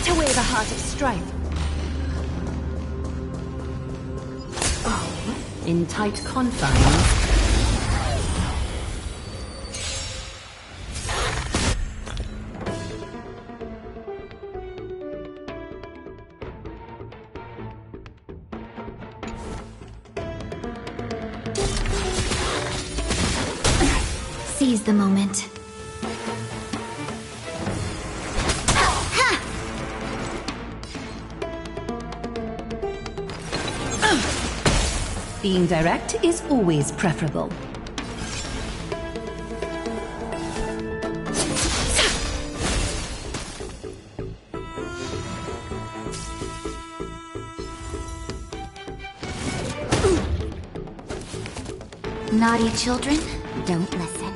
Away the heart of strife. Oh, in tight confines. Seize the moment. Being direct is always preferable. Naughty children, don't listen.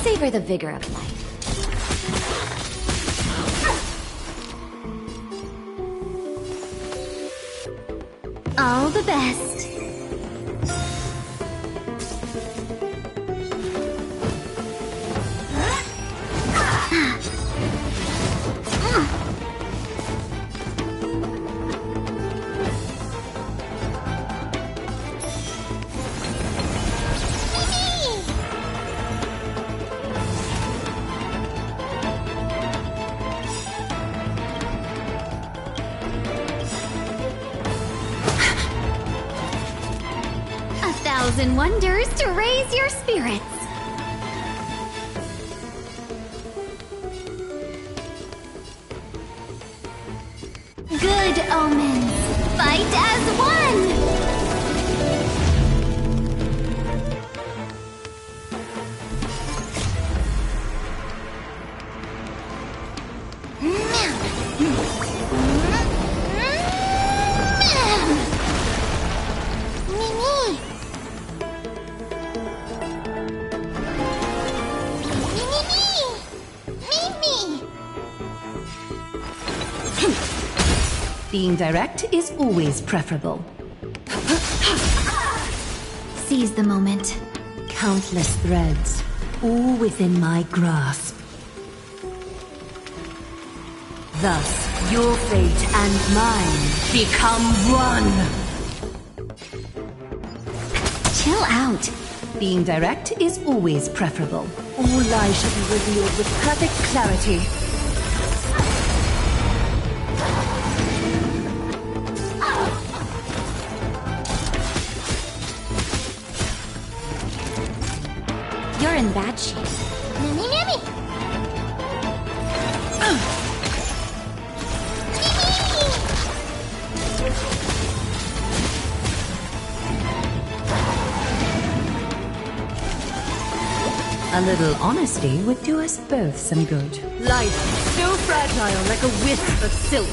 Savor the vigor of life. All the best. Thousand wonders to raise your spirits. Good omens, fight as one! Being direct is always preferable. Seize the moment. Countless threads, all within my grasp. Thus, your fate and mine become one. Chill out. Being direct is always preferable. All lies shall be revealed with perfect clarity. You're in bad shape. Mimi, Mimi! A little honesty would do us both some good. Life, so fragile like a wisp of silk.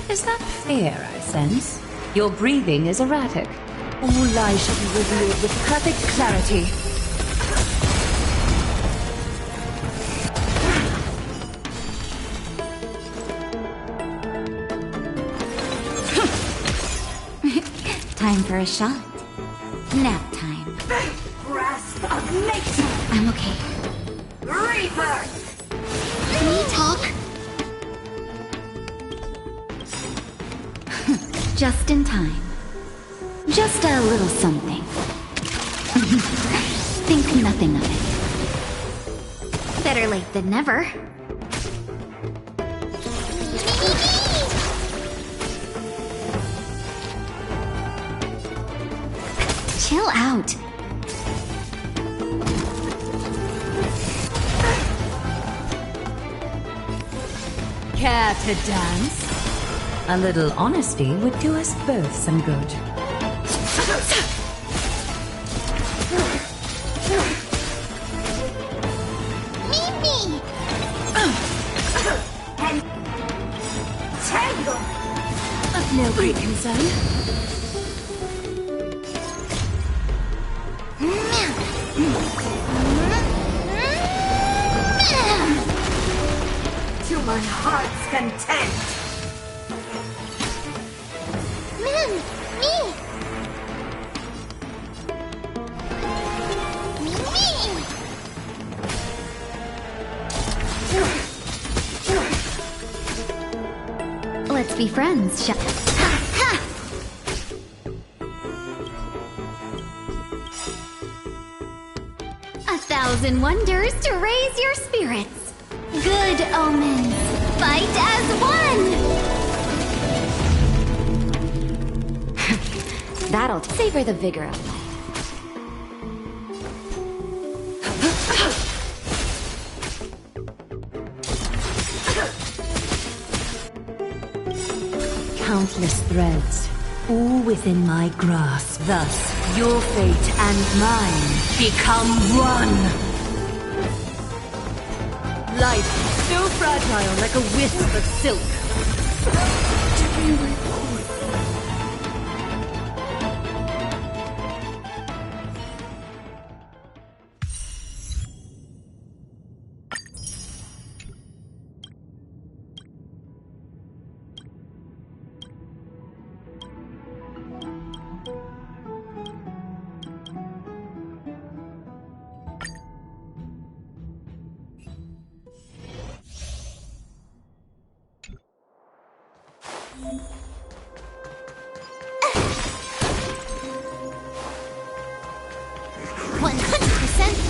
Is that fear I sense? Your breathing is erratic. All lies shall be revealed with perfect clarity. Time for a shot. Nap time. Grasp of nature! I'm okay. Rebirth! Can we talk? Just in time. Just a little something. Think nothing of it. Better late than never. Chill out. Care to dance? A little honesty would do us both some good. Mimi! And tangle! Of no great concern. To my heart's content! Let's be friends, shall A thousand wonders to raise your spirits. Good omens, fight as one! That'll savor the vigor of life. Countless threads, all within my grasp. Thus, your fate and mine become one. life, so fragile like a wisp of silk.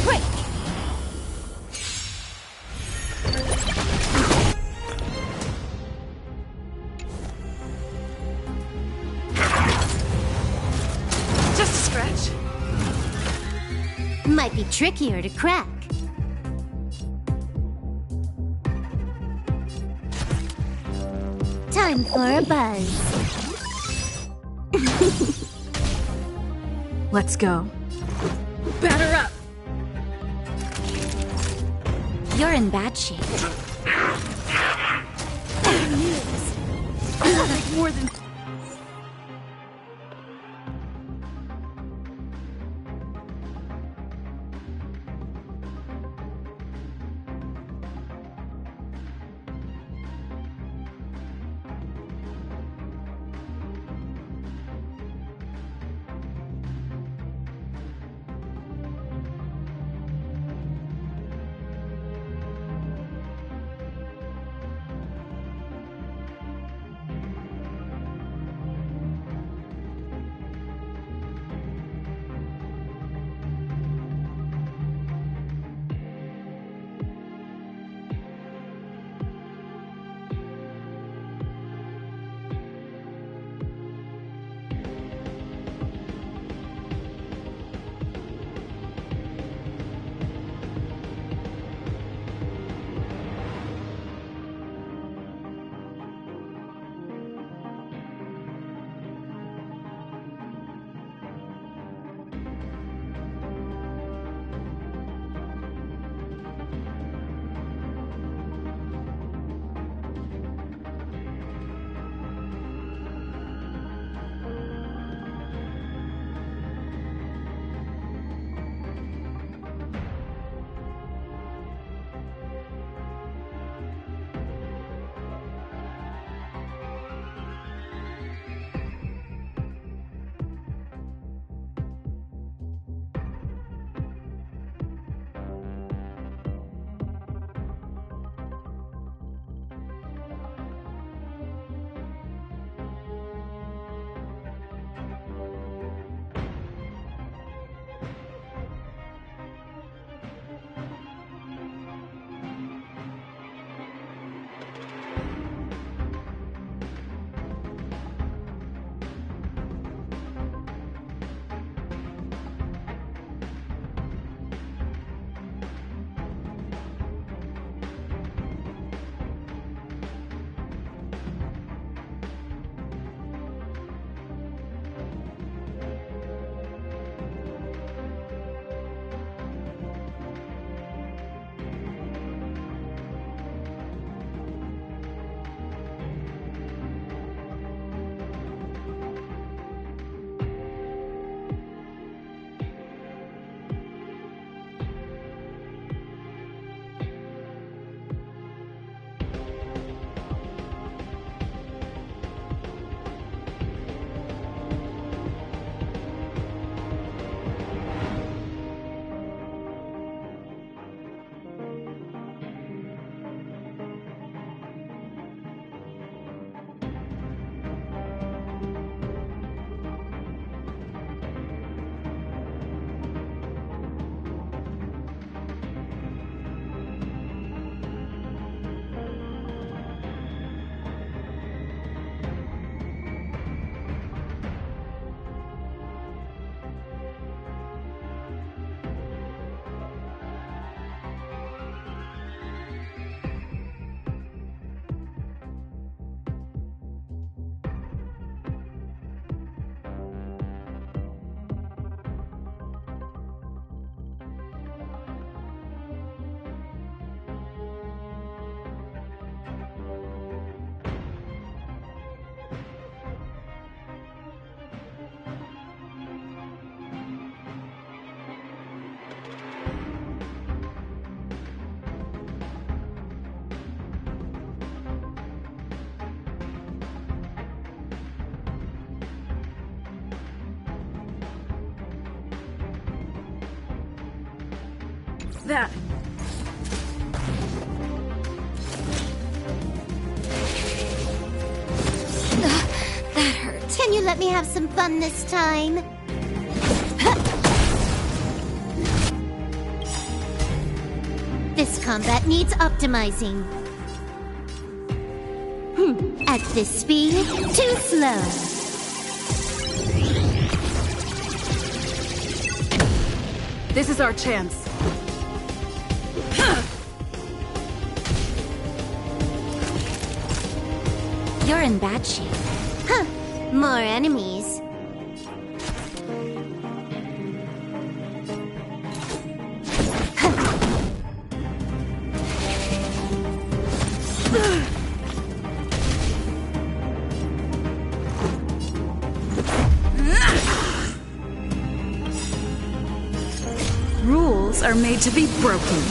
Break! Just a scratch. Might be trickier to crack. Time for a buzz. Let's go. Batter up! You're in bad shape. More than... that. That hurt. Can you let me have some fun this time? This combat needs optimizing. At this speed, too slow. This is our chance. You're in bad shape. Huh. More enemies. Rules are made to be broken.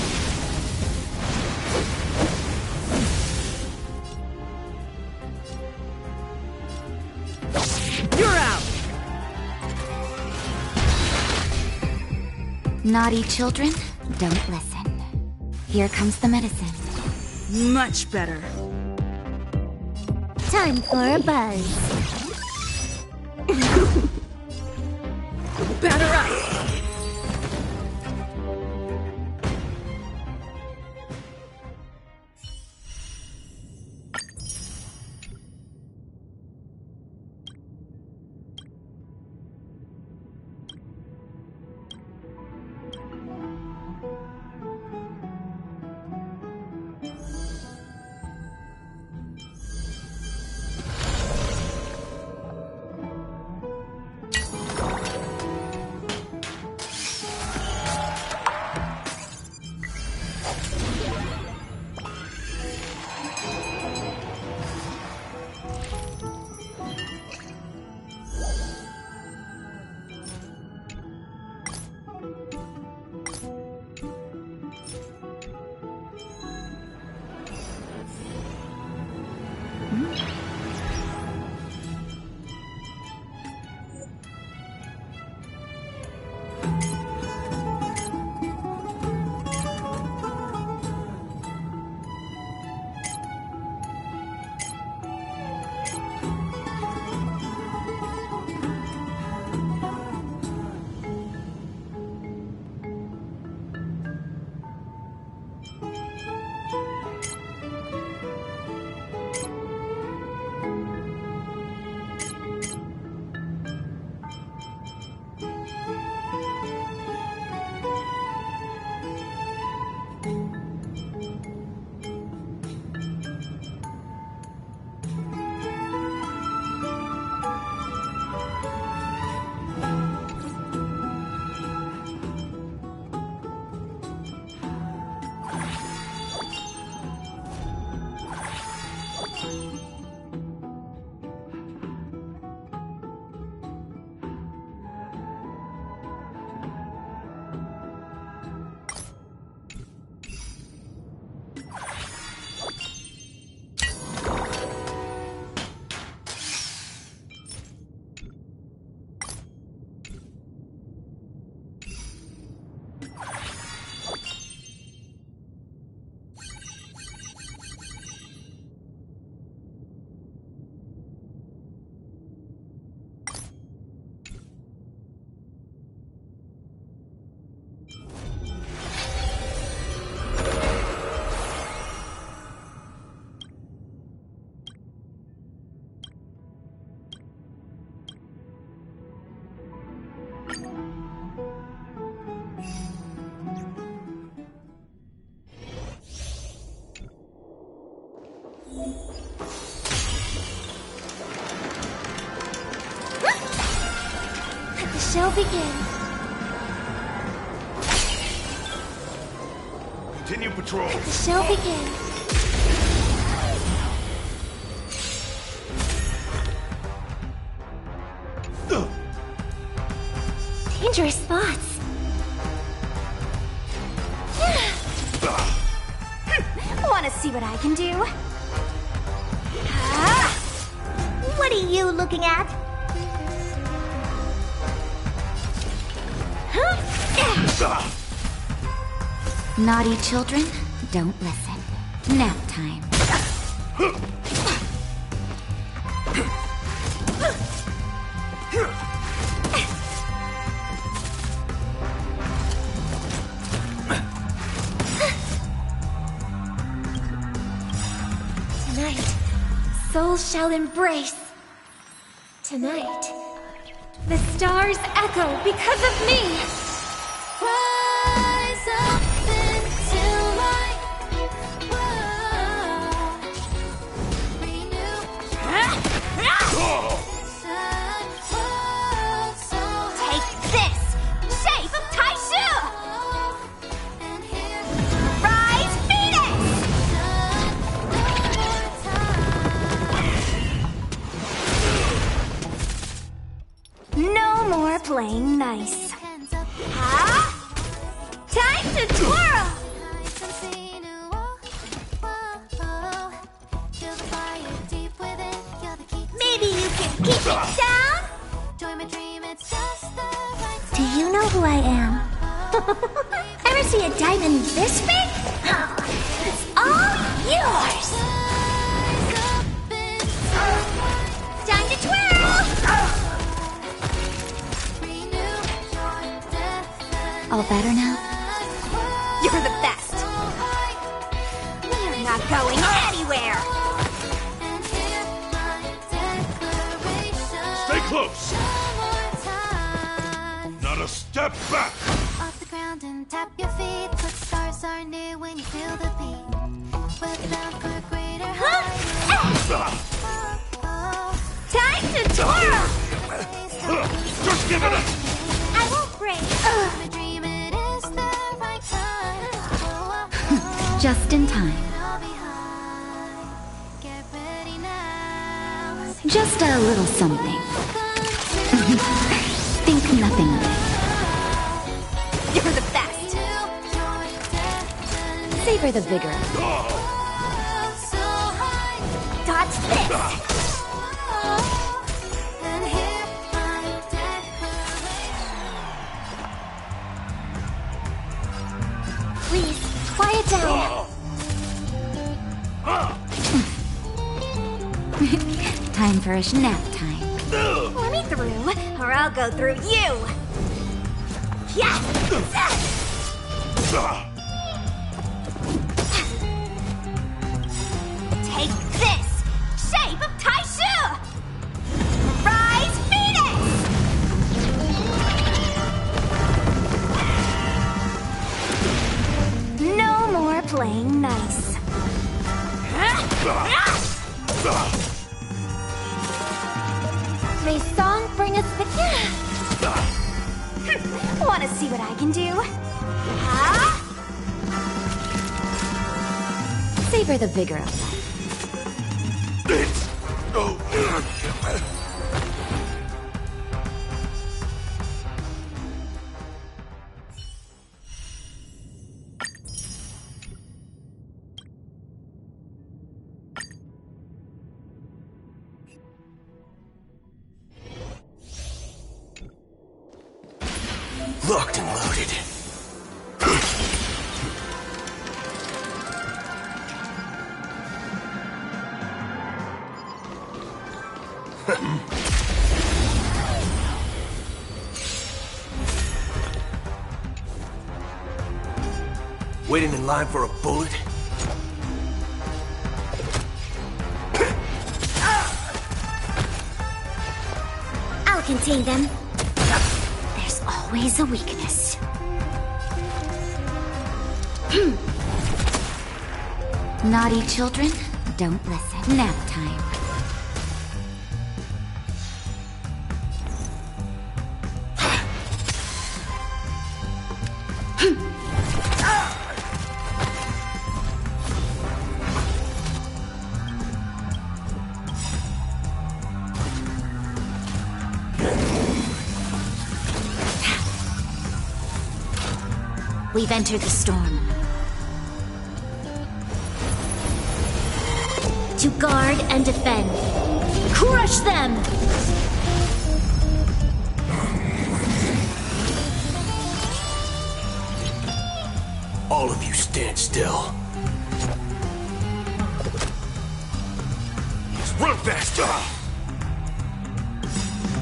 You're out! Naughty children, don't listen. Here comes the medicine. Much better. Time for a buzz. Batter up! Shall begin. Continue patrol. The show begin. Dangerous spots. Want to see what I can do? What are you looking at? Naughty children, don't listen. Nap time. Tonight, souls shall embrace. Tonight, the stars echo because of me. Rise up into light. Renew. Take this, shape of Taishu. Rise, Phoenix. No more playing nice. Huh? Time to twirl! Maybe you can keep it down? Do you know who I am? Ever see a diamond this big? It's all yours! Time to twirl! All better now? You're the best! We're not going anywhere! Stay close! Not a step back! Off the ground and tap your feet. Put stars are near when you feel the beat. We're bound for greater heights. Time to twirl! Just give it a... I won't break! My dream, it is the right time. Just in time. I'll be high. Get ready now. Just a little something. Think nothing of it. You're the best! Savor the vigor. Dodge this! And here my declaration. Please, quiet down! Time for a nap time. Let me through, or I'll go through you! Yes! Take this! Shape of Taishu! Rise, Phoenix! No more playing nice. May song bring us the... Wanna see what I can do? Huh? Savor the vigor of that. Locked and loaded. Waiting in line for a bullet? I'll contain them. There's always a weakness. Naughty children, don't listen. Nap time. We've entered the storm. To guard and defend. Crush them! All of you stand still. Run faster!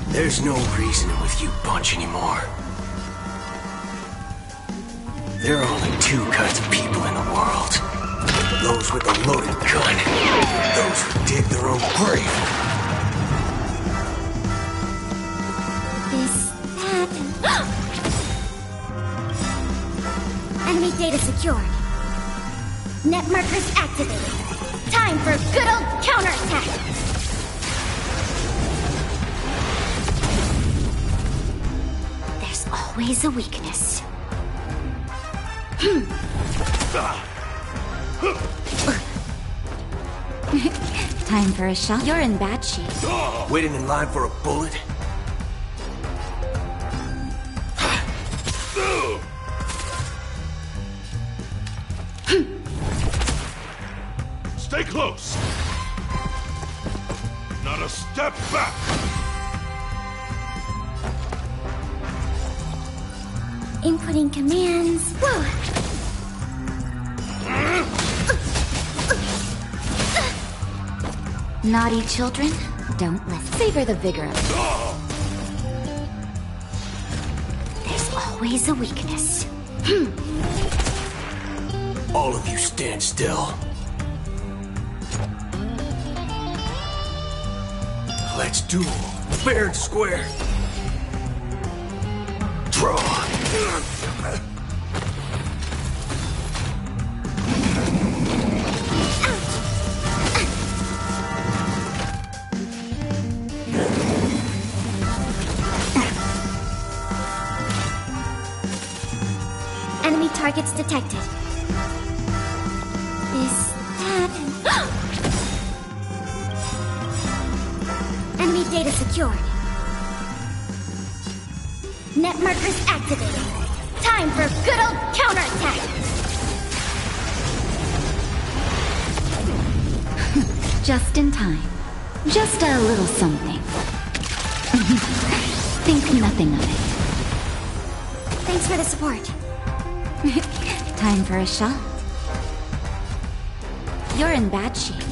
There's no reasoning with you bunch anymore. There are only two kinds of people in the world. Those with a loaded gun. Those who dig their own grave. This, that, and... Enemy data secured. Net markers activated. Time for a good old counterattack! There's always a weakness. Time for a shot. You're in bad shape. Waiting in line for a bullet? Stay close! Not a step back! Inputting commands. Whoa! Naughty children, don't listen. Savor the vigor of it. There's always a weakness. All of you stand still. Let's duel. Fair and square. Draw. Enemy targets detected. This, that, and... Enemy data secured. Net markers activated. Time for a good old counterattack! Just in time. Just a little something. Think nothing of it. Thanks for the support. Time for a shot. You're in bad shape.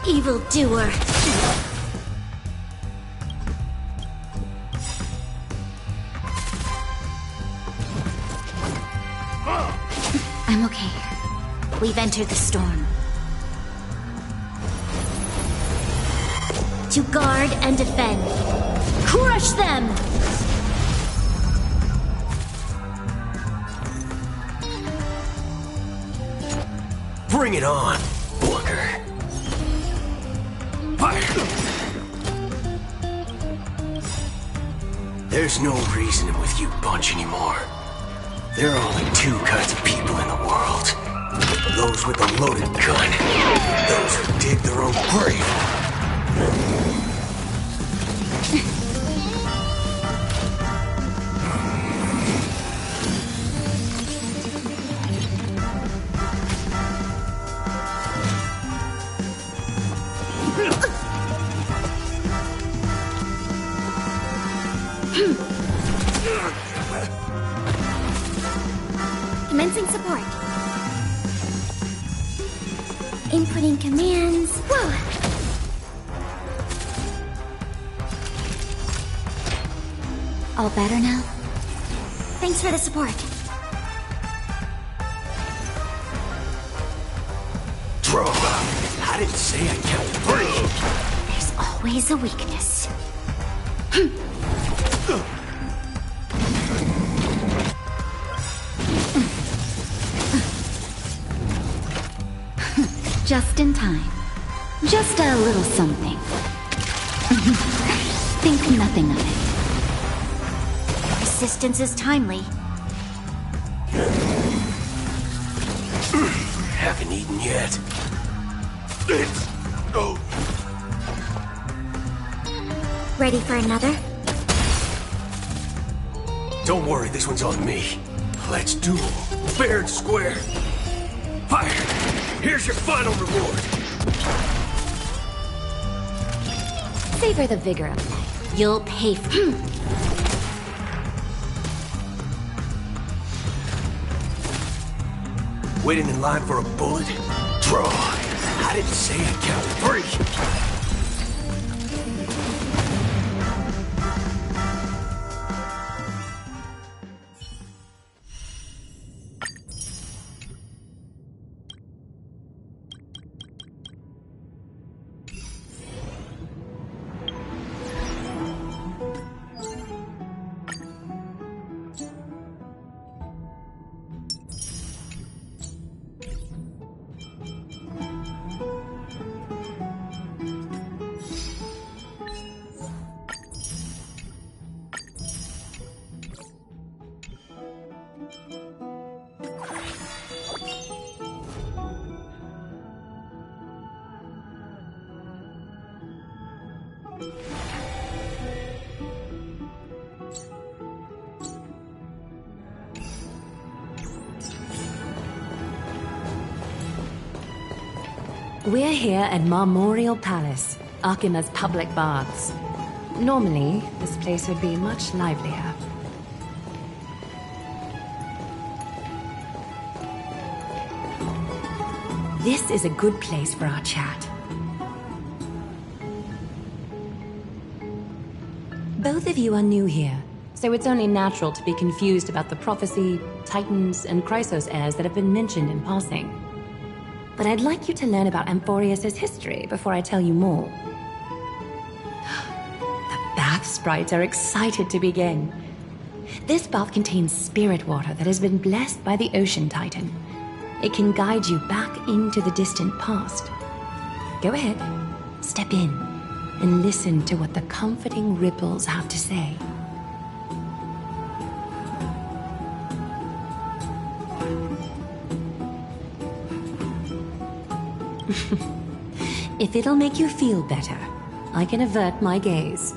Evildoer. I'm okay. We've entered the storm. To guard and defend. Crush them! Bring it on, Booker. Fire! There's no reasoning with you bunch anymore. There are only two kinds of people in the world. Those with a loaded gun. Those who dig their own grave. Commencing support. Inputting commands. Whoa! All better now? Thanks for the support. Draw. I didn't say I kept free. There's always a weakness. Just in time. Just a little something. Think nothing of it. Resistance is timely. Haven't eaten yet. It's... Oh, Ready for another? Don't worry, this one's on me. Let's duel. Fair and square. Fire! Here's your final reward. Savor the vigor of life. You'll pay for it. Waiting in line for a bullet? Draw. I didn't say I counted 3. We're here at Marmorial Palace, Akima's public baths. Normally, this place would be much livelier. This is a good place for our chat. Both of you are new here, so it's only natural to be confused about the prophecy, titans, and Chrysos heirs that have been mentioned in passing. But I'd like you to learn about Amphorius' history before I tell you more. The bath sprites are excited to begin. This bath contains spirit water that has been blessed by the Ocean Titan. It can guide you back into the distant past. Go ahead, step in, and listen to what the comforting ripples have to say. If it'll make you feel better, I can avert my gaze.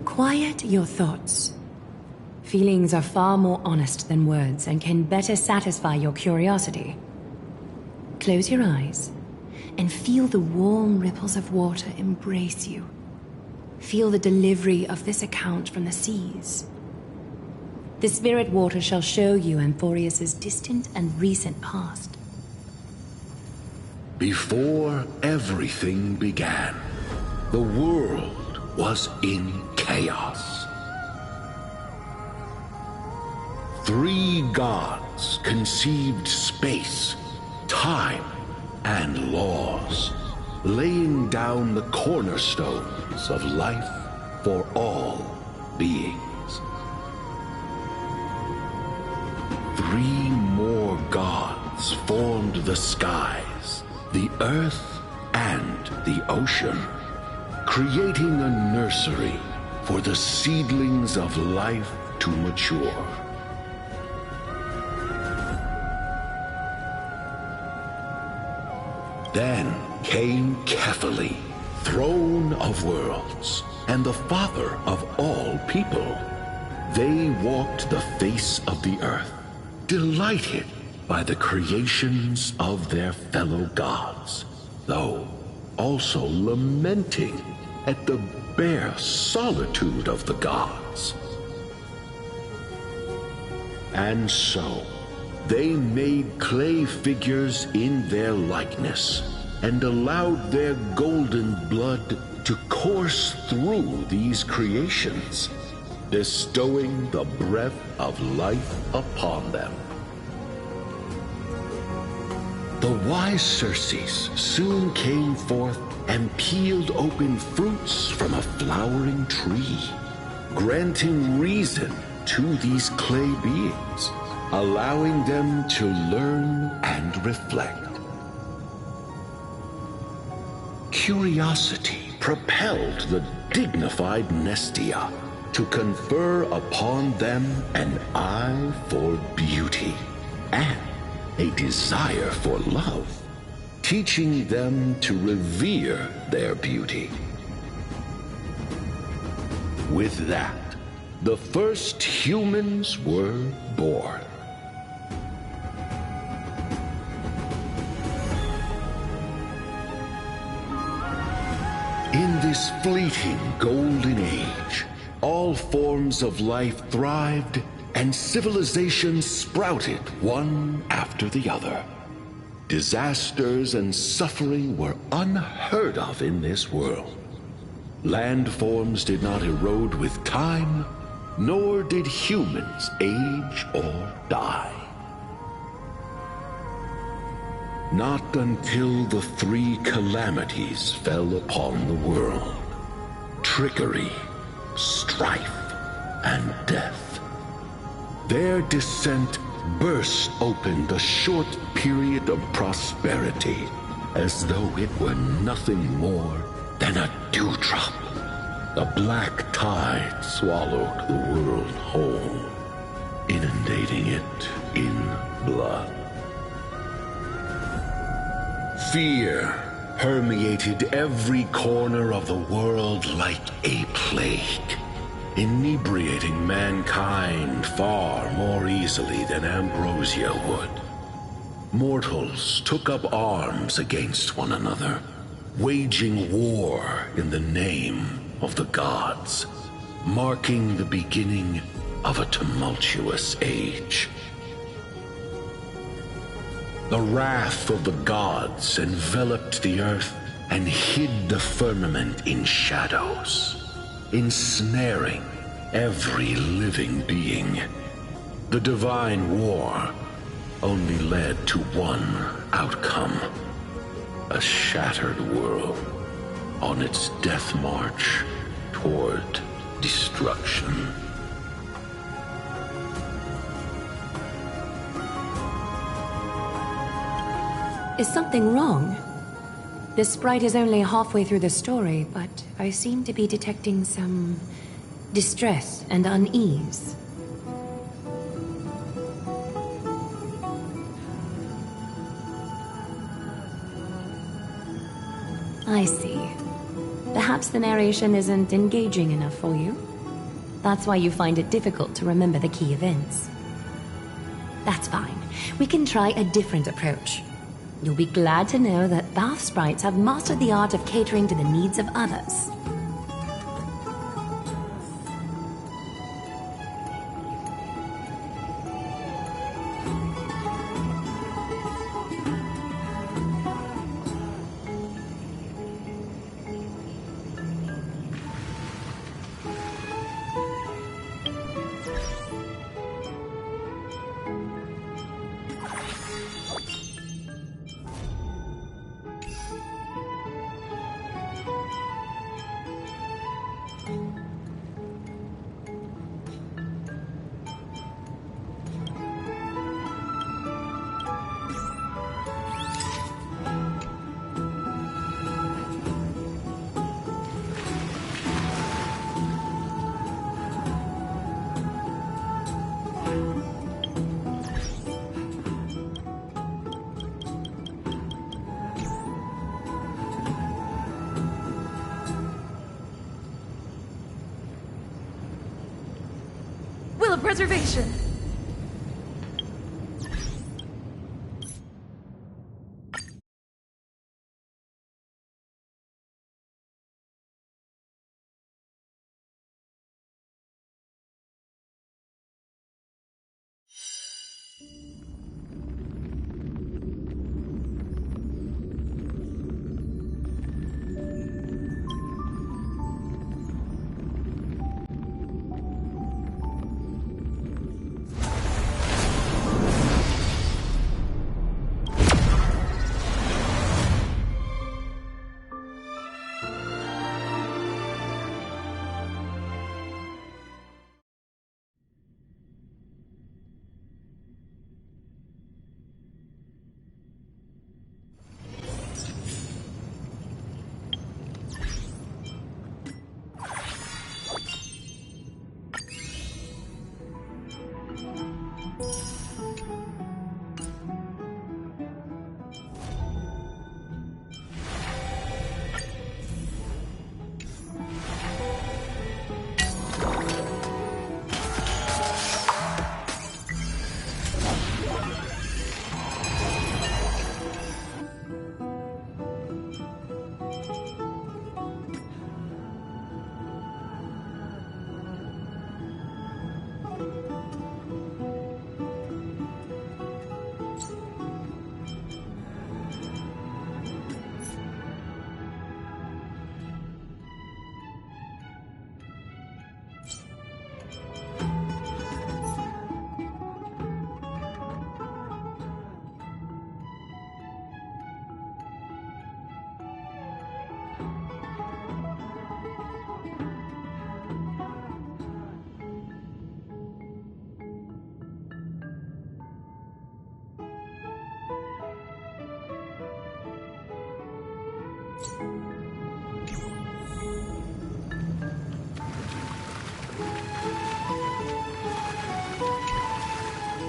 Quiet your thoughts. Feelings are far more honest than words and can better satisfy your curiosity. Close your eyes and feel the warm ripples of water embrace you. Feel the delivery of this account from the seas. The spirit water shall show you Amphorius' distant and recent past. Before everything began, the world was in chaos. 3 gods conceived space, time, and laws, laying down the cornerstones of life for all beings. 3 more gods formed the skies, the earth, and the ocean, creating a nursery for the seedlings of life to mature. Then came Kefali, throne of worlds, and the father of all people. They walked the face of the earth, delighted by the creations of their fellow gods, though also lamenting at the bare solitude of the gods. And so, they made clay figures in their likeness, and allowed their golden blood to course through these creations, bestowing the breath of life upon them. The wise Circes soon came forth and peeled open fruits from a flowering tree, granting reason to these clay beings, allowing them to learn and reflect. Curiosity propelled the dignified Nestia to confer upon them an eye for beauty and a desire for love, teaching them to revere their beauty. with that, the first humans were born. In this fleeting golden age, all forms of life thrived and civilizations sprouted one after the other. Disasters and suffering were unheard of in this world. Landforms did not erode with time, nor did humans age or die. Not until the three calamities fell upon the world: trickery, strife, and death. Their descent burst open the short period of prosperity, as though it were nothing more than a dewdrop. A black tide swallowed the world whole, inundating it in blood. Fear permeated every corner of the world like a plague, inebriating mankind far more easily than ambrosia would. Mortals took up arms against one another, waging war in the name of the gods, marking the beginning of a tumultuous age. The wrath of the gods enveloped the earth and hid the firmament in shadows, ensnaring every living being. The divine war only led to one outcome: a shattered world on its death march toward destruction. Is something wrong? The sprite is only halfway through the story, but I seem to be detecting some distress and unease. I see. Perhaps the narration isn't engaging enough for you. That's why you find it difficult to remember the key events. That's fine. We can try a different approach. You'll be glad to know that bath sprites have mastered the art of catering to the needs of others. Preservation.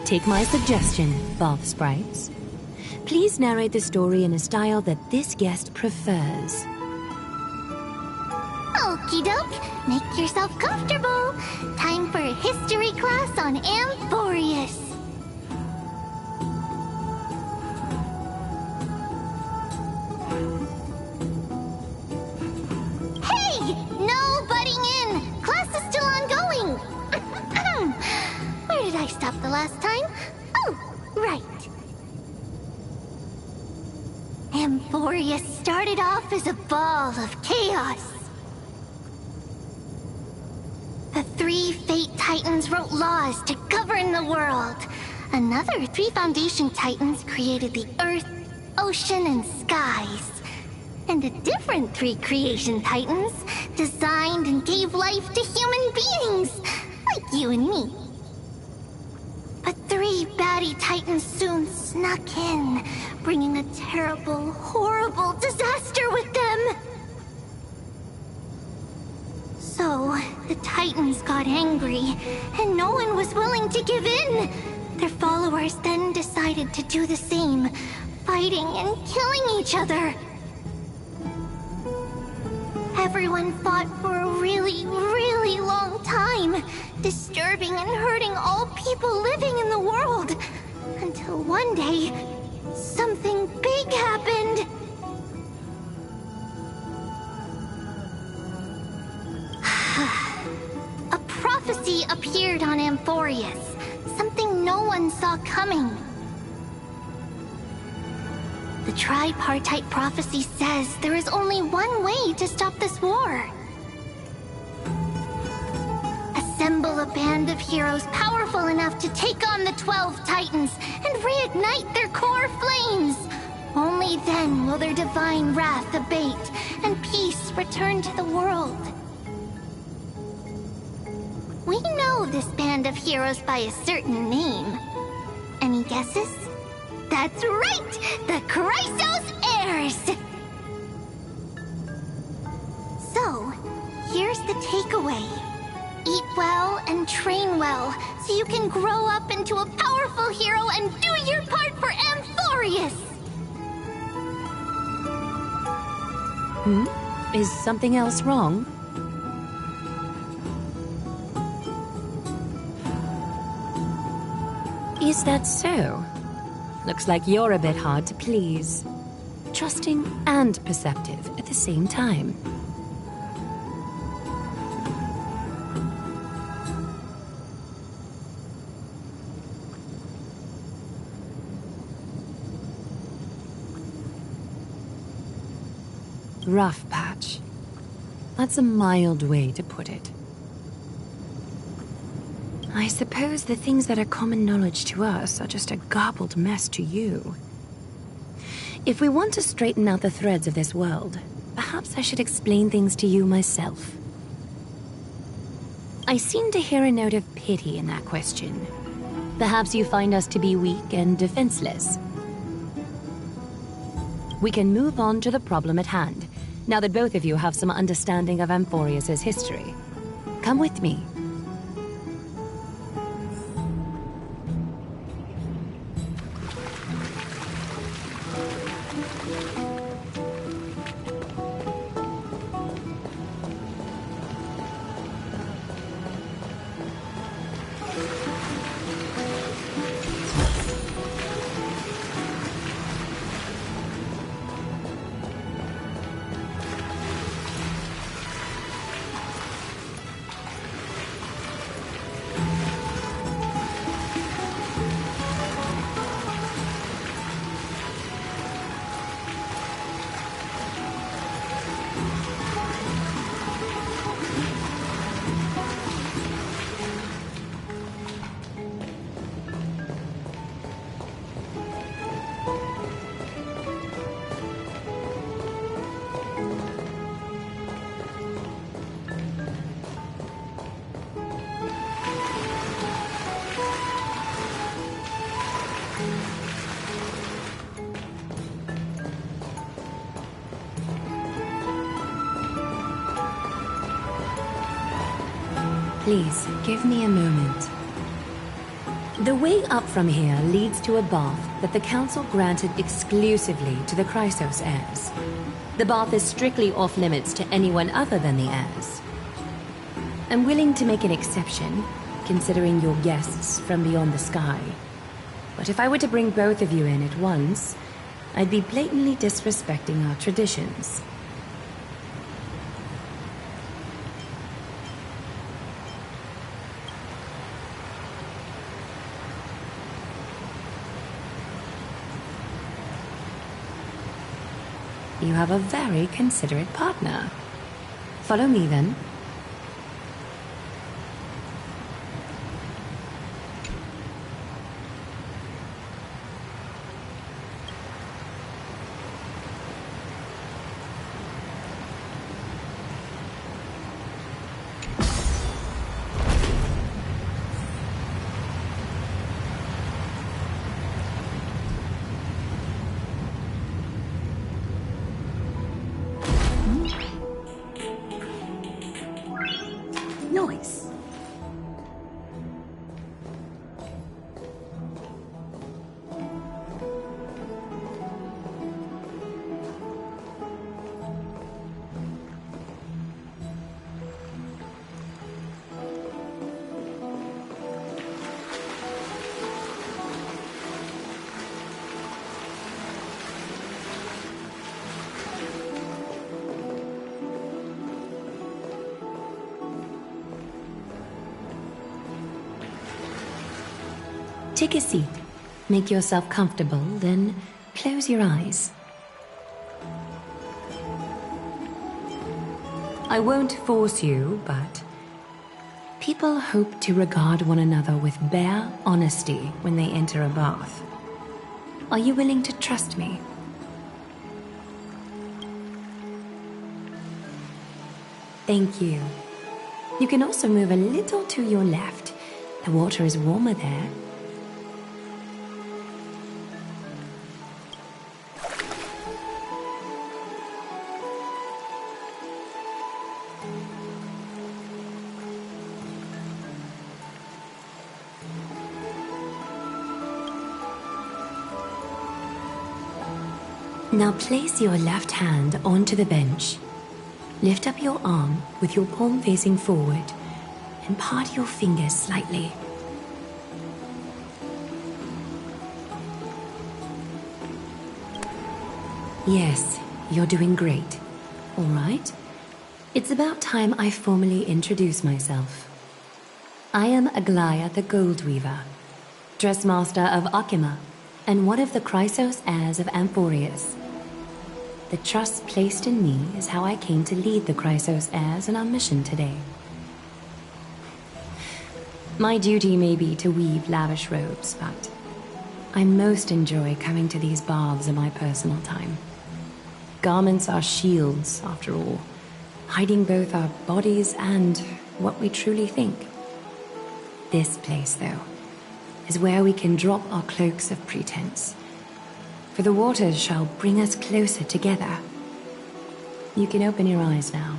Take my suggestion, bath sprites. Please narrate the story in a style that this guest prefers. Okie doke, make yourself comfortable. Time for a history class on Amphorius. Hey! No butting in! Class is still ongoing! Where did I stop the last time? Oh, right. Amphorius started off as a ball of chaos. The 3 Fate Titans wrote laws to govern the world. Another 3 Foundation Titans created the Earth, Ocean, and Skies. And a different 3 Creation Titans designed and gave life to human beings, like you and me. But 3 baddie Titans soon snuck in, bringing a terrible, horrible disaster with them. So, the Titans got angry, and no one was willing to give in. Their followers then decided to do the same, fighting and killing each other. Everyone fought for a really, really long time, disturbing and hurting all people living in the world. Until one day, something big happened. A prophecy appeared on Amphorius, something no one saw coming. The tripartite prophecy says there is only one way to stop this war. Assemble a band of heroes powerful enough to take on the 12 Titans and reignite their core flames. Only then will their divine wrath abate and peace return to the world. We know this band of heroes by a certain name. Any guesses? That's right! The Chrysos Heirs! So, here's the takeaway. Eat well and train well, so you can grow up into a powerful hero and do your part for Amphorius! Is something else wrong? Is that so? Looks like you're a bit hard to please. Trusting and perceptive at the same time. Rough patch. That's a mild way to put it. I suppose the things that are common knowledge to us are just a garbled mess to you. If we want to straighten out the threads of this world, perhaps I should explain things to you myself. I seem to hear a note of pity in that question. Perhaps you find us to be weak and defenseless. We can move on to the problem at hand, now that both of you have some understanding of Amphorius' history. Come with me. Please, give me a moment. The way up from here leads to a bath that the Council granted exclusively to the Chrysos heirs. The bath is strictly off-limits to anyone other than the heirs. I'm willing to make an exception, considering you're guests from beyond the sky. But if I were to bring both of you in at once, I'd be blatantly disrespecting our traditions. You have a very considerate partner. Follow me, then. Noise. Take a seat. Make yourself comfortable, then close your eyes. I won't force you, but people hope to regard one another with bare honesty when they enter a bath. Are you willing to trust me? Thank you. You can also move a little to your left. The water is warmer there. Now place your left hand onto the bench. Lift up your arm with your palm facing forward and part your fingers slightly. Yes, you're doing great. All right. It's about time I formally introduce myself. I am Aglaya the Gold Weaver, Dressmaster of Akima, and one of the Chrysos heirs of Amphorius. The trust placed in me is how I came to lead the Chrysos heirs in our mission today. My duty may be to weave lavish robes, but I most enjoy coming to these baths in my personal time. Garments are shields, after all, hiding both our bodies and what we truly think. This place, though, is where we can drop our cloaks of pretense. For the waters shall bring us closer together. You can open your eyes now.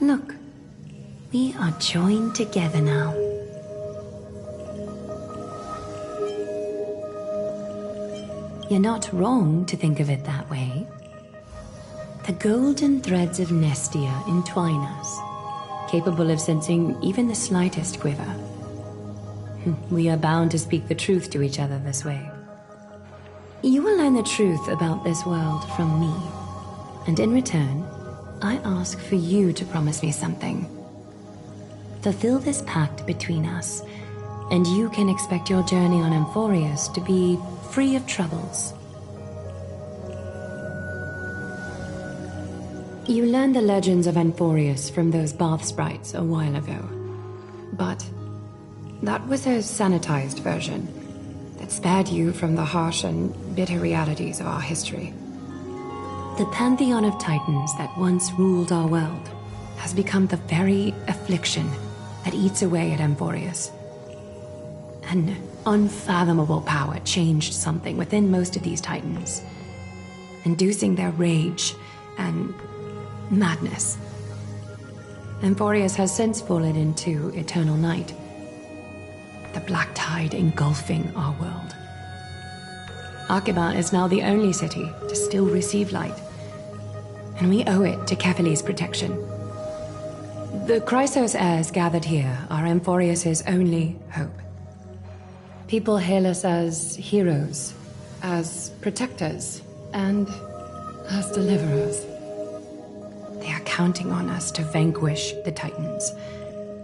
Look, we are joined together now. You're not wrong to think of it that way. The golden threads of Nestia entwine us, capable of sensing even the slightest quiver. We are bound to speak the truth to each other this way. You will learn the truth about this world from me, and in return, I ask for you to promise me something. Fulfill this pact between us, and you can expect your journey on Amphorius to be free of troubles. You learned the legends of Amphorius from those bath sprites a while ago, but that was a sanitized version that spared you from the harsh and bitter realities of our history. The pantheon of titans that once ruled our world has become the very affliction that eats away at Amphorius. An unfathomable power changed something within most of these titans, inducing their rage and madness. Emporius has since fallen into eternal night. The black tide engulfing our world. Arkiba is now the only city to still receive light, and we owe it to Kefali's protection. The Chrysos heirs gathered here are Emporius' only hope. People hail us as heroes, as protectors, and as deliverers. They are counting on us to vanquish the Titans,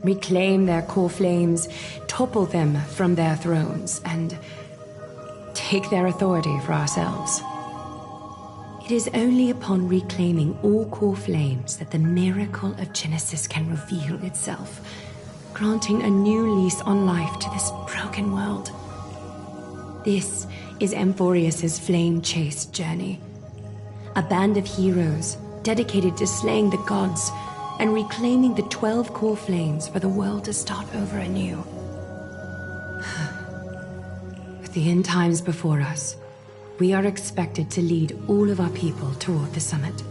reclaim their core flames, topple them from their thrones, and take their authority for ourselves. It is only upon reclaiming all core flames that the miracle of Genesis can reveal itself, granting a new lease on life to this broken world. This is Emporius' flame-chased journey. A band of heroes dedicated to slaying the gods and reclaiming the 12 core flames for the world to start over anew. With the end times before us, we are expected to lead all of our people toward the summit.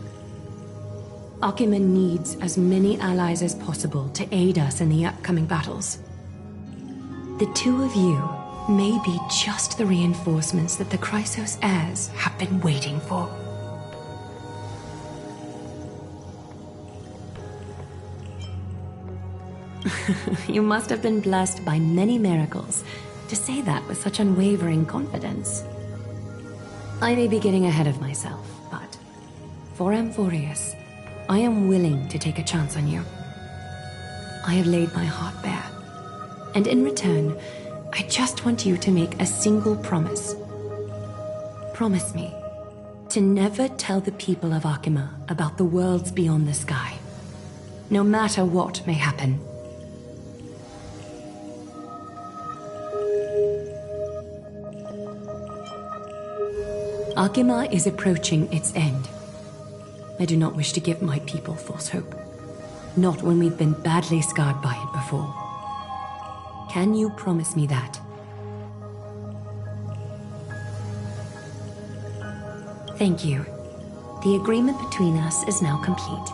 Arkima needs as many allies as possible to aid us in the upcoming battles. The two of you may be just the reinforcements that the Chrysos heirs have been waiting for. You must have been blessed by many miracles to say that with such unwavering confidence. I may be getting ahead of myself, but for Emporius, I am willing to take a chance on you. I have laid my heart bare, and in return, I just want you to make a single promise. Promise me to never tell the people of Arkima about the worlds beyond the sky, no matter what may happen. Arkima is approaching its end. I do not wish to give my people false hope. Not when we've been badly scarred by it before. Can you promise me that? Thank you. The agreement between us is now complete.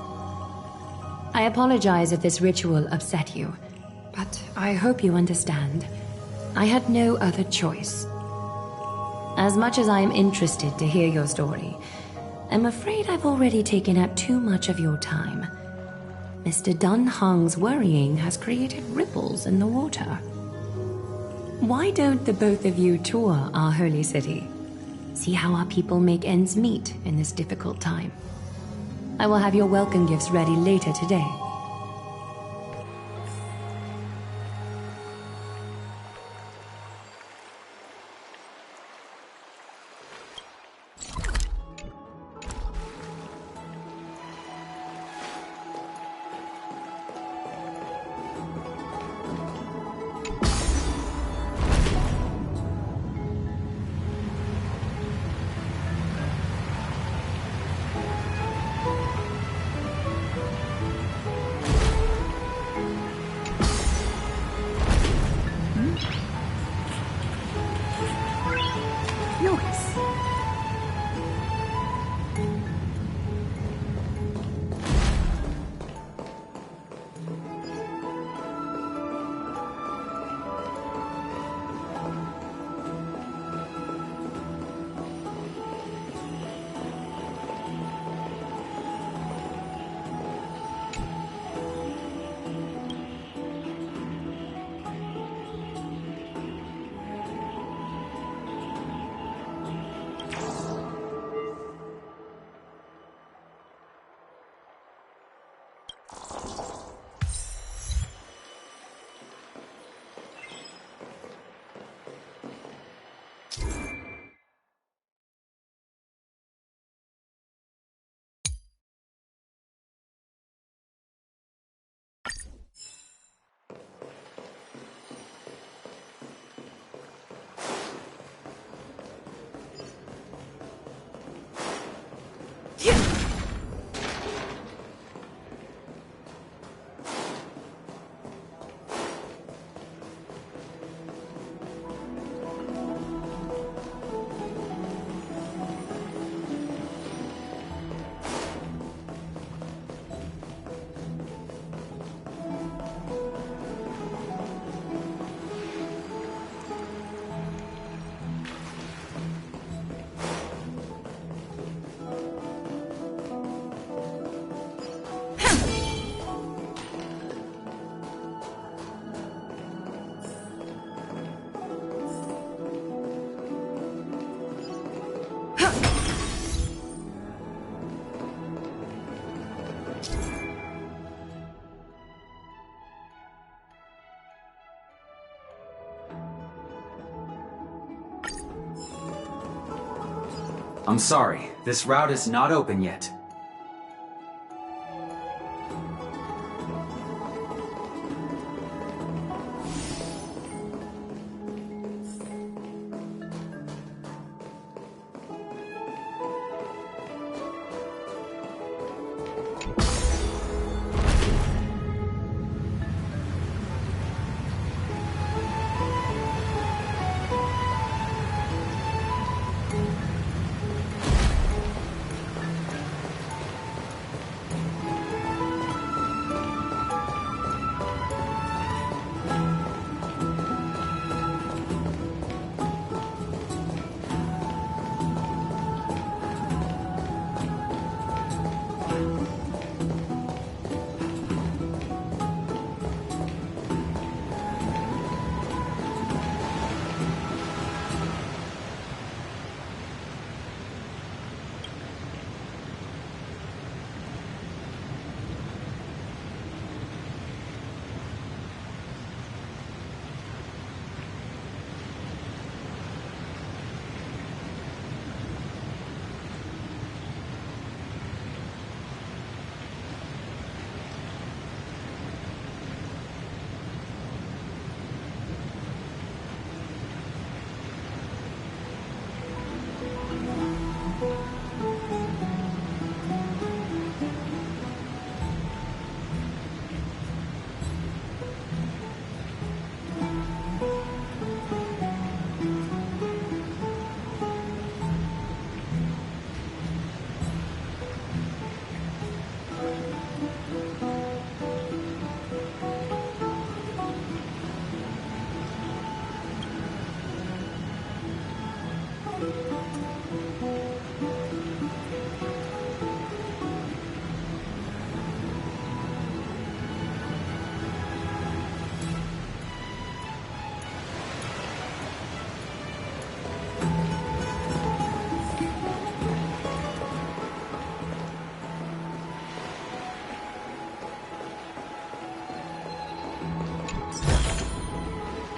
I apologize if this ritual upset you, but I hope you understand. I had no other choice. As much as I am interested to hear your story, I'm afraid I've already taken up too much of your time. Mr. Dun Hong's worrying has created ripples in the water. Why don't the both of you tour our holy city? See how our people make ends meet in this difficult time. I will have your welcome gifts ready later today. I'm sorry, this route is not open yet.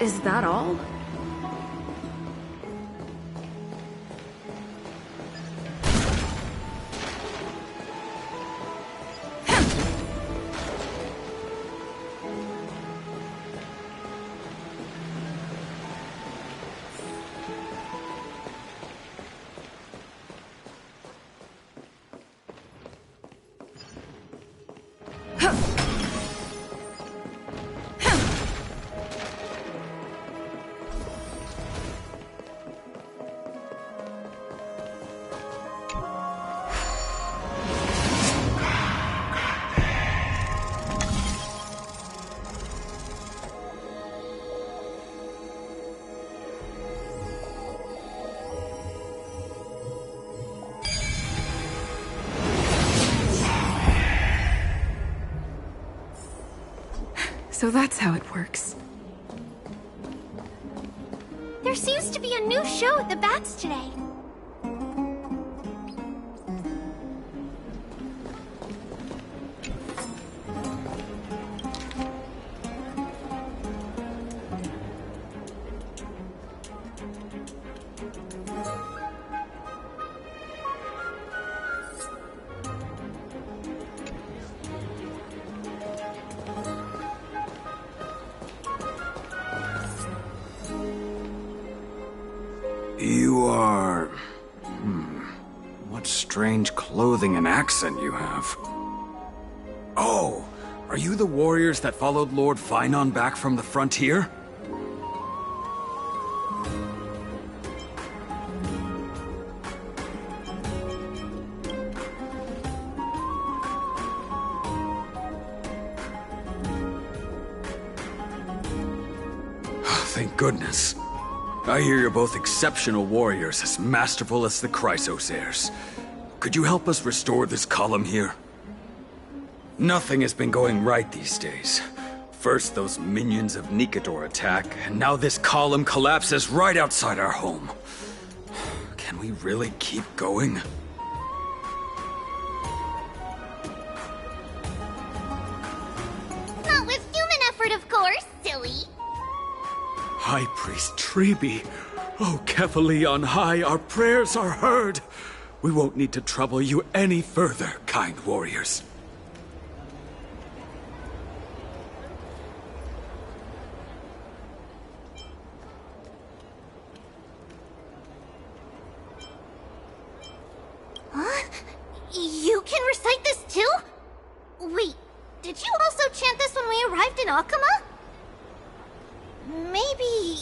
Is that all? So that's how it works. There seems to be a new show at the Bats today. You are... What strange clothing and accent you have. Oh, are you the warriors that followed Lord Finon back from the frontier? Thank goodness. I hear you're both exceptional warriors, as masterful as the Chrysos heirs. Could you help us restore this column here? Nothing has been going right these days. First those minions of Nikador attack, and now this column collapses right outside our home. Can we really keep going? Not with human effort, of course, silly. High Priest Treeby, oh Kefali on high, our prayers are heard. We won't need to trouble you any further, kind warriors. Huh? You can recite this too? Wait, did you also chant this when we arrived in Akuma? Maybe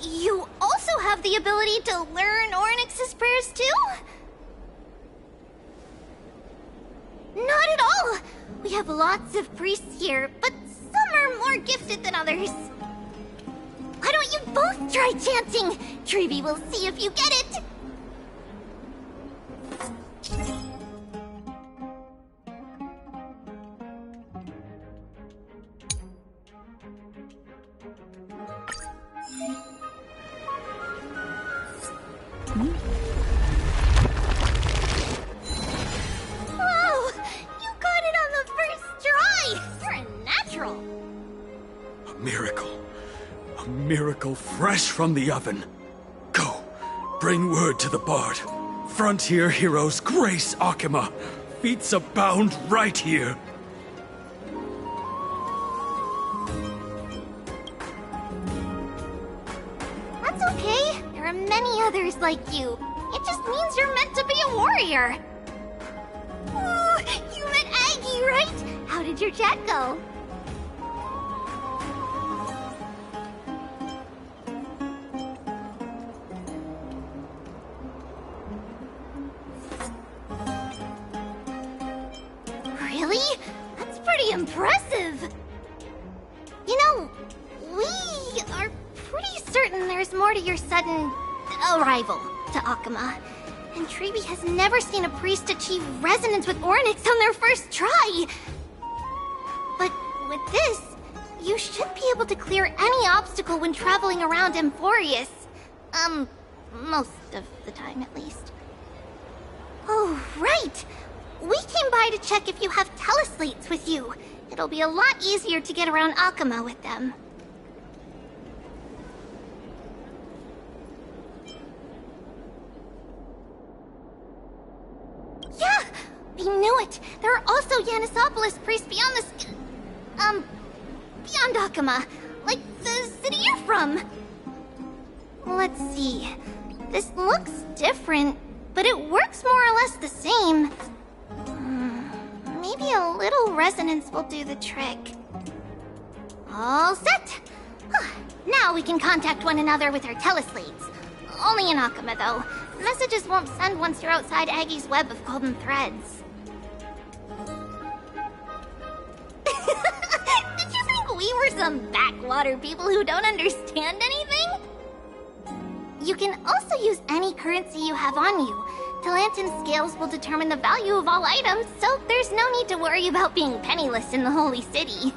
you also have the ability to learn Ornyx's prayers too? Not at all! We have lots of priests here, but some are more gifted than others. Why don't you both try chanting? Treeby will see if you get it! Wow! You got it on the first try! You're a natural! A miracle. A miracle fresh from the oven. Go, bring word to the Bard. Frontier heroes grace Akuma. Feats abound right here. That's okay. There are many others like you. It just means you're meant to be a warrior. Oh, you met Aggie, right? How did your chat go? Really? That's pretty impressive. You know, we are pretty certain there's more to your sudden arrival to Akuma. And Treeby has never seen a priest achieve resonance with Ornyx on their first try. But with this, you should be able to clear any obstacle when traveling around Emphorius. Most of the time at least. Oh, right! We came by to check if you have teleslates with you. It'll be a lot easier to get around Akuma with them. Yeah! We knew it! There are also Yanisopolis priests beyond the beyond Akuma. Like the city you're from. Let's see. This looks different, but it works more or less the same. Maybe a little resonance will do the trick. All set! Now we can contact one another with our teleslates. Only in Akuma, though. Messages won't send once you're outside Aggie's web of golden threads. Did you think we were some backwater people who don't understand anything? You can also use any currency you have on you. Talantan scales will determine the value of all items, so there's no need to worry about being penniless in the Holy City.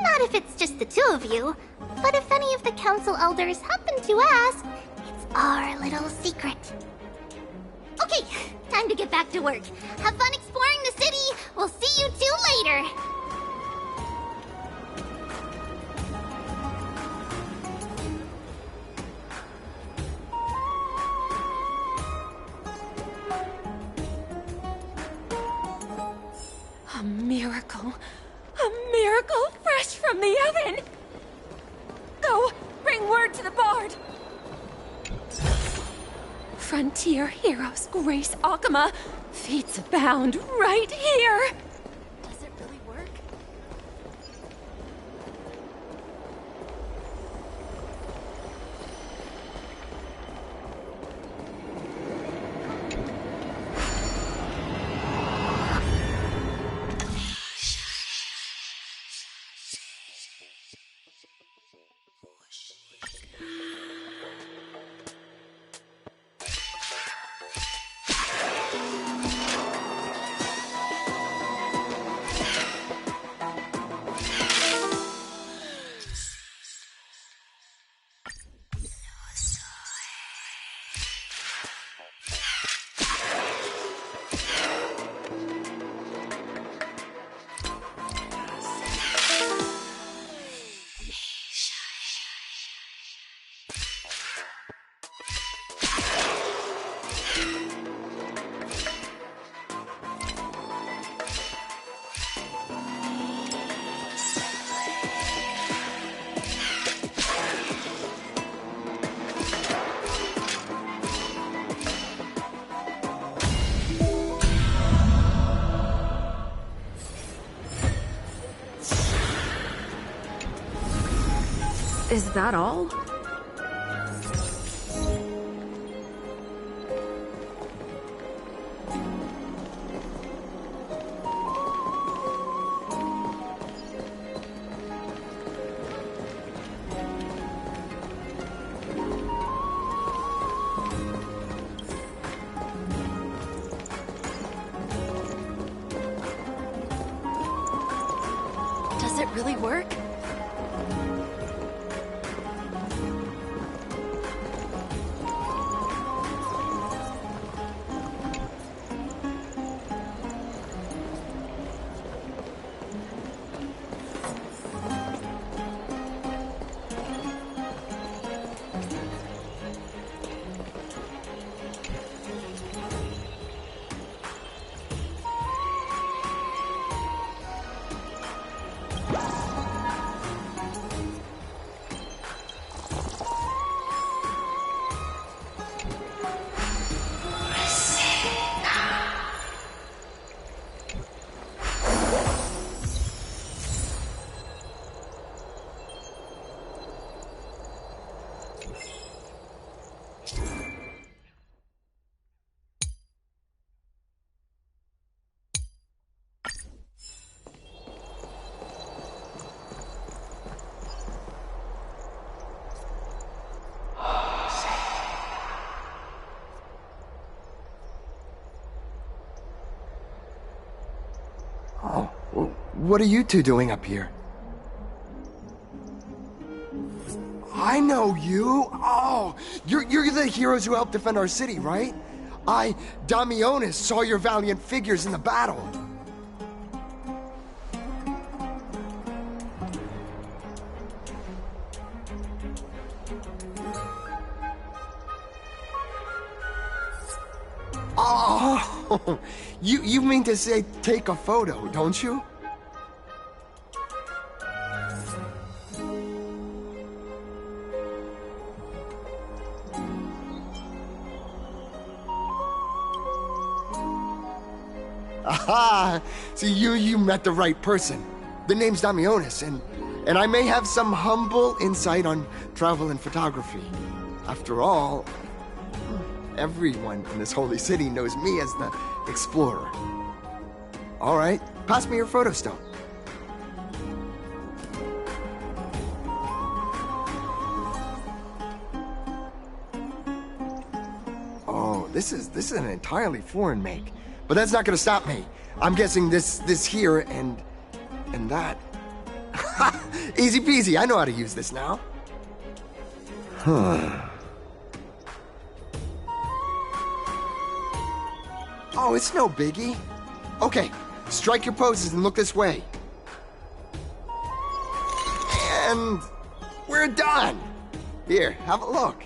Not if it's just the two of you, but if any of the council elders happen to ask, it's our little secret. Okay, time to get back to work. Have fun exploring the city. We'll see you two later. A miracle. A miracle fresh from the oven! Go, bring word to the Bard! Frontier heroes grace Akuma. Feats abound right here! Does it really work? Is that all? Does it really work? Oh, what are you two doing up here? I know you. Oh, you're the heroes who helped defend our city, right? Damionis, saw your valiant figures in the battle. Oh, you mean to say take a photo, don't you? Aha! See, you met the right person. The name's Damionis, and I may have some humble insight on travel and photography. After all, everyone in this holy city knows me as the explorer. All right, pass me your photo stone. Oh, this is an entirely foreign make. But that's not gonna stop me. I'm guessing this here and that. Easy peasy, I know how to use this now. Huh. Oh, it's no biggie. Okay, strike your poses and look this way. And we're done. Here, have a look.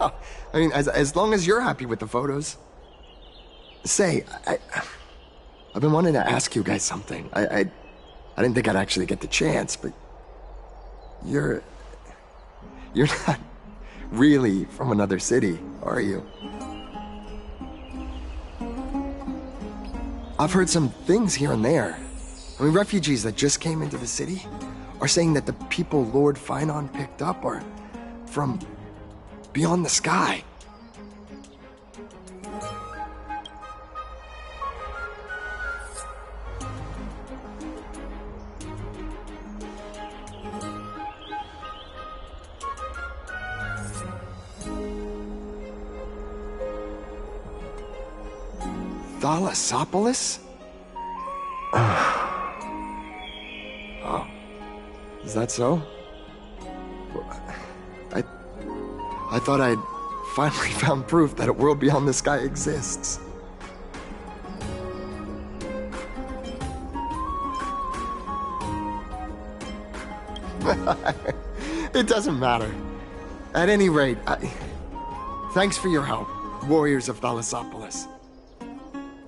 Well, I mean, as long as you're happy with the photos. Say, I've been wanting to ask you guys something. I didn't think I'd actually get the chance, but you're not really from another city, are you? I've heard some things here and there. I mean, refugees that just came into the city are saying that the people Lord Finon picked up are from beyond the sky. Thalassopolis? Oh, is that so? I thought I'd finally found proof that a world beyond the sky exists. It doesn't matter. At any rate, thanks for your help, warriors of Thalassopolis.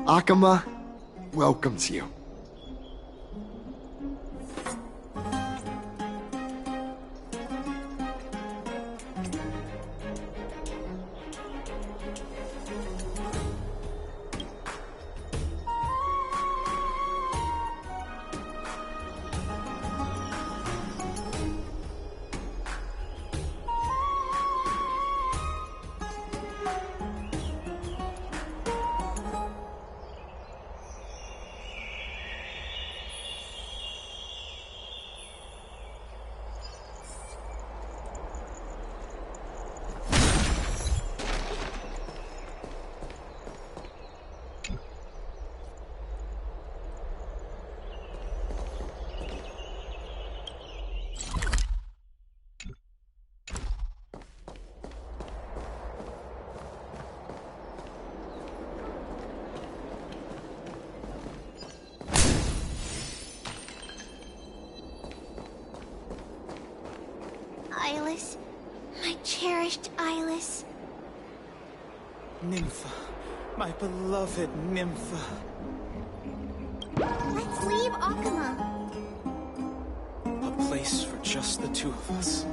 Akama welcomes you. Eyeless. My cherished Eyeless. Nympha. My beloved Nympha. Let's leave Akuma. A place for just the two of us.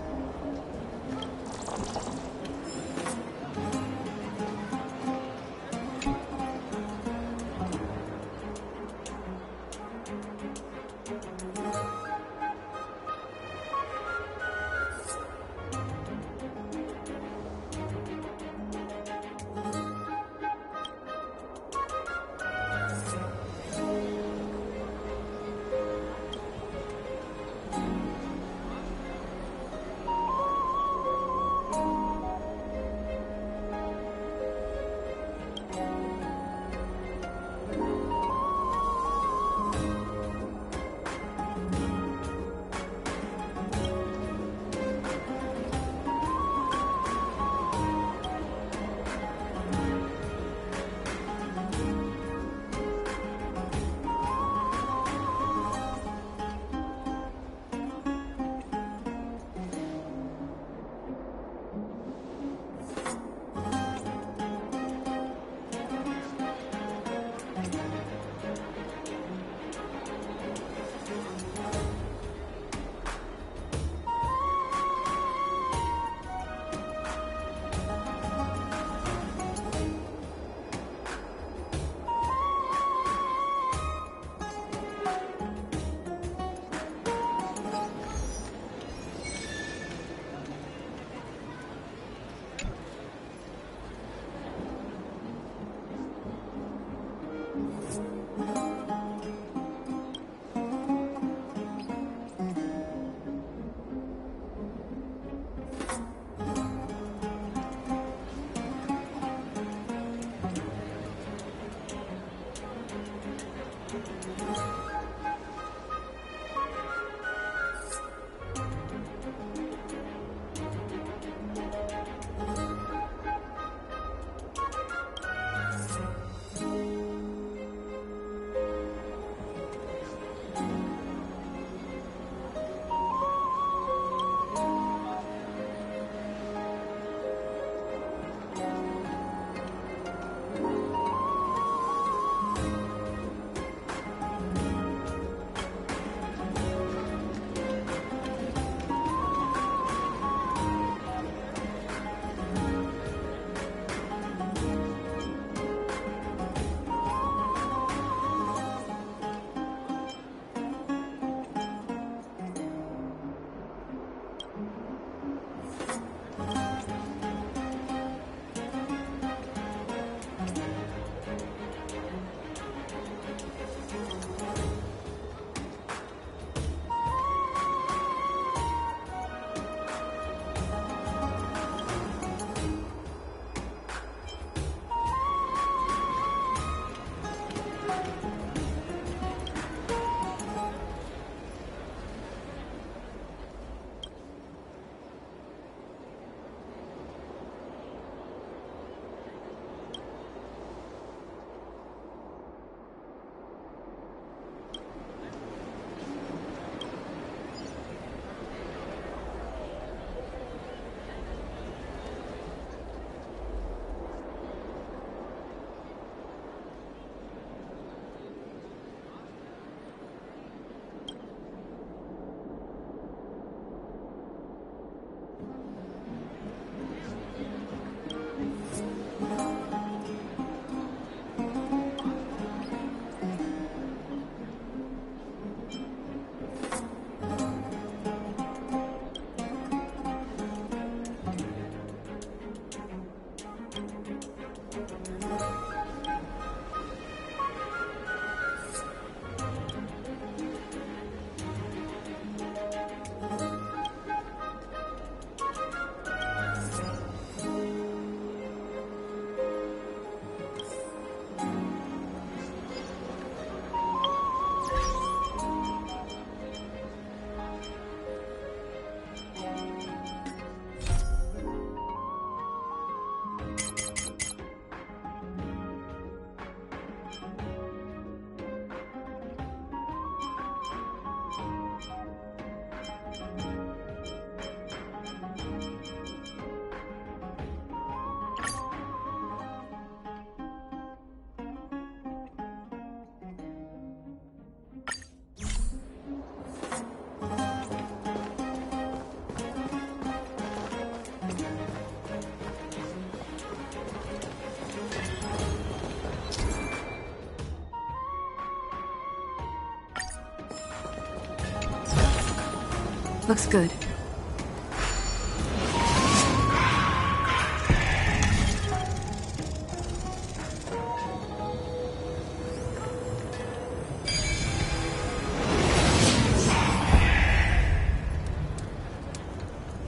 Looks good.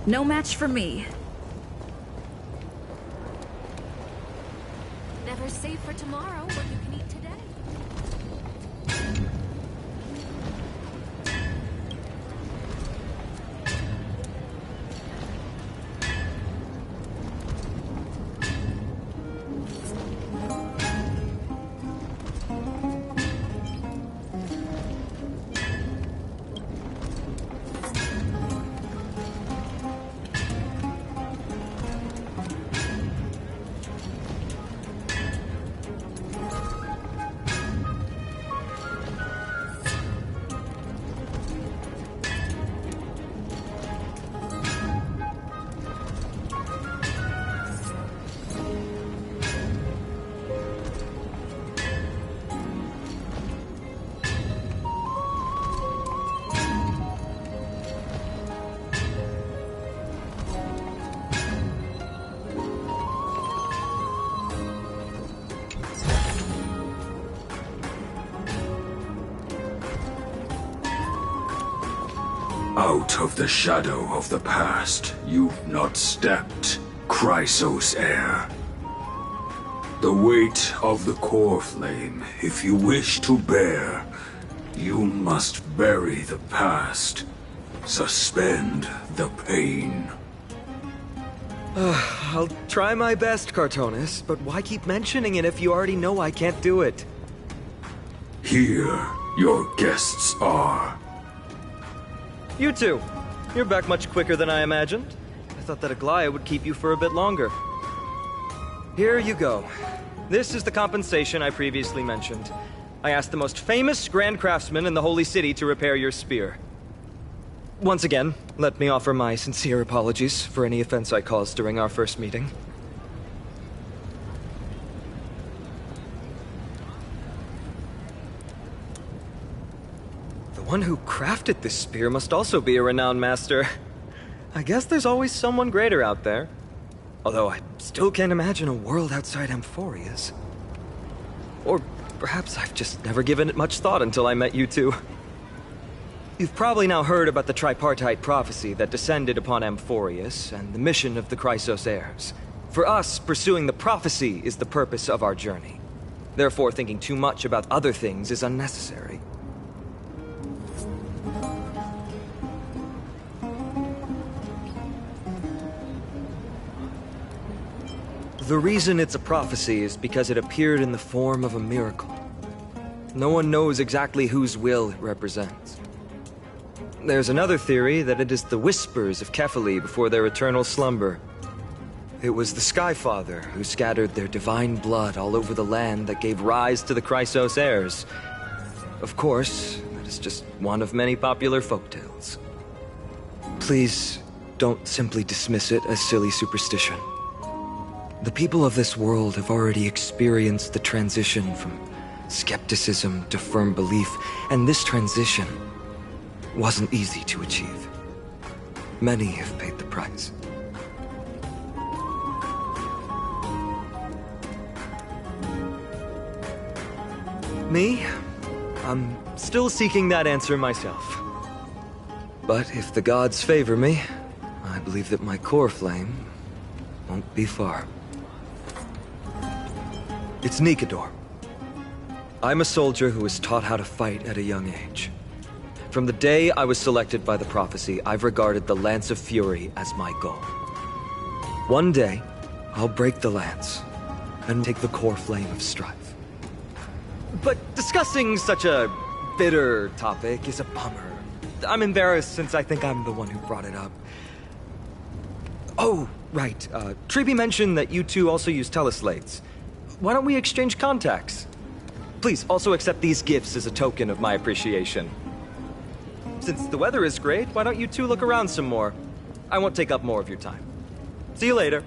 No match for me. Never save for tomorrow what you can eat today. Out of the shadow of the past, you've not stepped, Chrysos heir. The weight of the core flame, if you wish to bear, you must bury the past. Suspend the pain. I'll try my best, Cartonis, but why keep mentioning it if you already know I can't do it? Here, your guests are. You two. You're back much quicker than I imagined. I thought that Aglaya would keep you for a bit longer. Here you go. This is the compensation I previously mentioned. I asked the most famous Grand Craftsman in the Holy City to repair your spear. Once again, let me offer my sincere apologies for any offense I caused during our first meeting. The one who crafted this spear must also be a renowned master. I guess there's always someone greater out there. Although I still can't imagine a world outside Amphoria's. Or perhaps I've just never given it much thought until I met you two. You've probably now heard about the tripartite prophecy that descended upon Amphorius and the mission of the Chrysos heirs. For us, pursuing the prophecy is the purpose of our journey. Therefore, thinking too much about other things is unnecessary. The reason it's a prophecy is because it appeared in the form of a miracle. No one knows exactly whose will it represents. There's another theory that it is the whispers of Kefali before their eternal slumber. It was the Skyfather who scattered their divine blood all over the land that gave rise to the Chrysos heirs. Of course, that is just one of many popular folktales. Please, don't simply dismiss it as silly superstition. The people of this world have already experienced the transition from skepticism to firm belief, and this transition wasn't easy to achieve. Many have paid the price. Me? I'm still seeking that answer myself. But if the gods favor me, I believe that my core flame won't be far. It's Nikador. I'm a soldier who was taught how to fight at a young age. From the day I was selected by the prophecy, I've regarded the Lance of Fury as my goal. One day, I'll break the lance and take the core flame of strife. But discussing such a bitter topic is a bummer. I'm embarrassed since I think I'm the one who brought it up. Oh, right. Treeby mentioned that you two also use teleslates. Why don't we exchange contacts? Please, also accept these gifts as a token of my appreciation. Since the weather is great, why don't you two look around some more? I won't take up more of your time. See you later.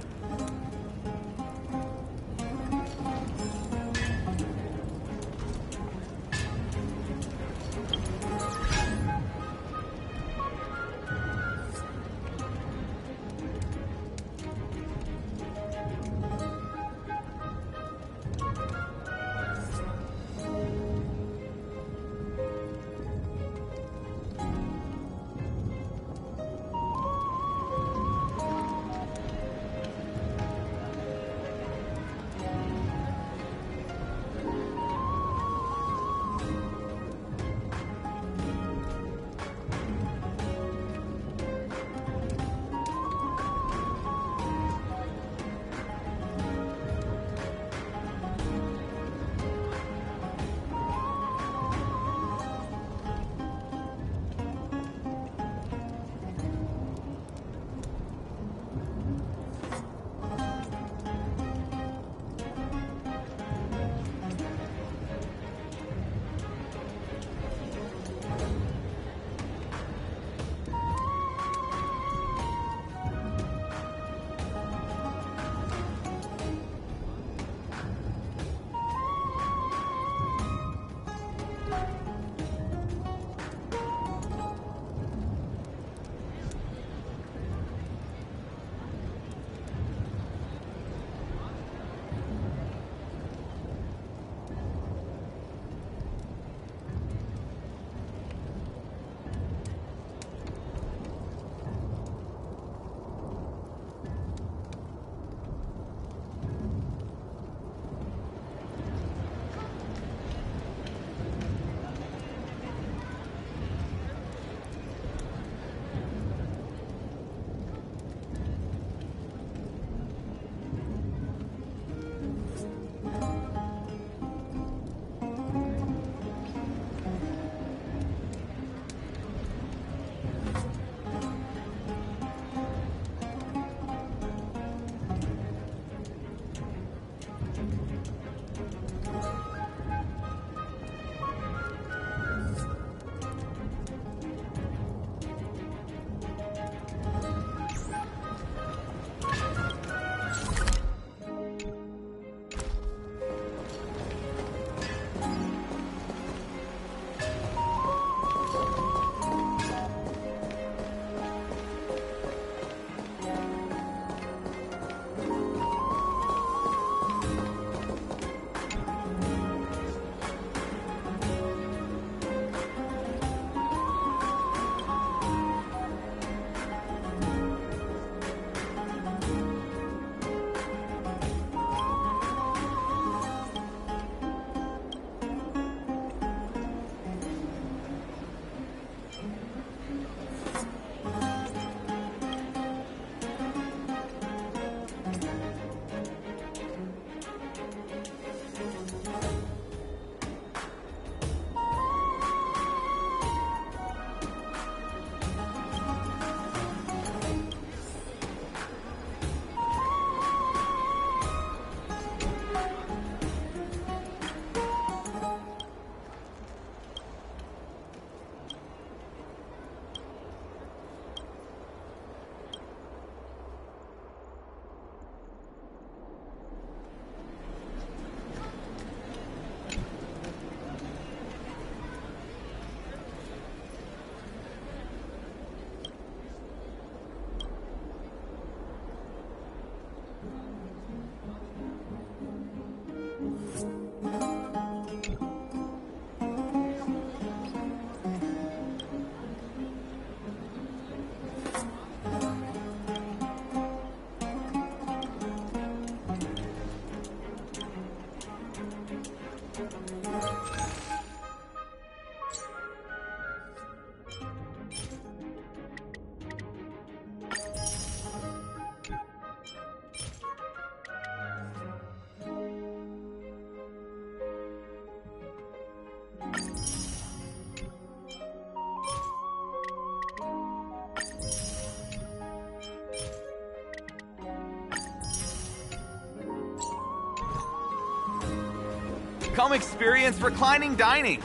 Come experience reclining dining.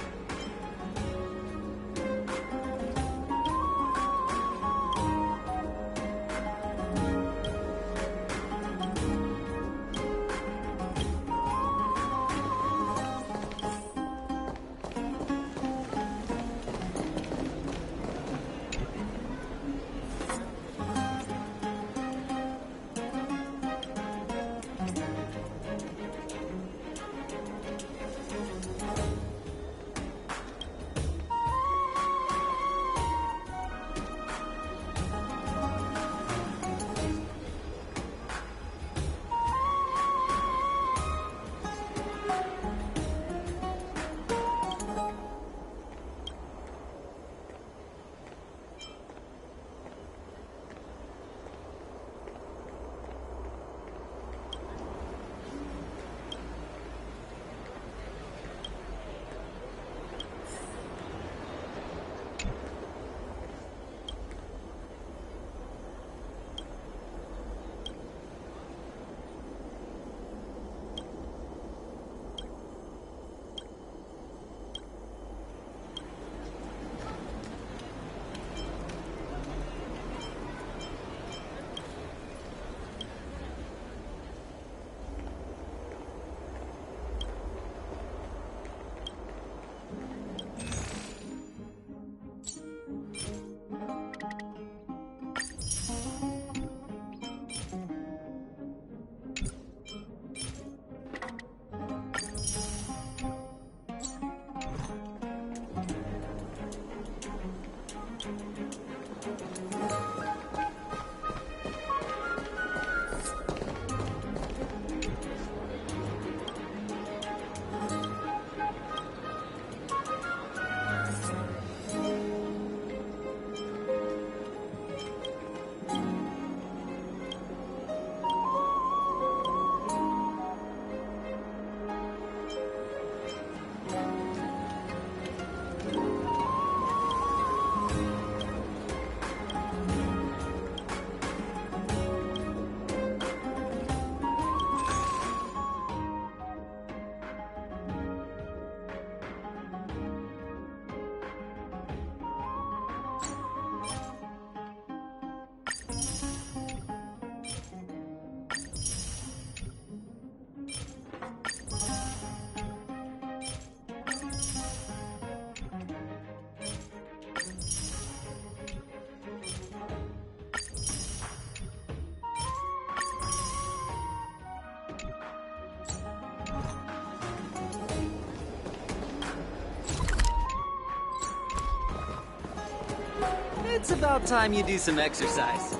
It's about time you do some exercise.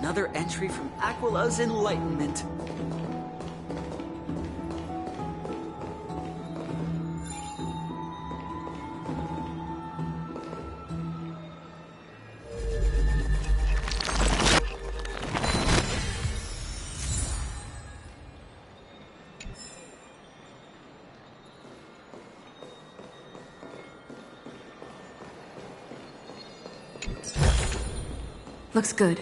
Another entry from Aquila's Enlightenment. Looks good.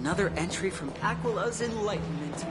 Another entry from Aquila's Enlightenment.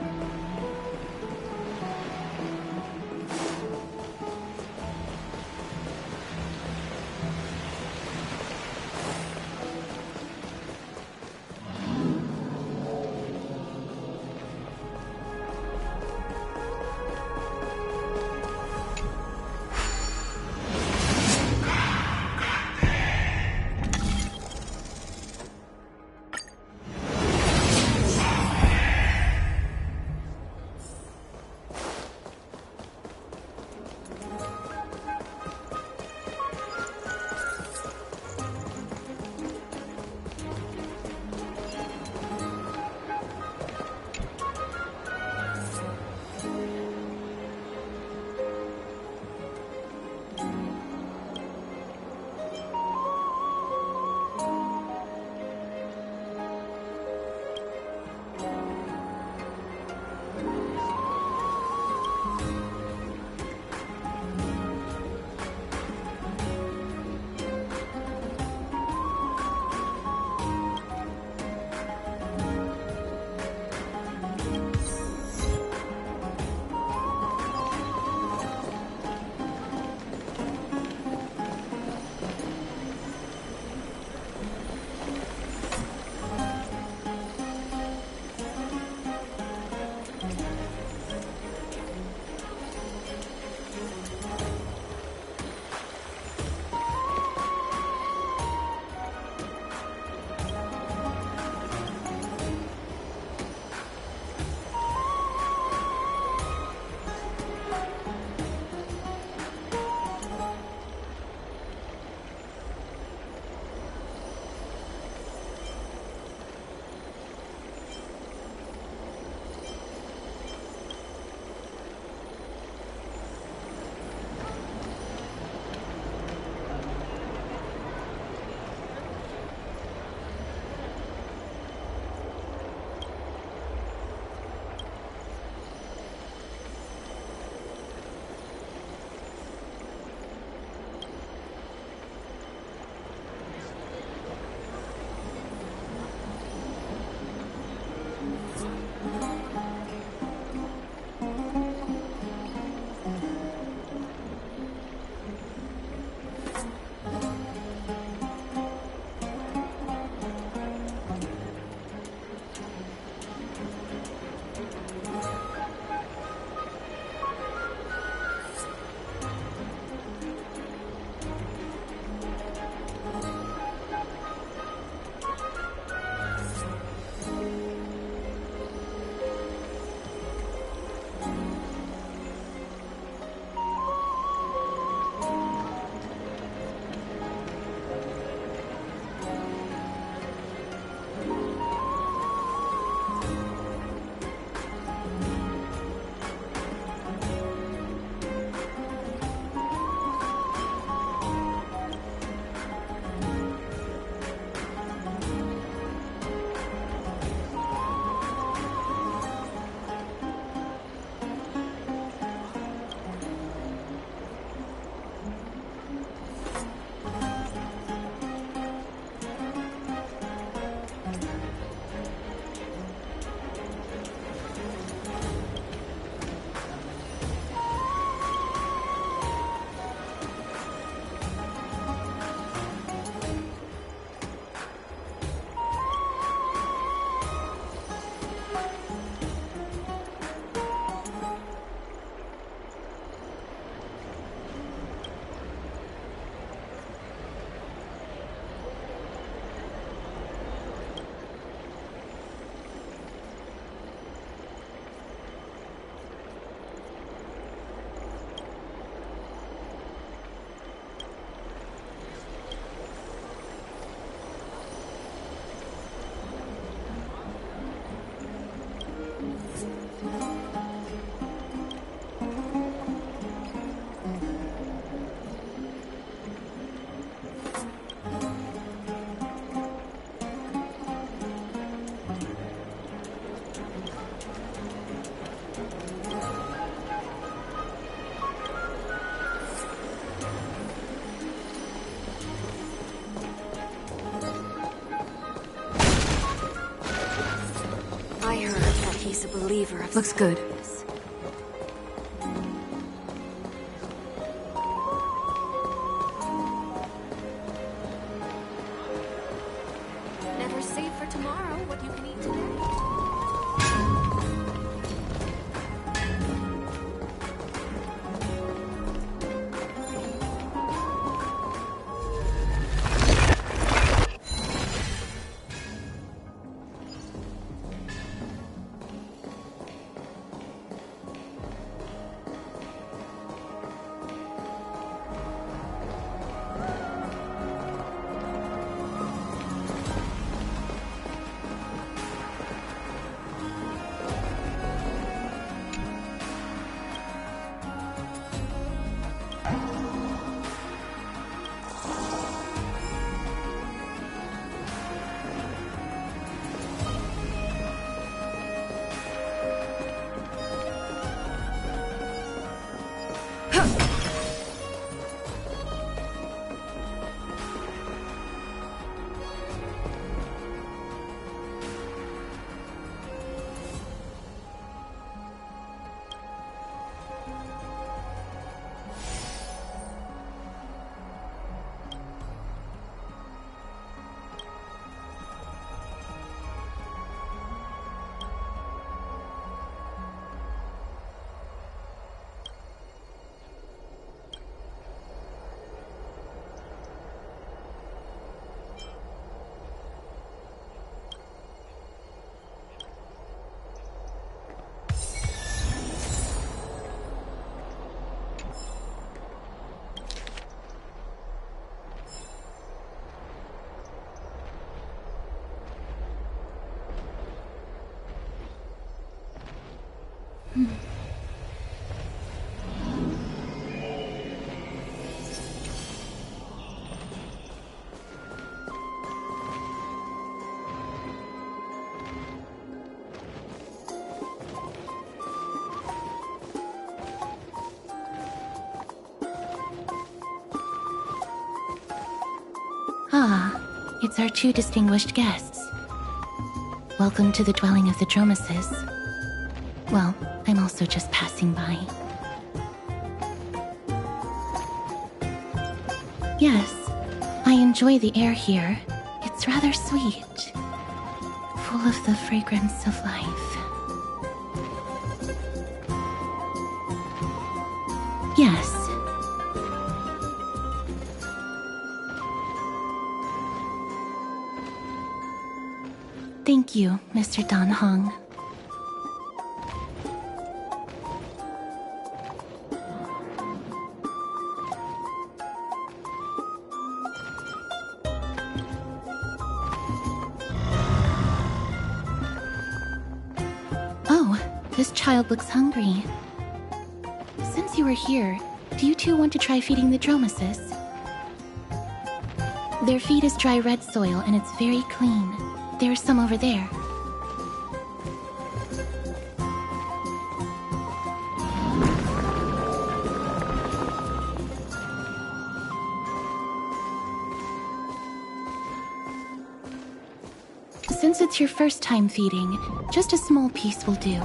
He's a believer of Looks good. Never save for tomorrow what you can eat today. Ah, it's our two distinguished guests. Welcome to the dwelling of the Dromeses. Well, I'm also just passing by. Yes, I enjoy the air here. It's rather sweet, full of the fragrance of life. Yes. Thank you, Mr. Dan Hong. Oh, this child looks hungry. Since you were here, do you two want to try feeding the Dromeses? Their feed is dry red soil and it's very clean. There's some over there. Since it's your first time feeding, just a small piece will do.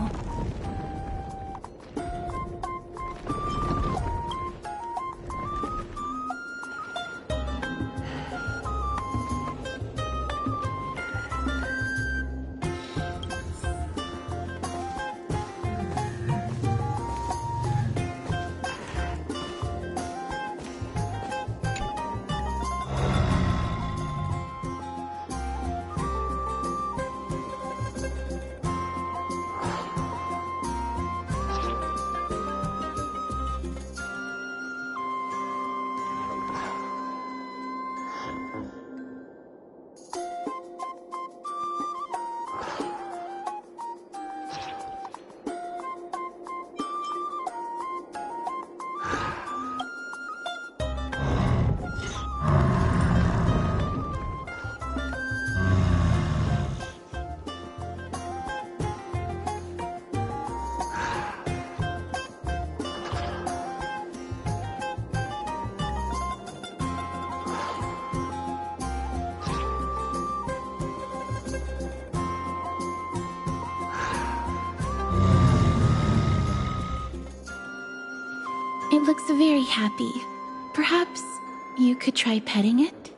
looks very happy. Perhaps you could try petting it?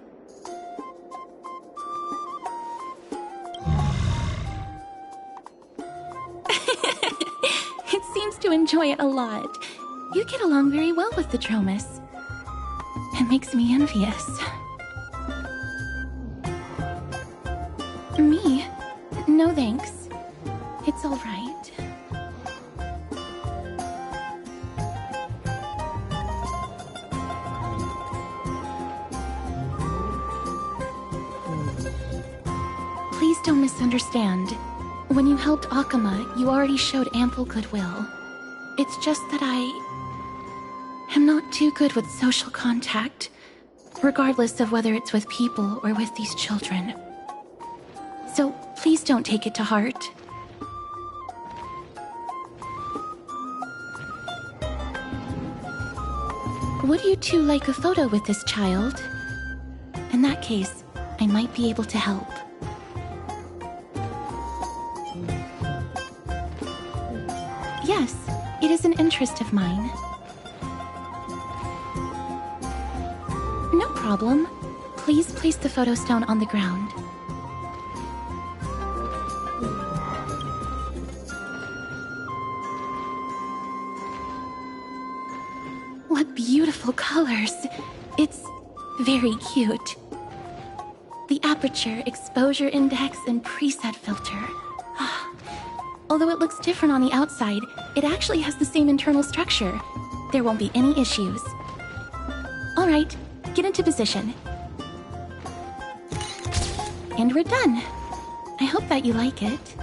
It seems to enjoy it a lot. You get along very well with the Tromus. It makes me envious. Me? No thanks. It's all right. Please don't misunderstand. When you helped Akama, you already showed ample goodwill. It's just that I am not too good with social contact, regardless of whether it's with people or with these children. So please don't take it to heart. Would you two like a photo with this child? In that case, I might be able to help. Yes, it is an interest of mine. No problem. Please place the photo stone on the ground. What beautiful colors! It's very cute. The aperture, exposure index, and preset filter. Although it looks different on the outside, it actually has the same internal structure. There won't be any issues. Alright, get into position. And we're done. I hope that you like it.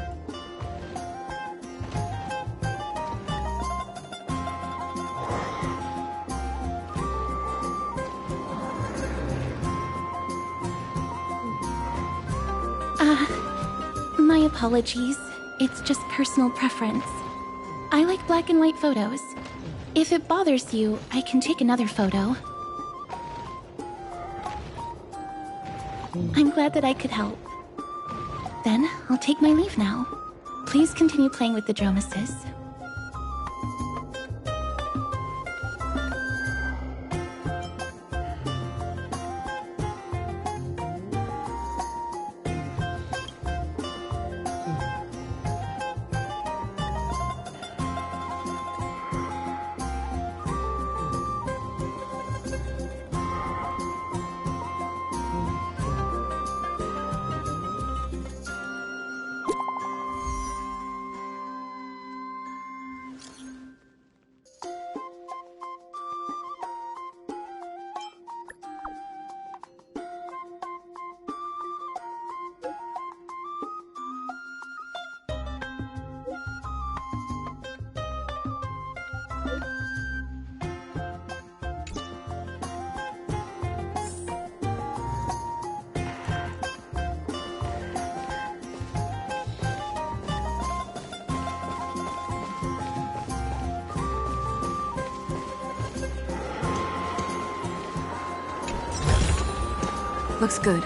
My apologies. It's just personal preference. I like black and white photos. If it bothers you, I can take another photo. I'm glad that I could help. Then, I'll take my leave now. Please continue playing with the Dromuses. Looks good.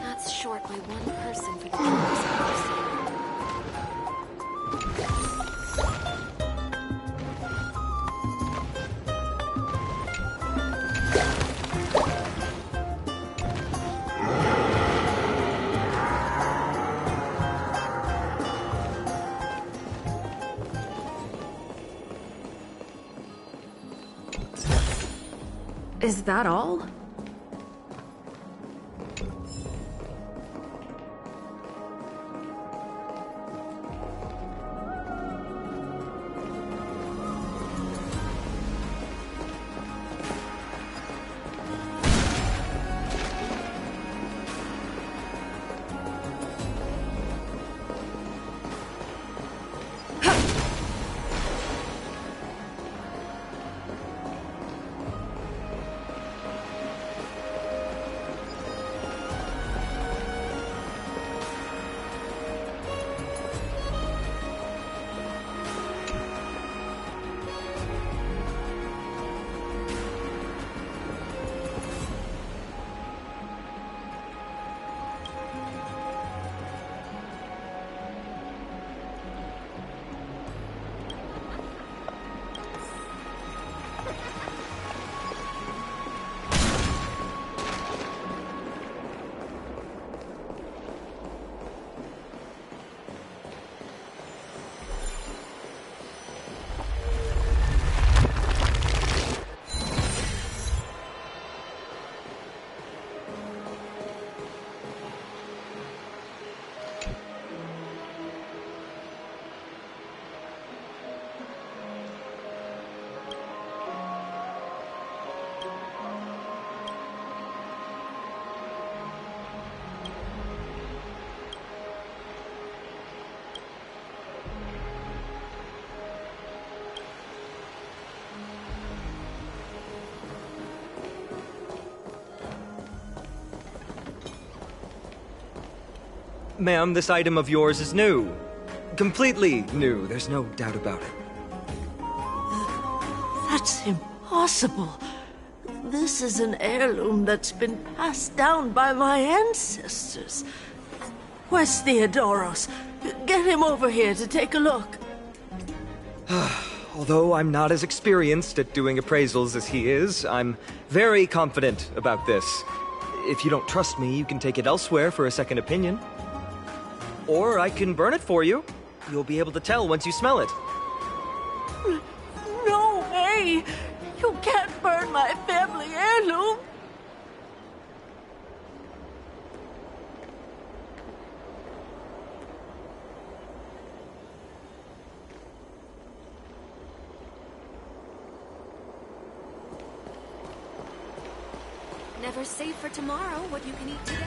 That's short by one person for the Tromus. Is that all? Ma'am, this item of yours is new. Completely new, there's no doubt about it. That's impossible. This is an heirloom that's been passed down by my ancestors. Where's Theodoros? Get him over here to take a look. Although I'm not as experienced at doing appraisals as he is, I'm very confident about this. If you don't trust me, you can take it elsewhere for a second opinion. Or I can burn it for you. You'll be able to tell once you smell it. No way! You can't burn my family heirloom! Never save for tomorrow what you can eat today.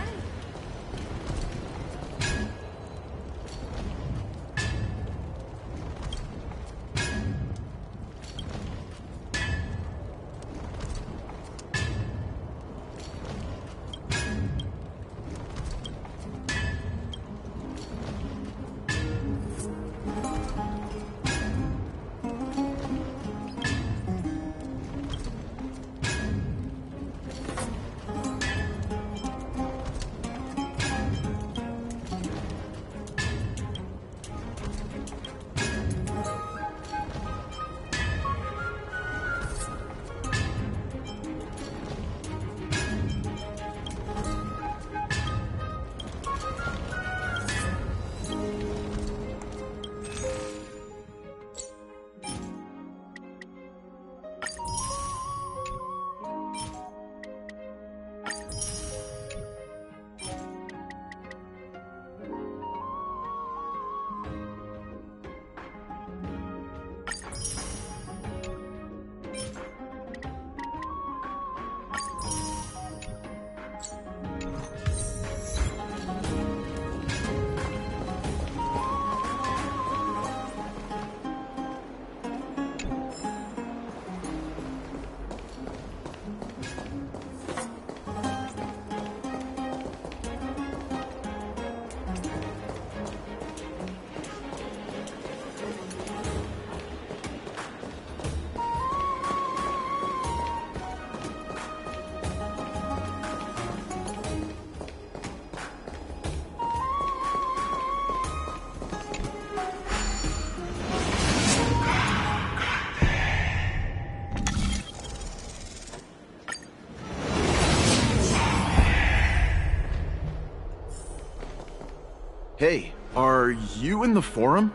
Hey, are you in the forum?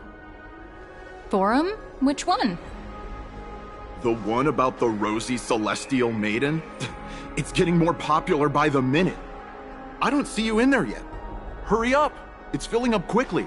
Forum? Which one? The one about the rosy celestial maiden? It's getting more popular by the minute. I don't see you in there yet. Hurry up! It's filling up quickly.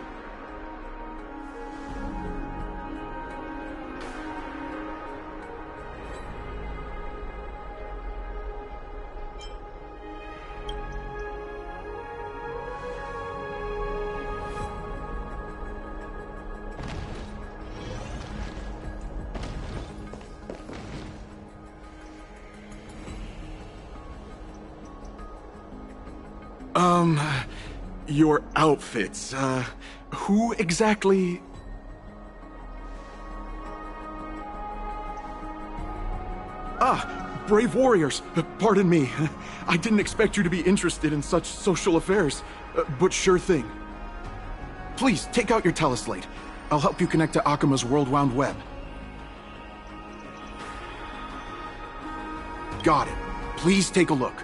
Your outfits, who exactly... Ah, brave warriors, pardon me. I didn't expect you to be interested in such social affairs, but sure thing. Please, take out your teleslate. I'll help you connect to Akuma's World Wound Web. Got it. Please take a look.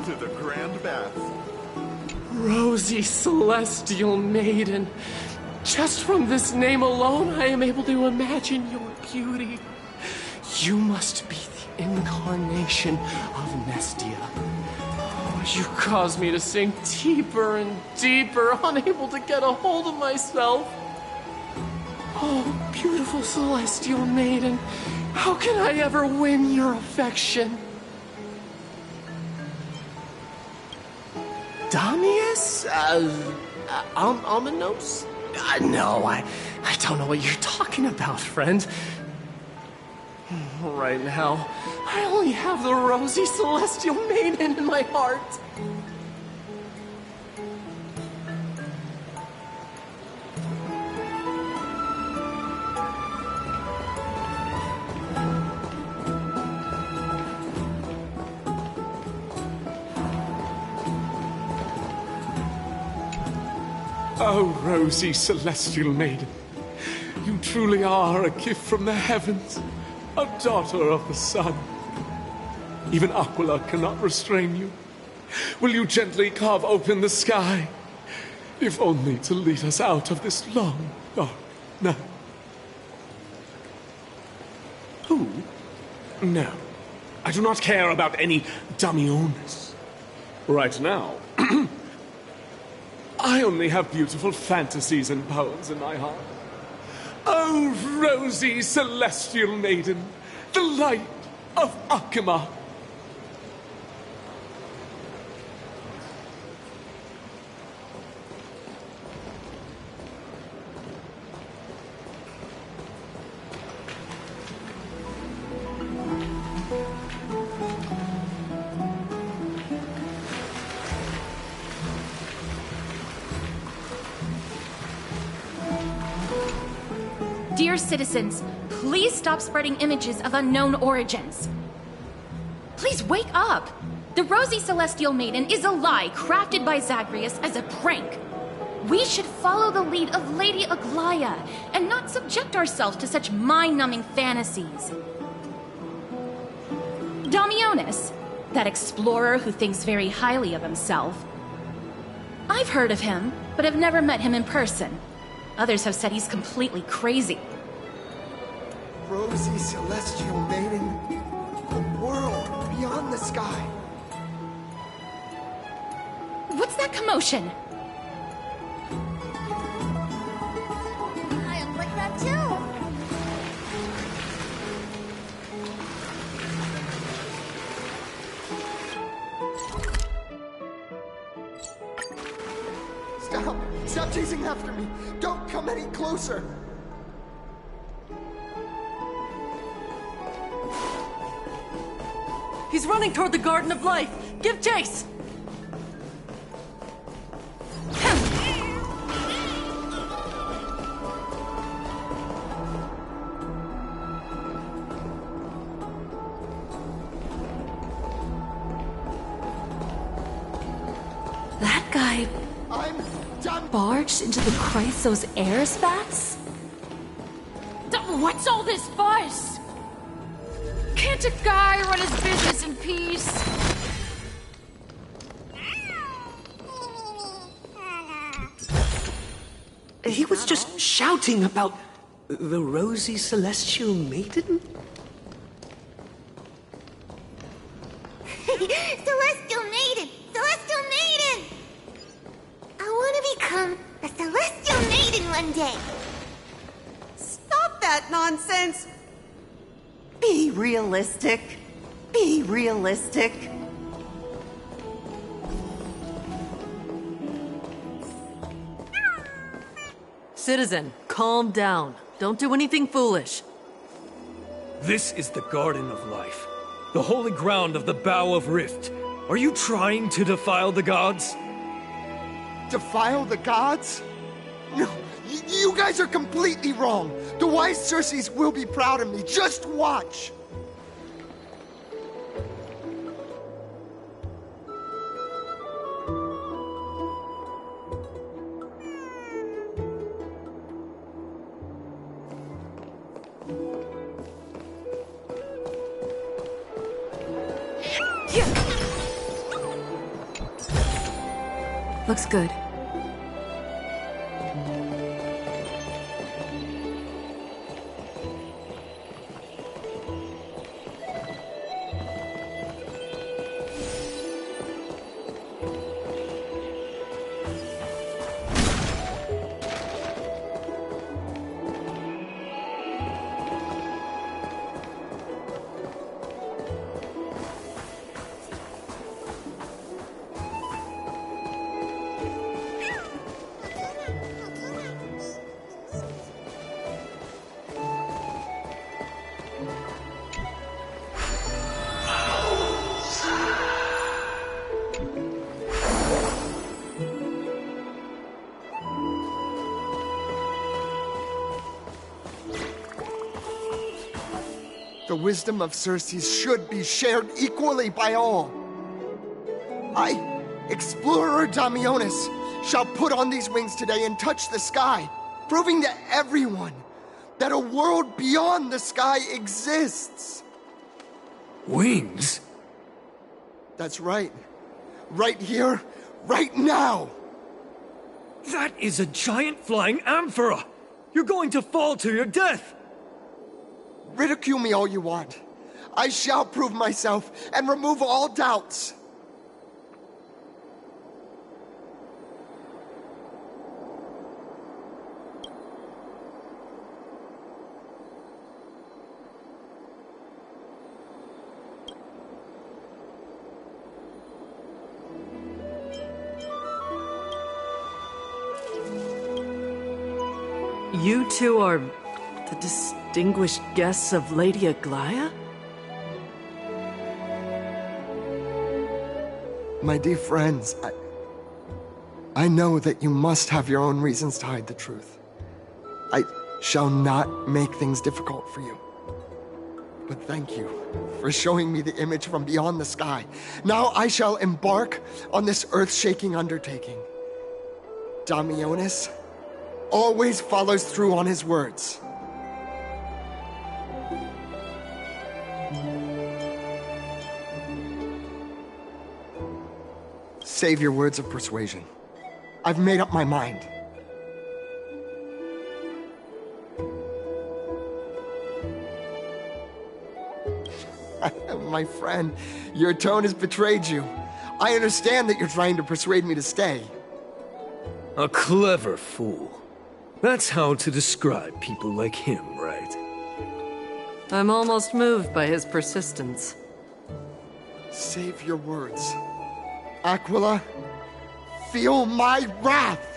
to the grand bath. Rosy Celestial Maiden. Just from this name alone, I am able to imagine your beauty. You must be the incarnation of Nestia. Oh, you cause me to sink deeper and deeper, unable to get a hold of myself. Oh, beautiful Celestial Maiden, how can I ever win your affection? Damius? Ominos? No, I don't know what you're talking about, friend. Right now, I only have the rosy Celestial Maiden in my heart. Oh, rosy Celestial Maiden, you truly are a gift from the heavens, a daughter of the sun. Even Aquila cannot restrain you. Will you gently carve open the sky, if only to lead us out of this long, dark night? Who? No, I do not care about any Damiones. Right now, I only have beautiful fantasies and poems in my heart. Oh, rosy Celestial Maiden, the light of Akima. Dear citizens, please stop spreading images of unknown origins. Please wake up! The Rosy Celestial Maiden is a lie crafted by Zagreus as a prank. We should follow the lead of Lady Aglaya and not subject ourselves to such mind-numbing fantasies. Damionis, that explorer who thinks very highly of himself. I've heard of him, but have never met him in person. Others have said he's completely crazy. Rosy Celestial Maiden, the world beyond the sky. What's that commotion? I am like that too. Stop! Stop chasing after me! Don't come any closer! He's running toward the Garden of Life! Give chase! That guy I'm done. barged into the Chrysos air spats? What's all this fuss? Can't a guy run his business in peace? He was just shouting about the Rosy Celestial Maiden? Celestial Maiden! Celestial Maiden! I want to become a Celestial Maiden one day. Stop that nonsense! Be realistic. Be realistic. Citizen, calm down. Don't do anything foolish. This is the Garden of Life, the holy ground of the Bow of Rift. Are you trying to defile the gods? Defile the gods? No, you guys are completely wrong. The wise Circes will be proud of me. Just watch. Looks good. The wisdom of Circes should be shared equally by all. I, Explorer Damionis, shall put on these wings today and touch the sky, proving to everyone that a world beyond the sky exists. Wings? That's right. Right here, right now. That is a giant flying amphora! You're going to fall to your death! Ridicule me all you want. I shall prove myself and remove all doubts. You two are the distinguished guests of Lady Aglaya? My dear friends, I know that you must have your own reasons to hide the truth. I shall not make things difficult for you. But thank you for showing me the image from beyond the sky. Now I shall embark on this earth-shaking undertaking. Damionis always follows through on his words. Save your words of persuasion. I've made up my mind. My friend, your tone has betrayed you. I understand that you're trying to persuade me to stay. A clever fool. That's how to describe people like him, right? I'm almost moved by his persistence. Save your words. Aquila, feel my wrath!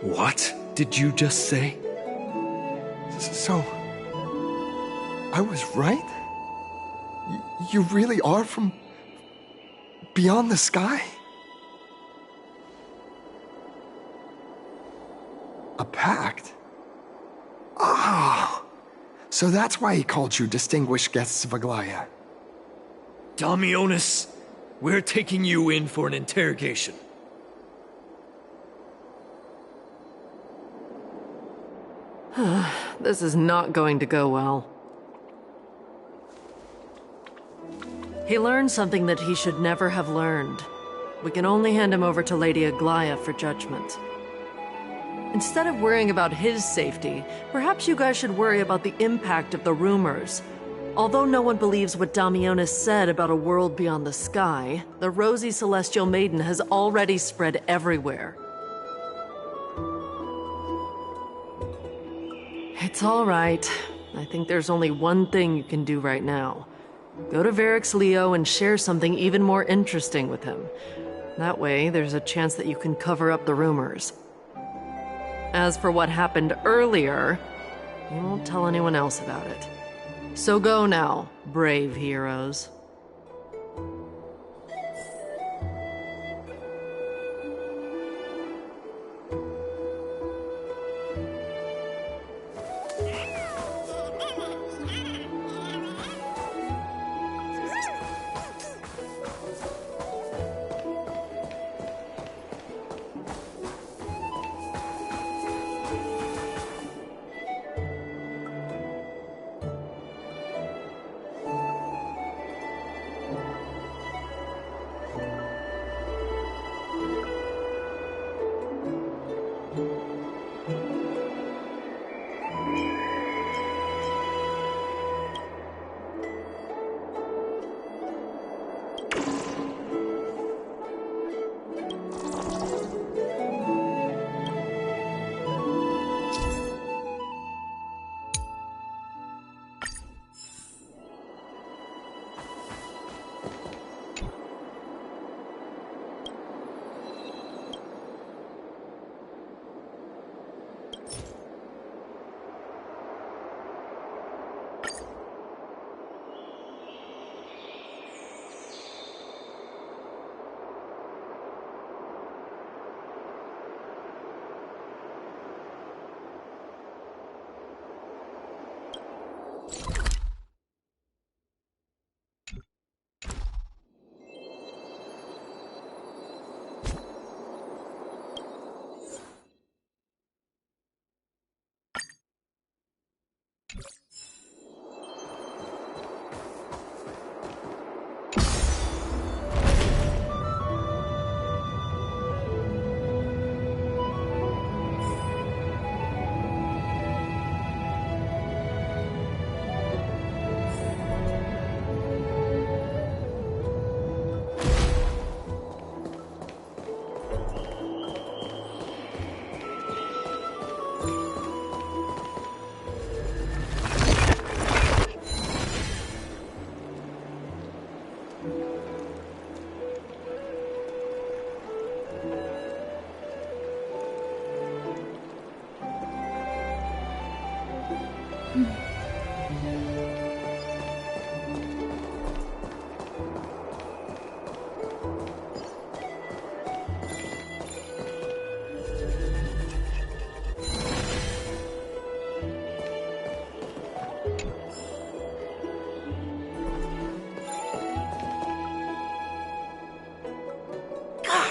What did you just say? So, I was right? You really are from beyond the sky? A pact? Ah! So that's why he called you distinguished guests of Aglaya. Damionis, we're taking you in for an interrogation. This is not going to go well. He learned something that he should never have learned. We can only hand him over to Lady Aglaya for judgment. Instead of worrying about his safety, perhaps you guys should worry about the impact of the rumors. Although no one believes what Damionis said about a world beyond the sky, the rosy celestial maiden has already spread everywhere. It's all right. I think there's only one thing you can do right now. Go to Varix Leo and share something even more interesting with him. That way, there's a chance that you can cover up the rumors. As for what happened earlier, you won't tell anyone else about it. So go now, brave heroes.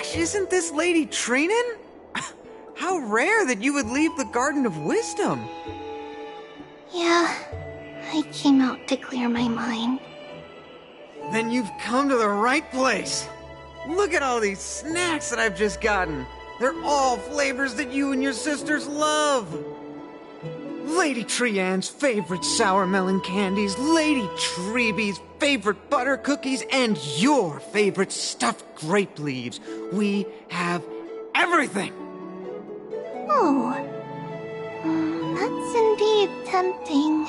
gosh, isn't this Lady Treenan? How rare that you would leave the Garden of Wisdom. Yeah, I came out to clear my mind. Then you've come to the right place. Look at all these snacks that I've just gotten. They're all flavors that you and your sisters love. Lady Treeann's favorite sour melon candies, Lady Treebee's favorite butter cookies, and your favorite stuffed grape leaves. We have everything. Oh, that's indeed tempting.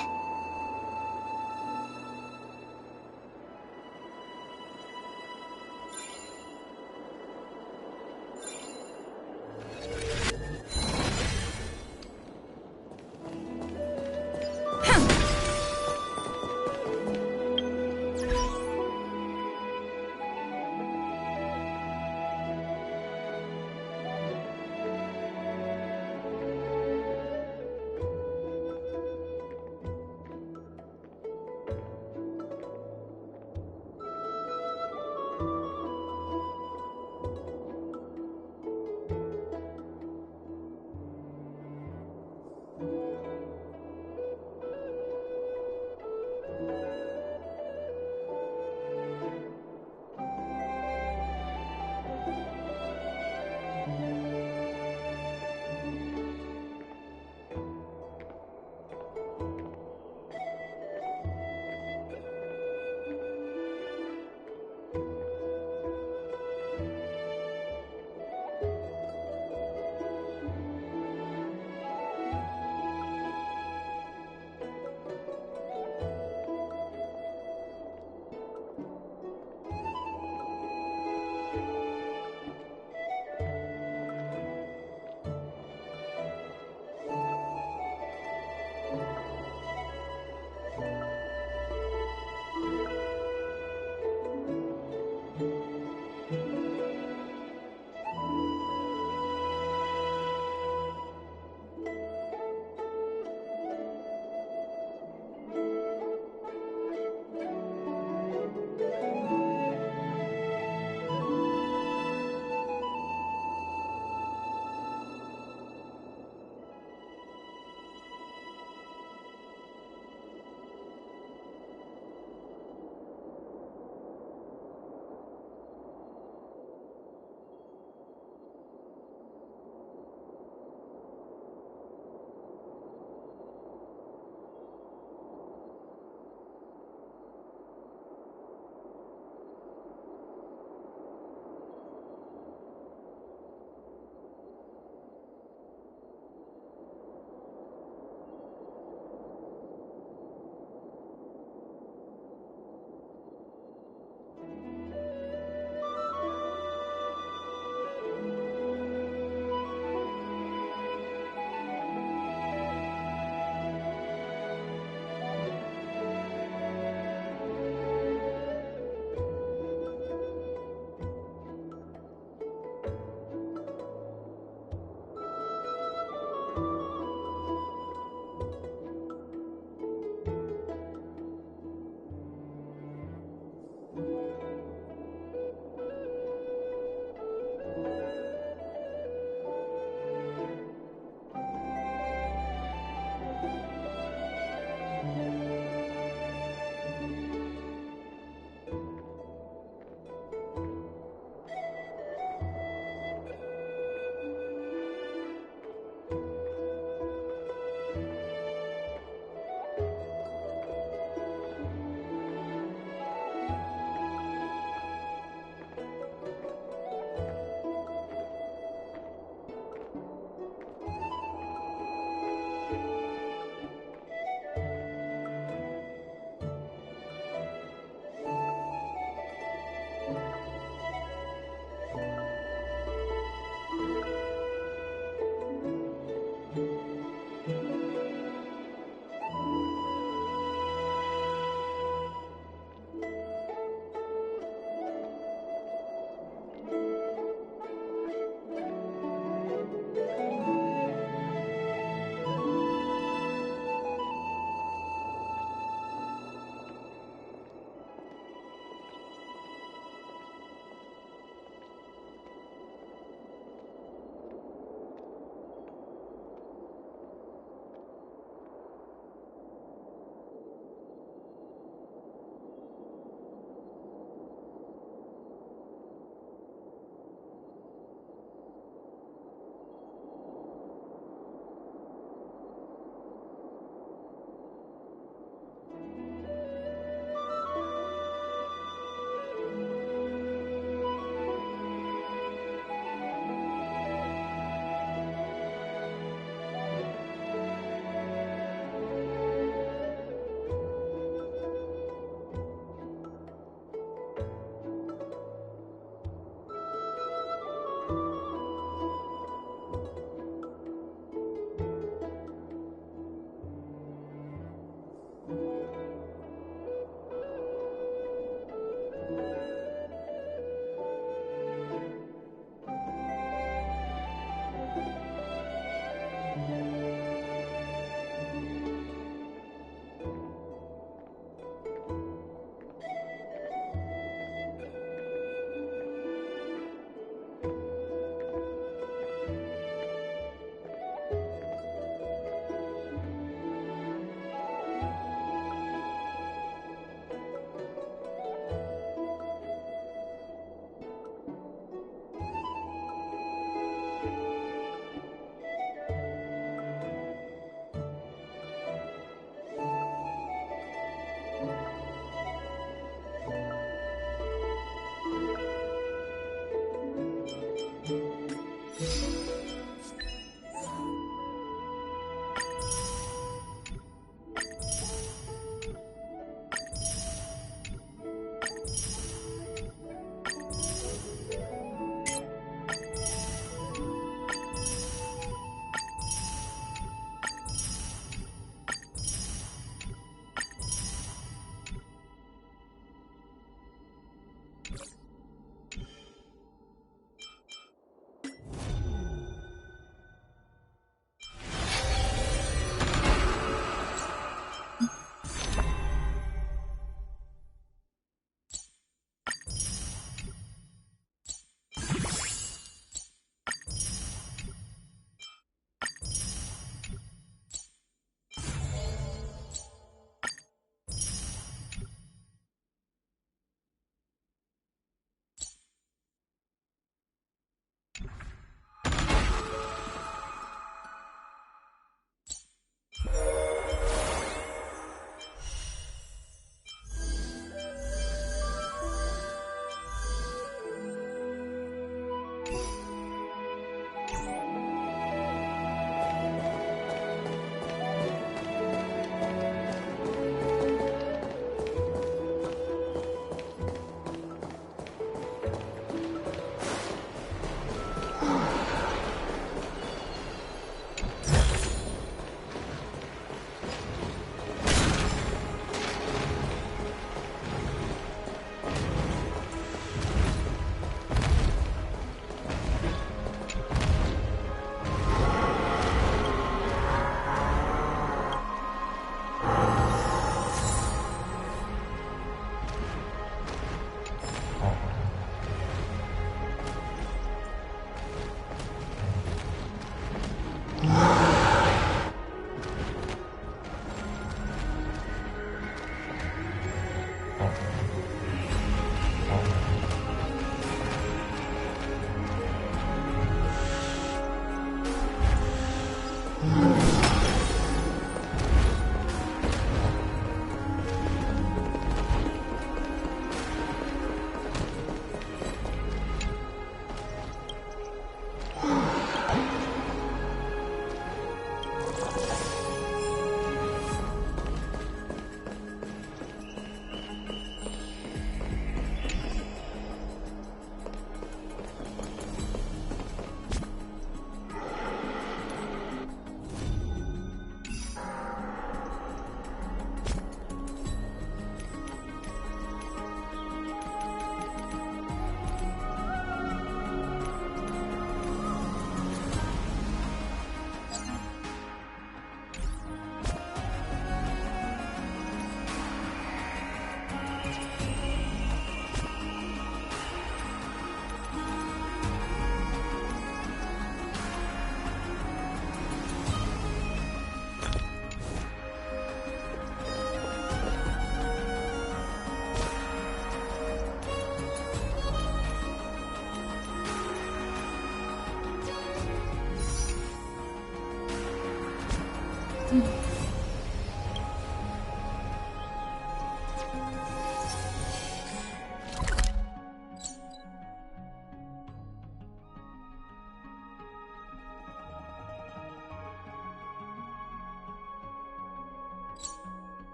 You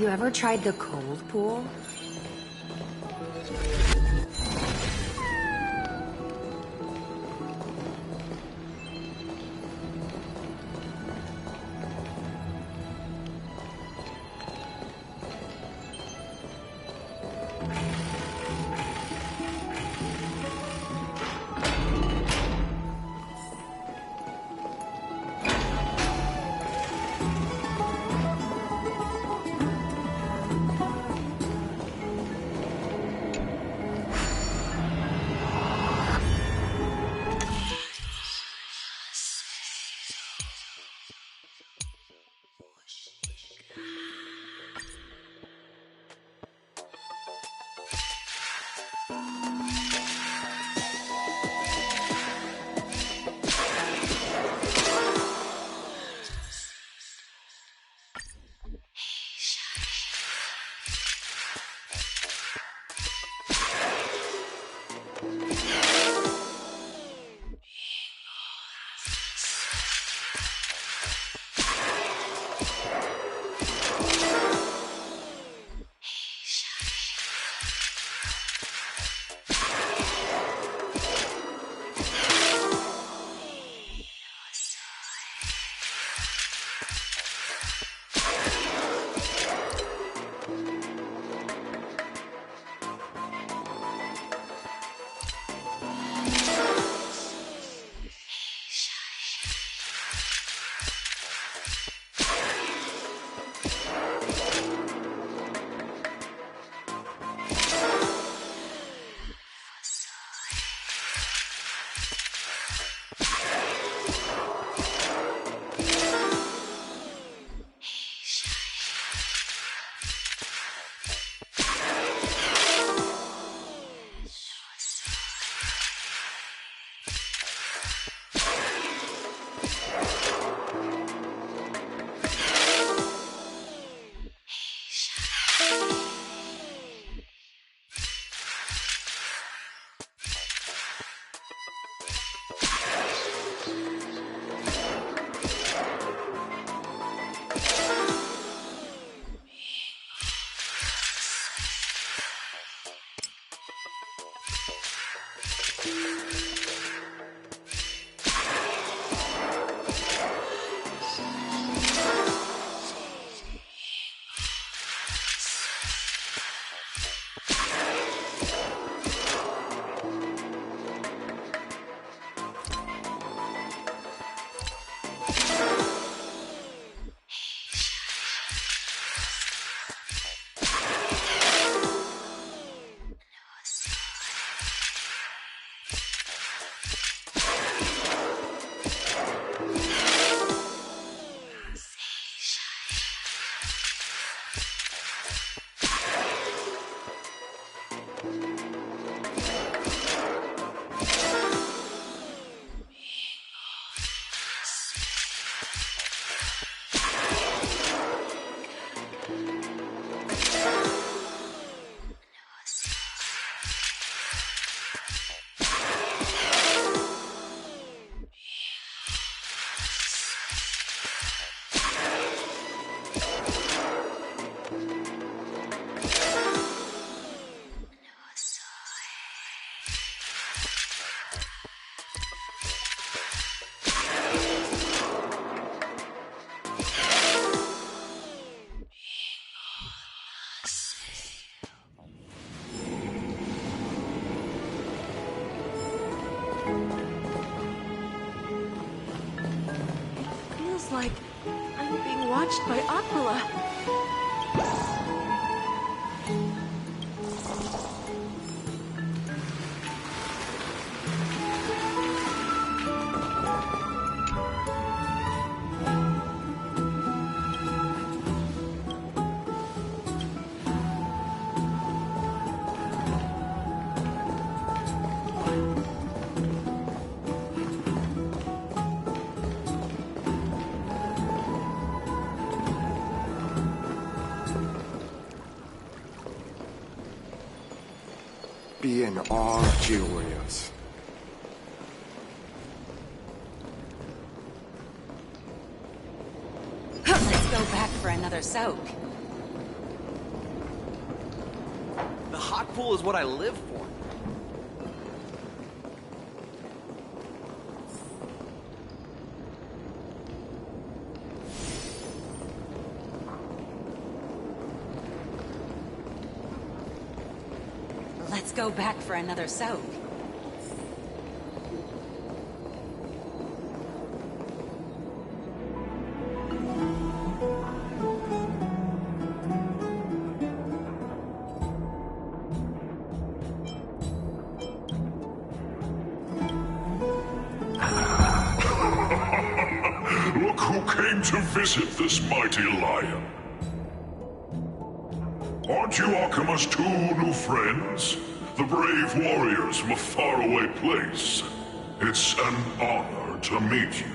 ever tried the cold pool? Feels like I'm being watched by Aquila. be in awe of Geo Warriors. Let's go back for another soak. The hot pool is what I live for. Let's go back for another soak. Look who came to visit this mighty lion. Aren't you Akima's two new friends? The brave warriors from a faraway place. It's an honor to meet you.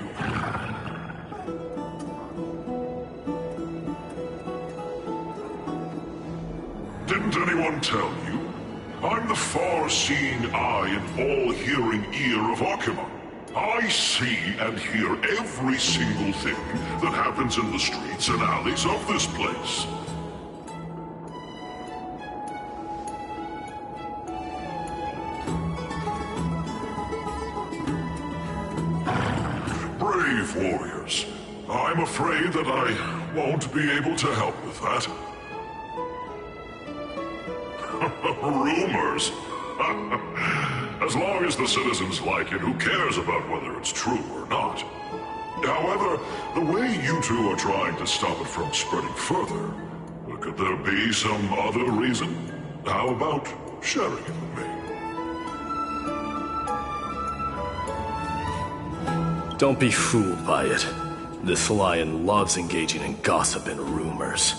Didn't anyone tell you? I'm the far-seeing eye and all-hearing ear of Akima. I see and hear every single thing that happens in the streets and alleys of this place. Brave warriors. I'm afraid that I won't be able to help with that. Rumors? As long as the citizens like it, who cares about whether it's true or not? However, the way you two are trying to stop it from spreading further, could there be some other reason? How about sharing it with me? Don't be fooled by it. This lion loves engaging in gossip and rumors.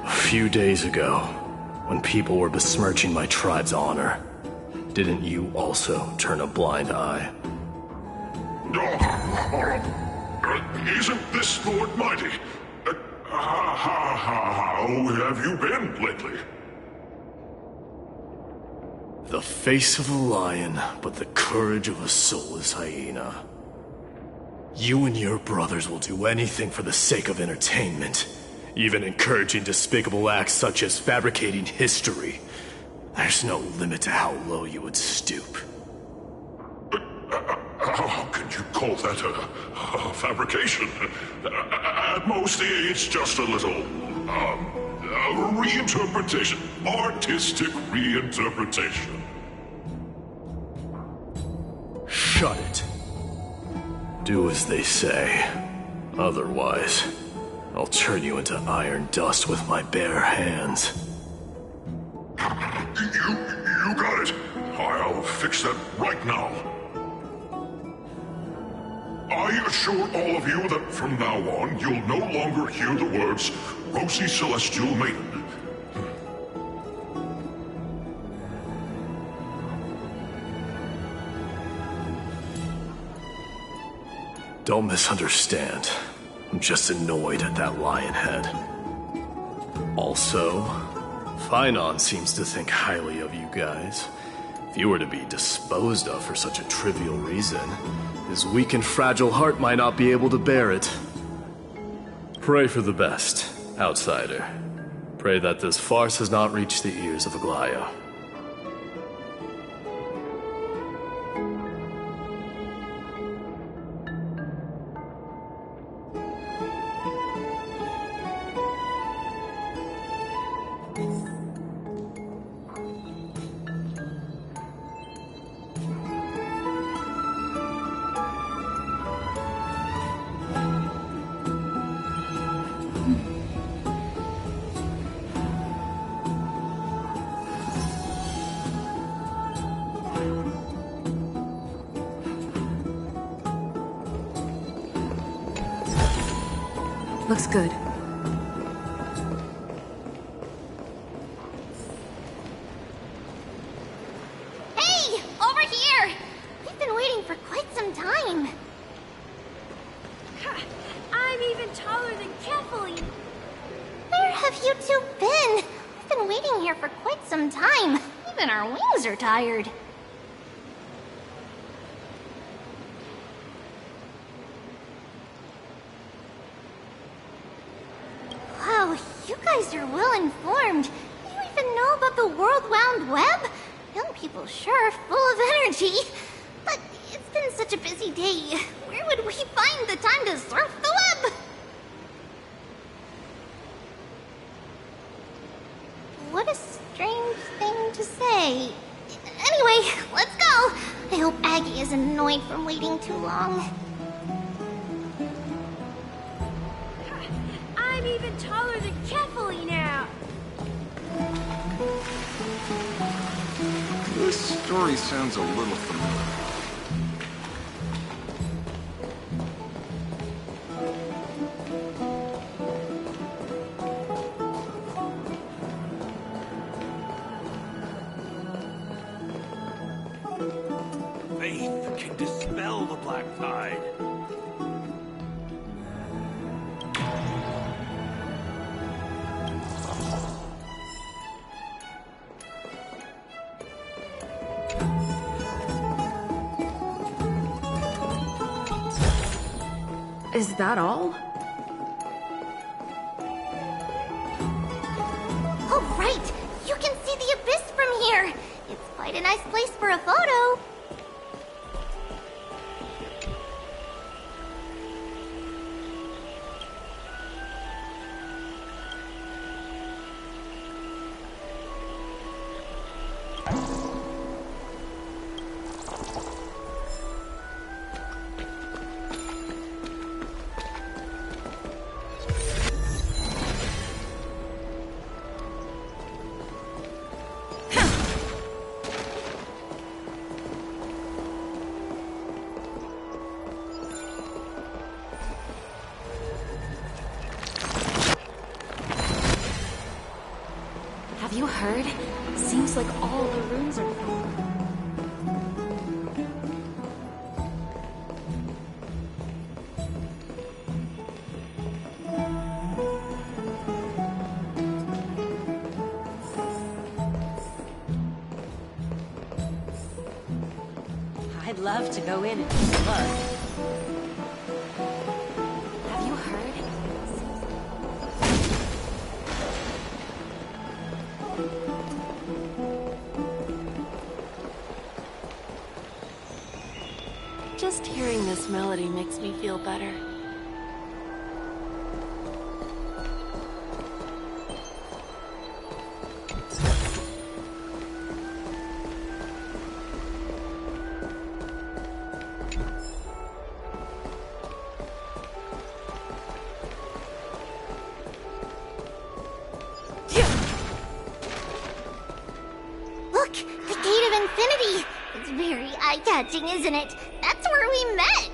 A few days ago, when people were besmirching my tribe's honor, didn't you also turn a blind eye? Isn't this Lord Mighty? How have you been lately? The face of a lion, but the courage of a soulless hyena. You and your brothers will do anything for the sake of entertainment, even encouraging despicable acts such as fabricating history. There's no limit to how low you would stoop. How can you call that a fabrication? At most, it's just a little, reinterpretation. Artistic reinterpretation. Shut it. Do as they say. Otherwise, I'll turn you into iron dust with my bare hands. You got it. I'll fix that right now. I assure all of you that from now on, you'll no longer hear the words, Rosy Celestial Maiden. Don't misunderstand. I'm just annoyed at that lion head. Also, Finon seems to think highly of you guys. If you were to be disposed of for such a trivial reason, his weak and fragile heart might not be able to bear it. Pray for the best, outsider. Pray that this farce has not reached the ears of Aglaya. Looks good. Hey! Over here! We've been waiting for quite some time. I'm even taller than Kathleen. Where have you two been? We've been waiting here for quite some time. Even our wings are tired. Wow, you guys are well informed. You even know about the World Wound Web? Young people sure are full of energy. But it's been such a busy day. Where would we find the time to surf the web? What a strange thing to say. Anyway, let's go. I hope Aggie isn't annoyed from waiting too long. I'm even taller than Kefali now. This story sounds a little familiar. Faith can dispel the black tide. Is that all? Oh, right! You can see the abyss from here! It's quite a nice place for a photo. Have you heard? Seems like all the rooms are full. I'd love to go in and take a look. Have you heard? Just hearing this melody makes me feel better. Look! The Gate of Infinity! It's very eye-catching, isn't it? That's where we met!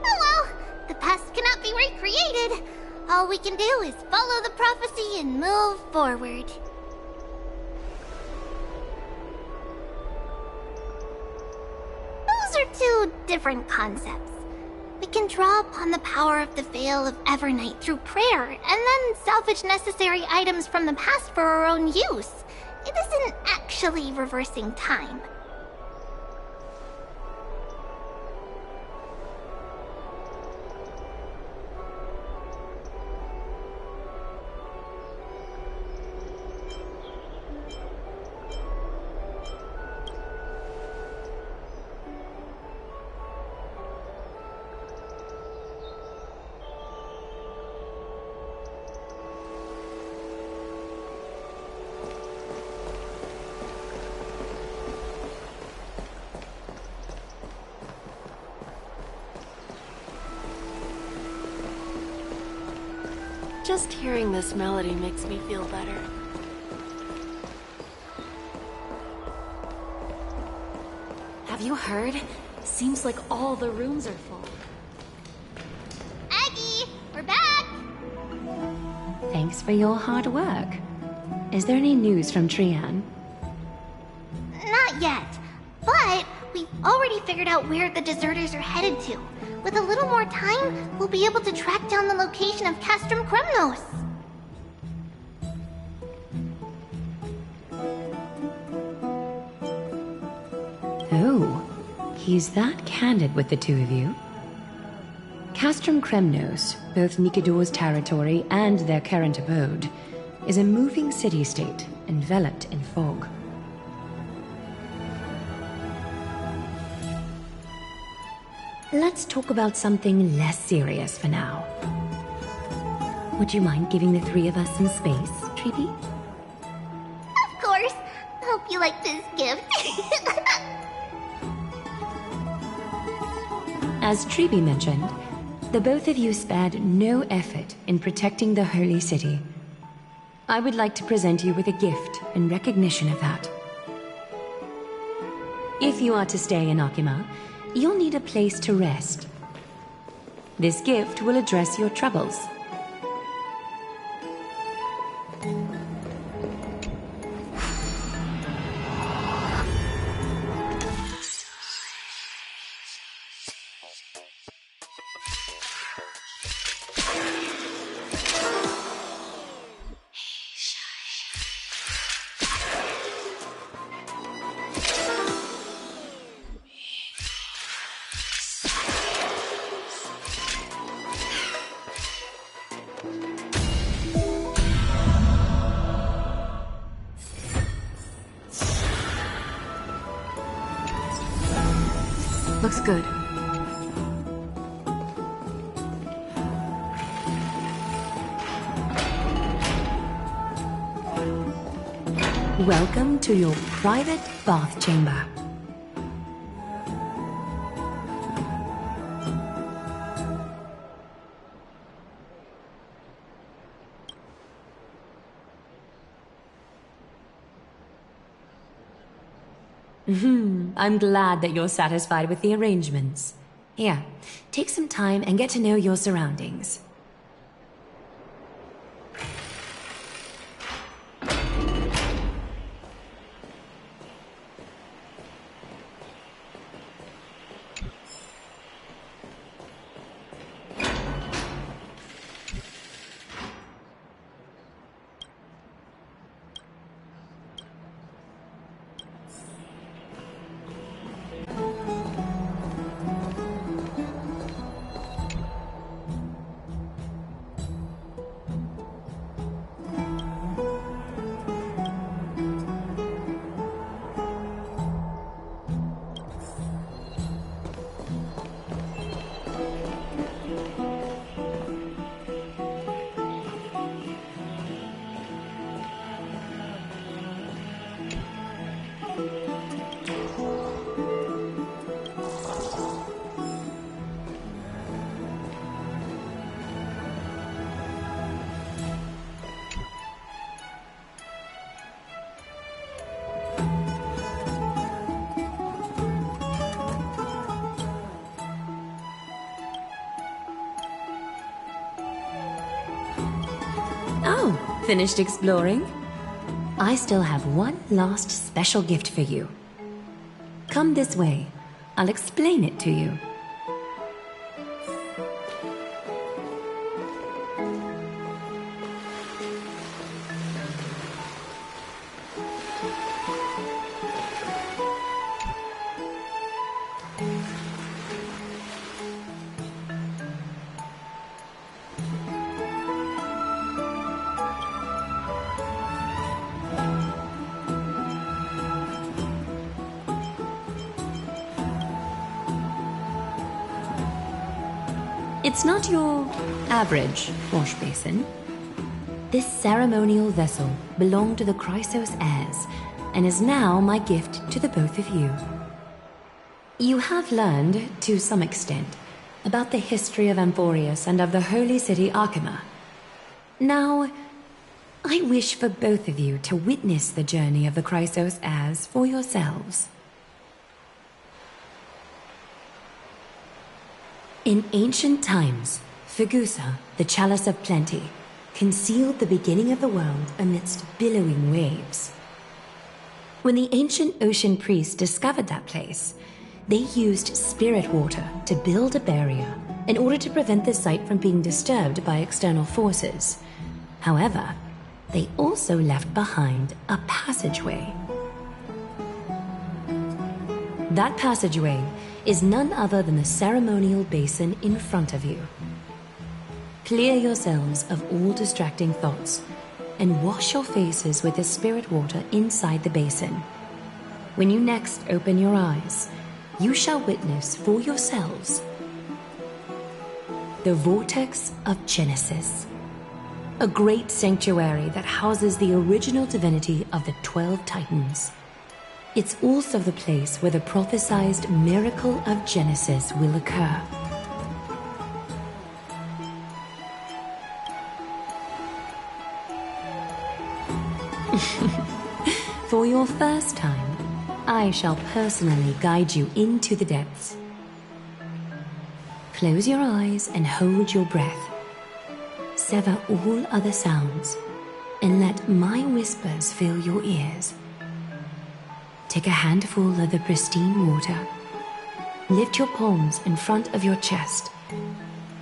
Oh well, the past cannot be recreated. All we can do is follow the prophecy and move forward. Those are two different concepts. We can draw upon the power of the Veil of Evernight through prayer, and then salvage necessary items from the past for our own use. It isn't actually reversing time. Just hearing this melody makes me feel better. Have you heard? Seems like all the rooms are full. Aggie, we're back! Thanks for your hard work. Is there any news from Trian? Not yet, but we We've already figured out where the deserters are headed to. With a little more time, we'll be able to track down the location of Castrum Kremnos. Oh, he's that candid with the two of you. Castrum Kremnos, both Nikador's territory and their current abode, is a moving city-state enveloped in fog. Let's talk about something less serious for now. Would you mind giving the three of us some space, Treeby? Of course. Hope you liked this gift. As Treeby mentioned, the both of you spared no effort in protecting the Holy City. I would like to present you with a gift in recognition of that. If you are to stay in Akima, you'll need a place to rest. This gift will address your troubles. Looks good. Welcome to your private bath chamber. I'm glad that you're satisfied with the arrangements. Here, take some time and get to know your surroundings. Oh, finished exploring? I still have one last special gift for you. Come this way. I'll explain it to you. It's not your average wash basin. This ceremonial vessel belonged to the Chrysos heirs and is now my gift to the both of you. You have learned, to some extent, about the history of Amphorius and of the holy city Akima. Now, I wish for both of you to witness the journey of the Chrysos heirs for yourselves. In ancient times, Fegusa, the Chalice of Plenty, concealed the beginning of the world amidst billowing waves. When the ancient ocean priests discovered that place, They used spirit water to build a barrier in order to prevent the site from being disturbed by external forces. However, they also left behind a passageway. That passageway is none other than the ceremonial basin in front of you. Clear yourselves of all distracting thoughts and wash your faces with the spirit water inside the basin. When you next open your eyes, you shall witness for yourselves the Vortex of Genesis, a great sanctuary that houses the original divinity of the 12 Titans. It's also the place where the prophesied miracle of Genesis will occur. For your first time, I shall personally guide you into the depths. Close your eyes and hold your breath. Sever all other sounds and let my whispers fill your ears. Take a handful of the pristine water. Lift your palms in front of your chest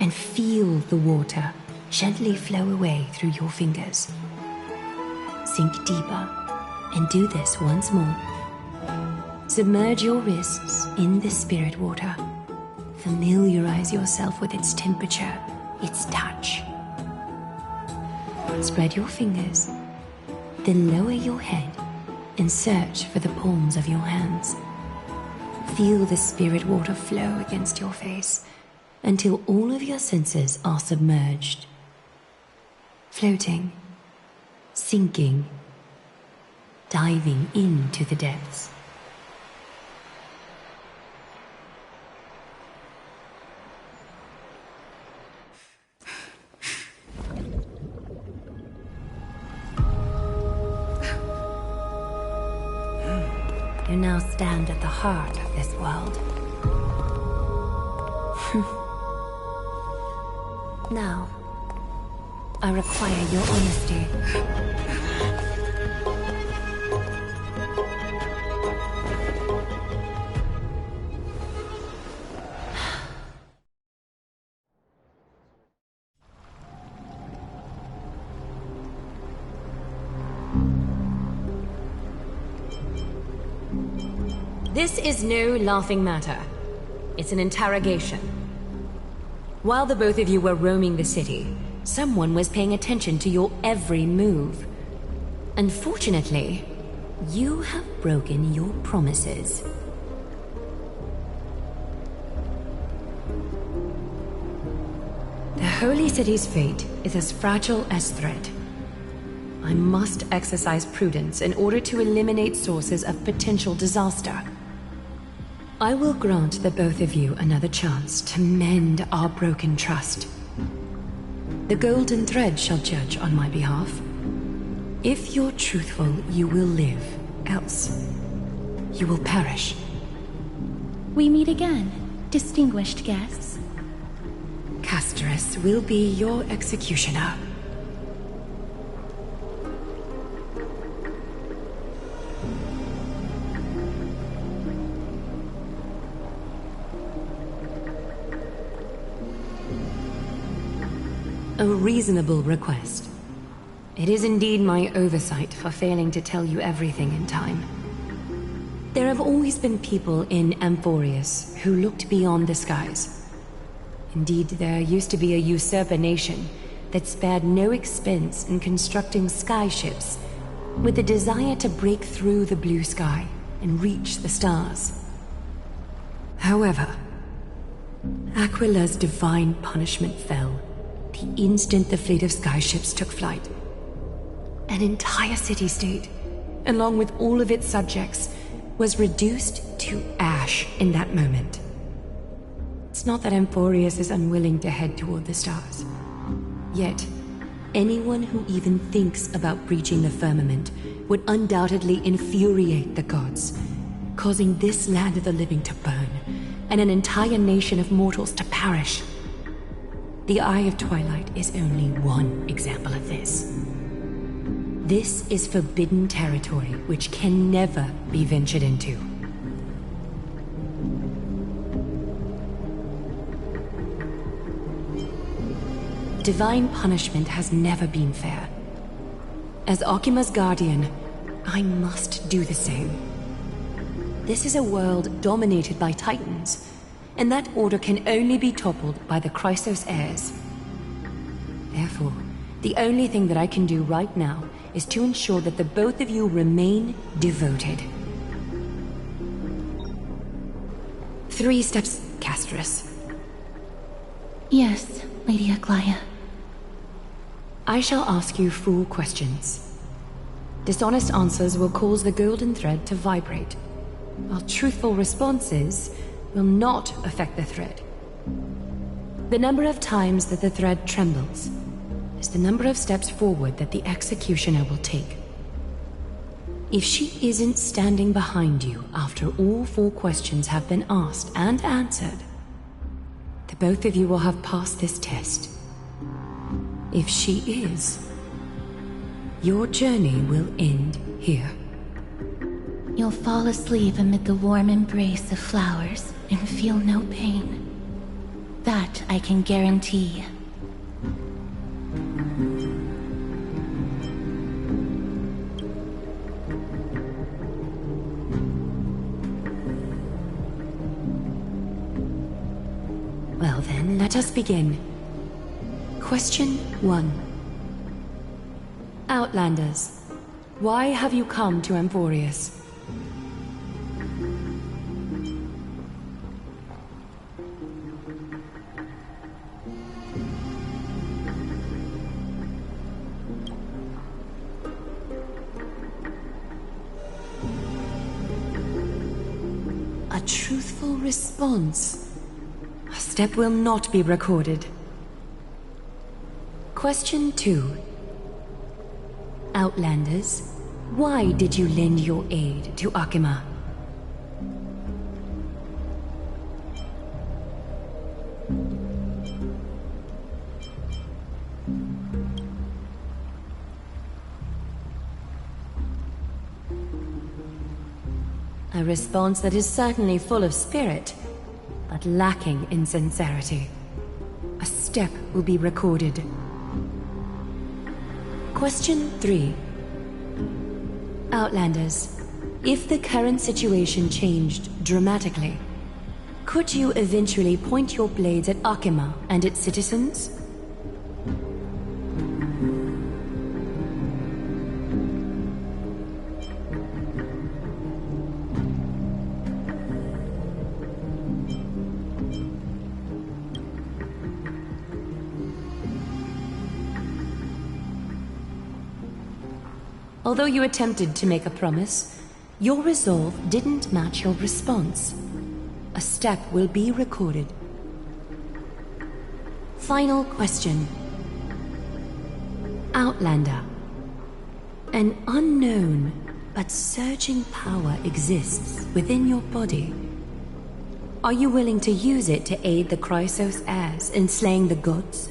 and feel the water gently flow away through your fingers. Sink deeper and do this once more. Submerge your wrists in the spirit water. Familiarize yourself with its temperature, its touch. Spread your fingers, then lower your head and search for the palms of your hands. Feel the spirit water flow against your face until all of your senses are submerged. Floating, sinking, diving into the depths. You now stand at the heart of this world. Now, I require your honesty. This is no laughing matter. It's an interrogation. While the both of you were roaming the city, someone was paying attention to your every move. Unfortunately, you have broken your promises. The Holy City's fate is as fragile as thread. I must exercise prudence in order to eliminate sources of potential disaster. I will grant the both of you another chance to mend our broken trust. The golden thread shall judge on my behalf. If you're truthful, you will live. Else, you will perish. We meet again, distinguished guests. Castorus will be your executioner. A reasonable request. It is indeed my oversight for failing to tell you everything in time. There have always been people in Amphorius who looked beyond the skies. Indeed, there used to be a usurper nation that spared no expense in constructing skyships with the desire to break through the blue sky and reach the stars. However, Aquila's divine punishment fell the instant the fleet of skyships took flight. An entire city-state, along with all of its subjects, was reduced to ash in that moment. It's not that Amphorius is unwilling to head toward the stars. Yet, anyone who even thinks about breaching the firmament would undoubtedly infuriate the gods, causing this land of the living to burn, and an entire nation of mortals to perish. The Eye of Twilight is only one example of this. This is forbidden territory which can never be ventured into. divine punishment has never been fair. As Akima's guardian, I must do the same. This is a world dominated by Titans, and that order can only be toppled by the Chrysos heirs. Therefore, the only thing that I can do right now is to ensure that the both of you remain devoted. 3 steps, Castress. Yes, Lady Aglaia. I shall ask you 4 questions. Dishonest answers will cause the golden thread to vibrate, while truthful responses will not affect the thread. The number of times that the thread trembles is the number of steps forward that the executioner will take. If she isn't standing behind you after all 4 questions have been asked and answered, the both of you will have passed this test. If she is, your journey will end here. You'll fall asleep amid the warm embrace of flowers and feel no pain. That I can guarantee. Well then, let us begin. Question 1. Outlanders, why have you come to Emporius? A truthful response. A step will not be recorded. Question 2. Outlanders, why did you lend your aid to Akima? A response that is certainly full of spirit, but lacking in sincerity. A step will be recorded. Question 3. Outlanders, if the current situation changed dramatically, could you eventually point your blades at Akima and its citizens? Although you attempted to make a promise, your resolve didn't match your response. A step will be recorded. Final question. Outlander. An unknown but surging power exists within your body. Are you willing to use it to aid the Chrysos heirs in slaying the gods?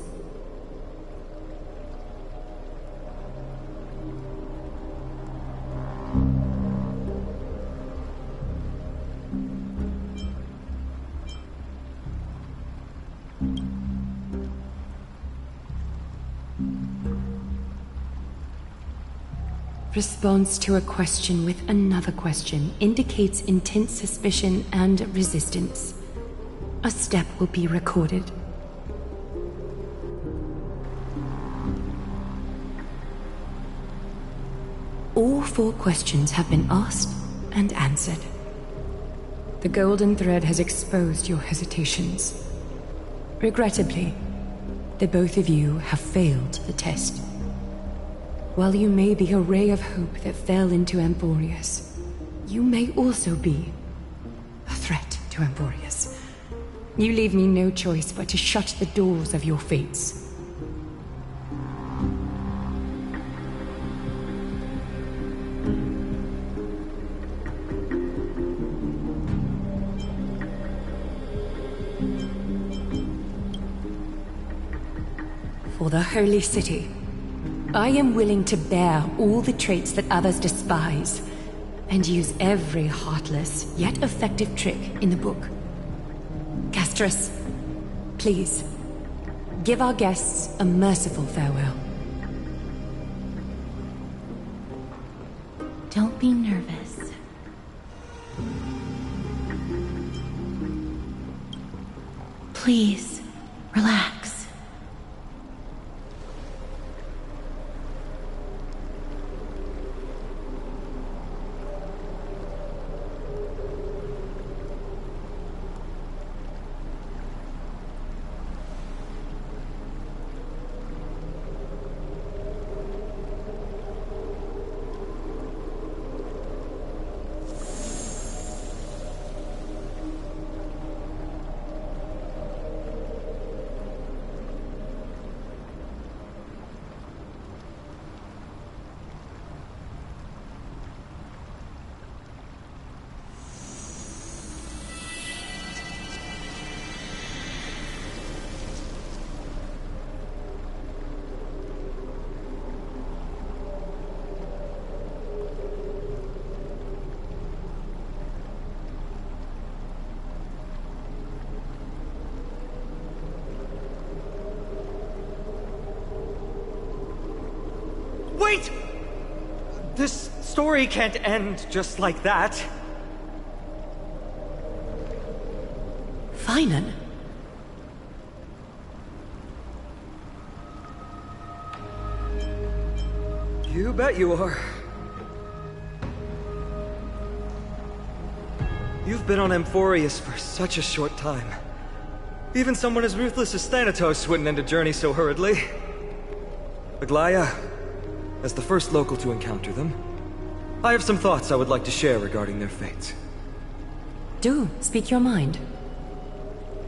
Response to a question with another question indicates intense suspicion and resistance. A step will be recorded. All 4 questions have been asked and answered. The golden thread has exposed your hesitations. Regrettably, the both of you have failed the test. While you may be a ray of hope that fell into Emporius, you may also be a threat to Emporius. You leave me no choice but to shut the doors of your fates. For the Holy City, I am willing to bear all the traits that others despise, and use every heartless yet effective trick in the book. Castress, please, Give our guests a merciful farewell. Don't be nervous. Please, relax. Wait! This story can't end just like that. Finan? You bet you are. You've been on Amphorius for such a short time. Even someone as ruthless as Thanatos wouldn't end a journey so hurriedly. Aglaya, as the first local to encounter them, I have some thoughts I would like to share regarding their fate. Do, speak your mind.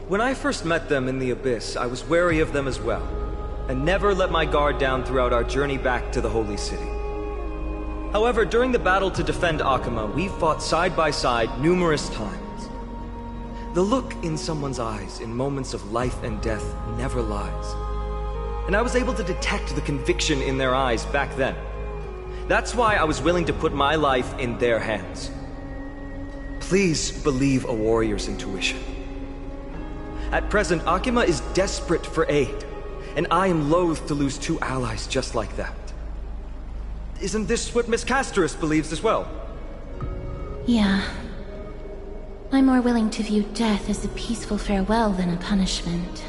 When I first met them in the Abyss, I was wary of them as well, and never let my guard down throughout our journey back to the Holy City. However, during the battle to defend Akama, we fought side by side numerous times. The look in someone's eyes in moments of life and death never lies. And I was able to detect the conviction in their eyes back then. That's why I was willing to put my life in their hands. Please believe a warrior's intuition. At present, Akima is desperate for aid, and I am loath to lose two allies just like that. Isn't this what Miss Casterus believes as well? Yeah. I'm more willing to view death as a peaceful farewell than a punishment.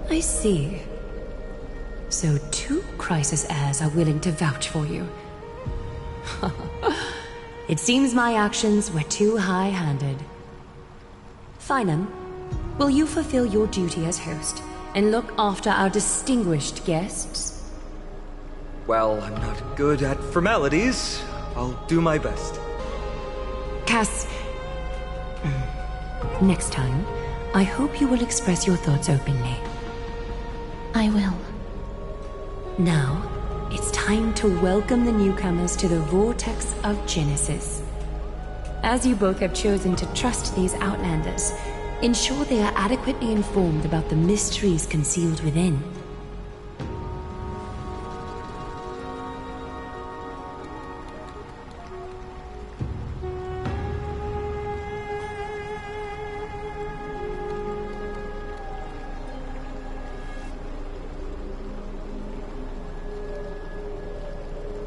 I see. So 2 crisis heirs are willing to vouch for you. It seems my actions were too high-handed. Finan, will you fulfill your duty as host and look after our distinguished guests? Well, I'm not good at formalities. I'll do my best. Cass, next time, I hope you will express your thoughts openly. I will. Now, it's time to welcome the newcomers to the Vortex of Genesis. As you both have chosen to trust these Outlanders, ensure they are adequately informed about the mysteries concealed within.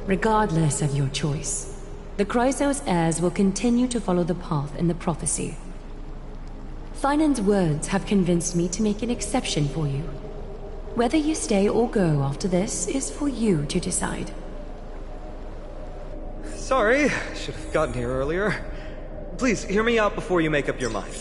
Regardless of your choice, the Chrysos heirs will continue to follow the path in the prophecy. Finan's words have convinced me to make an exception for you. Whether you stay or go after this is for you to decide. Sorry, should have gotten here earlier. Please, hear me out before you make up your mind.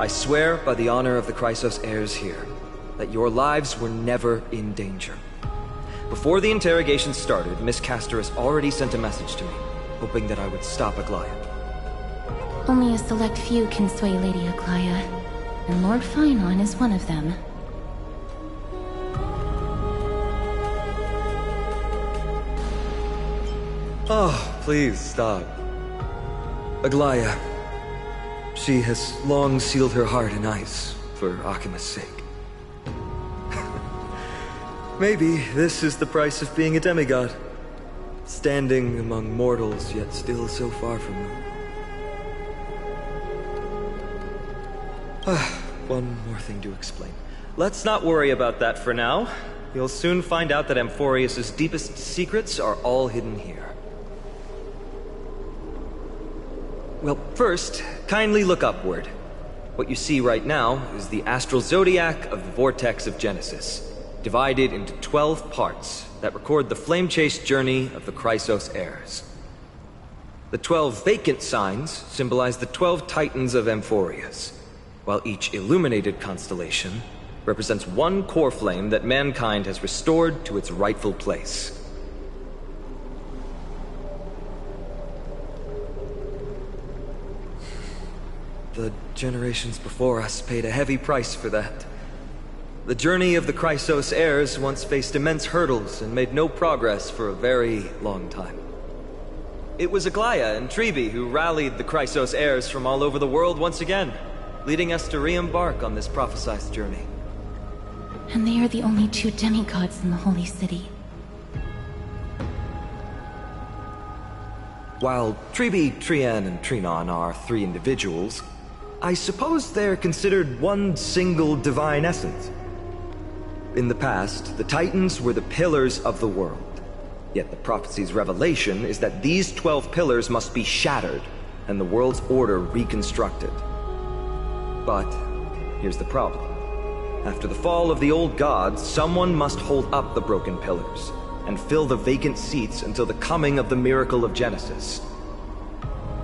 I swear by the honor of the Chrysos heirs here, that your lives were never in danger. Before the interrogation started, Miss Castor has already sent a message to me, hoping that I would stop Aglaya. Only a select few can sway Lady Aglaya, and Lord Finon is one of them. Oh, please stop. Aglaya. She has long sealed her heart in ice for Akima's sake. Maybe this is the price of being a demigod. Standing among mortals, yet still so far from them. One more thing to explain. Let's not worry about that for now. You'll soon find out that Amphorius' deepest secrets are all hidden here. Well, first, kindly look upward. What you see right now is the astral zodiac of the Vortex of Genesis, divided into 12 parts that record the flame-chased journey of the Chrysos heirs. The 12 vacant signs symbolize the 12 titans of Amphorius, while each illuminated constellation represents one core flame that mankind has restored to its rightful place. The generations before us paid a heavy price for that. The journey of the Chrysos heirs once faced immense hurdles and made no progress for a very long time. It was Aglaya and Tribi who rallied the Chrysos heirs from all over the world once again, leading us to re-embark on this prophesized journey. And they are the only two demigods in the Holy City. While Tribi, Trian, and Trinon are 3 individuals, I suppose they're considered one single divine essence. In the past, the Titans were the pillars of the world. Yet the prophecy's revelation is that these 12 pillars must be shattered, and the world's order reconstructed. But here's the problem. After the fall of the old gods, someone must hold up the broken pillars, and fill the vacant seats until the coming of the miracle of Genesis.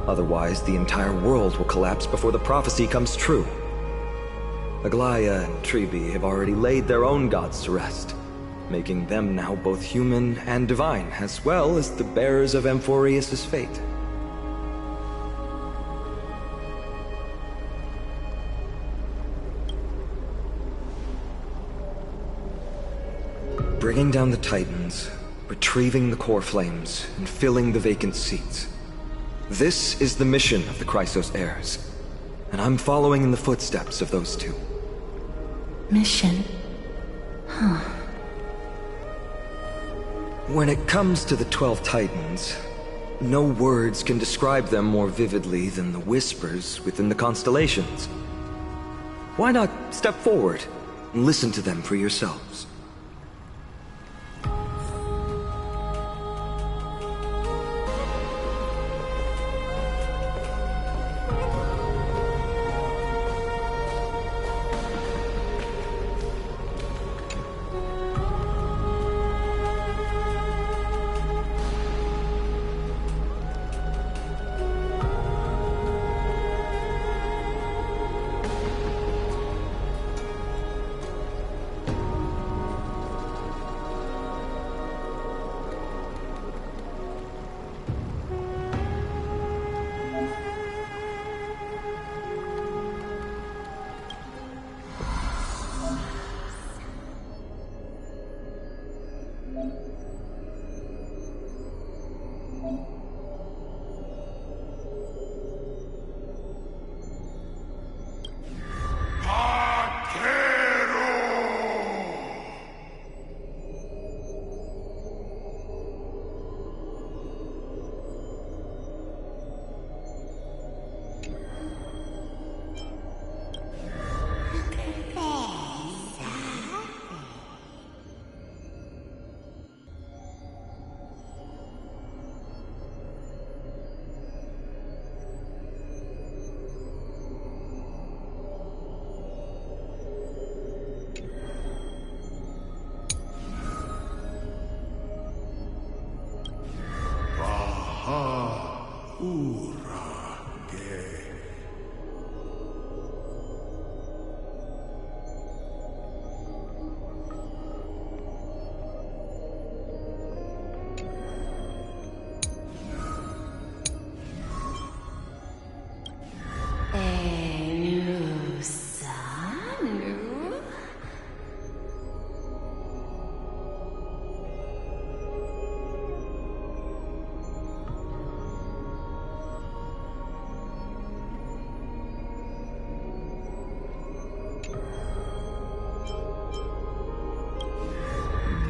Otherwise, the entire world will collapse before the prophecy comes true. Aglaya and Tribi have already laid their own gods to rest, making them now both human and divine, as well as the bearers of Amphorius' fate. Bringing down the Titans, retrieving the core flames, and filling the vacant seats. This is the mission of the Chrysos heirs, and I'm following in the footsteps of those two. Mission? Huh. When it comes to the 12 Titans, no words can describe them more vividly than the whispers within the constellations. Why not step forward and listen to them for yourselves?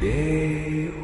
Deus.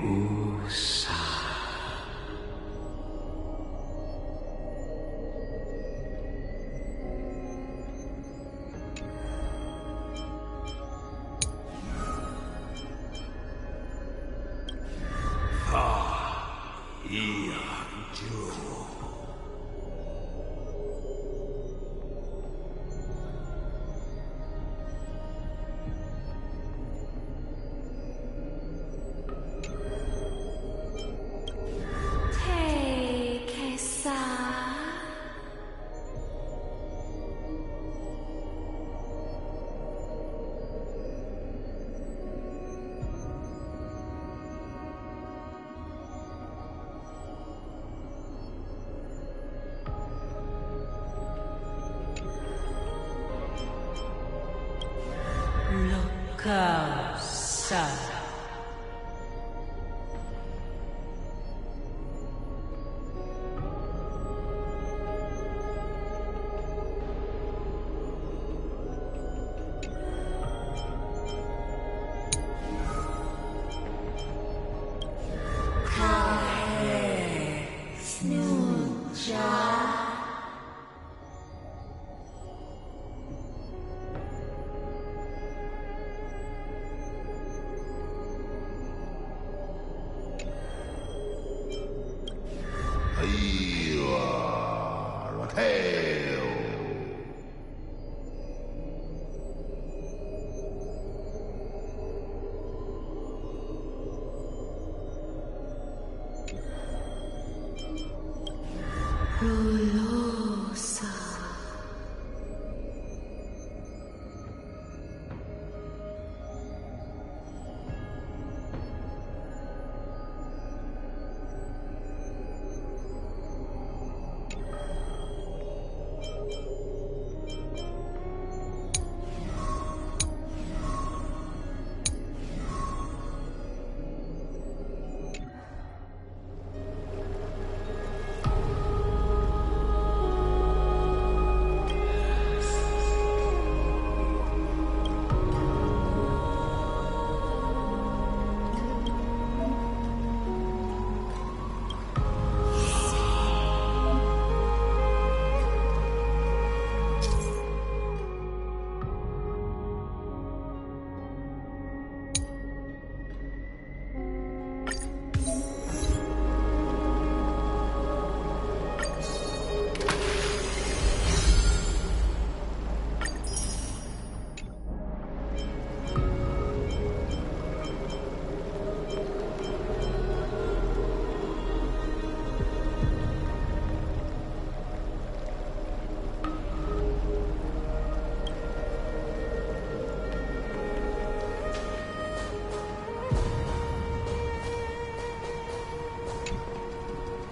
Locusa.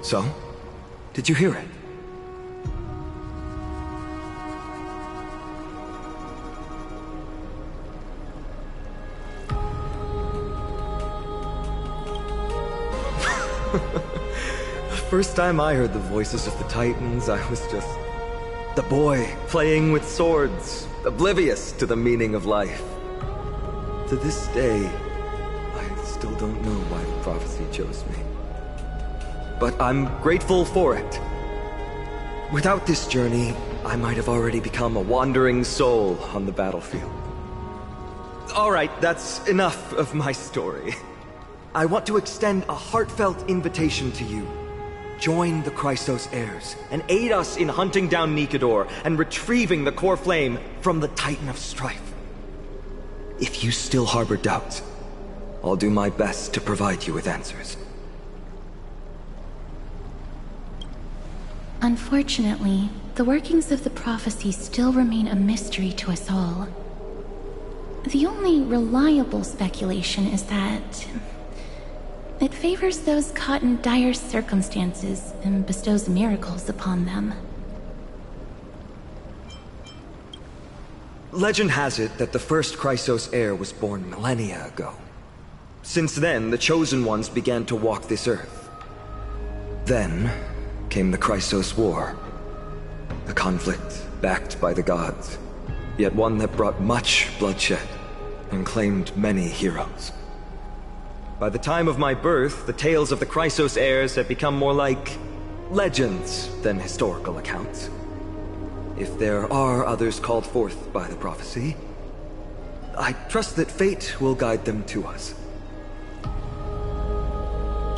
So? Did you hear it? The first time I heard the voices of the Titans, I was just the boy playing with swords, oblivious to the meaning of life. To this day, I still don't know why the prophecy chose me. But I'm grateful for it. Without this journey, I might have already become a wandering soul on the battlefield. Alright, that's enough of my story. I want to extend a heartfelt invitation to you. Join the Chrysos heirs, and aid us in hunting down Nikador and retrieving the core flame from the Titan of Strife. If you still harbor doubts, I'll do my best to provide you with answers. Unfortunately, the workings of the prophecy still remain a mystery to us all. The only reliable speculation is that it favors those caught in dire circumstances and bestows miracles upon them. Legend has it that the first Chrysos heir was born millennia ago. Since then, the Chosen Ones began to walk this earth. Then came the Chrysos War. A conflict backed by the gods, yet one that brought much bloodshed and claimed many heroes. By the time of my birth, the tales of the Chrysos heirs have become more like legends than historical accounts. If there are others called forth by the prophecy, I trust that fate will guide them to us.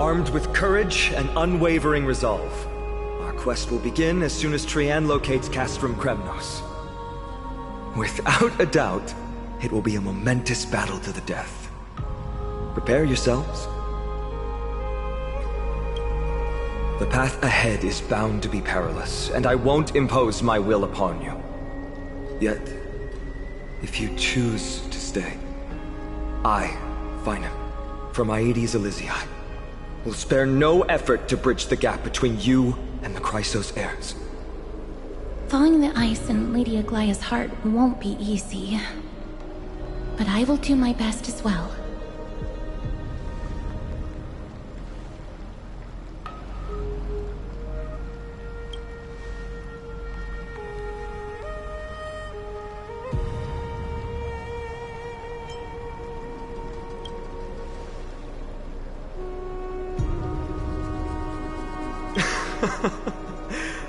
Armed with courage and unwavering resolve, our quest will begin as soon as Trian locates Castrum Kremnos. Without a doubt, it will be a momentous battle to the death. Prepare yourselves. The path ahead is bound to be perilous, and I won't impose my will upon you. Yet, if you choose to stay, I, Finan, from Aedes Elysiae, will spare no effort to bridge the gap between you and the Chrysos heirs. Thawing the ice in Lady Aglaya's heart won't be easy. But I will do my best as well.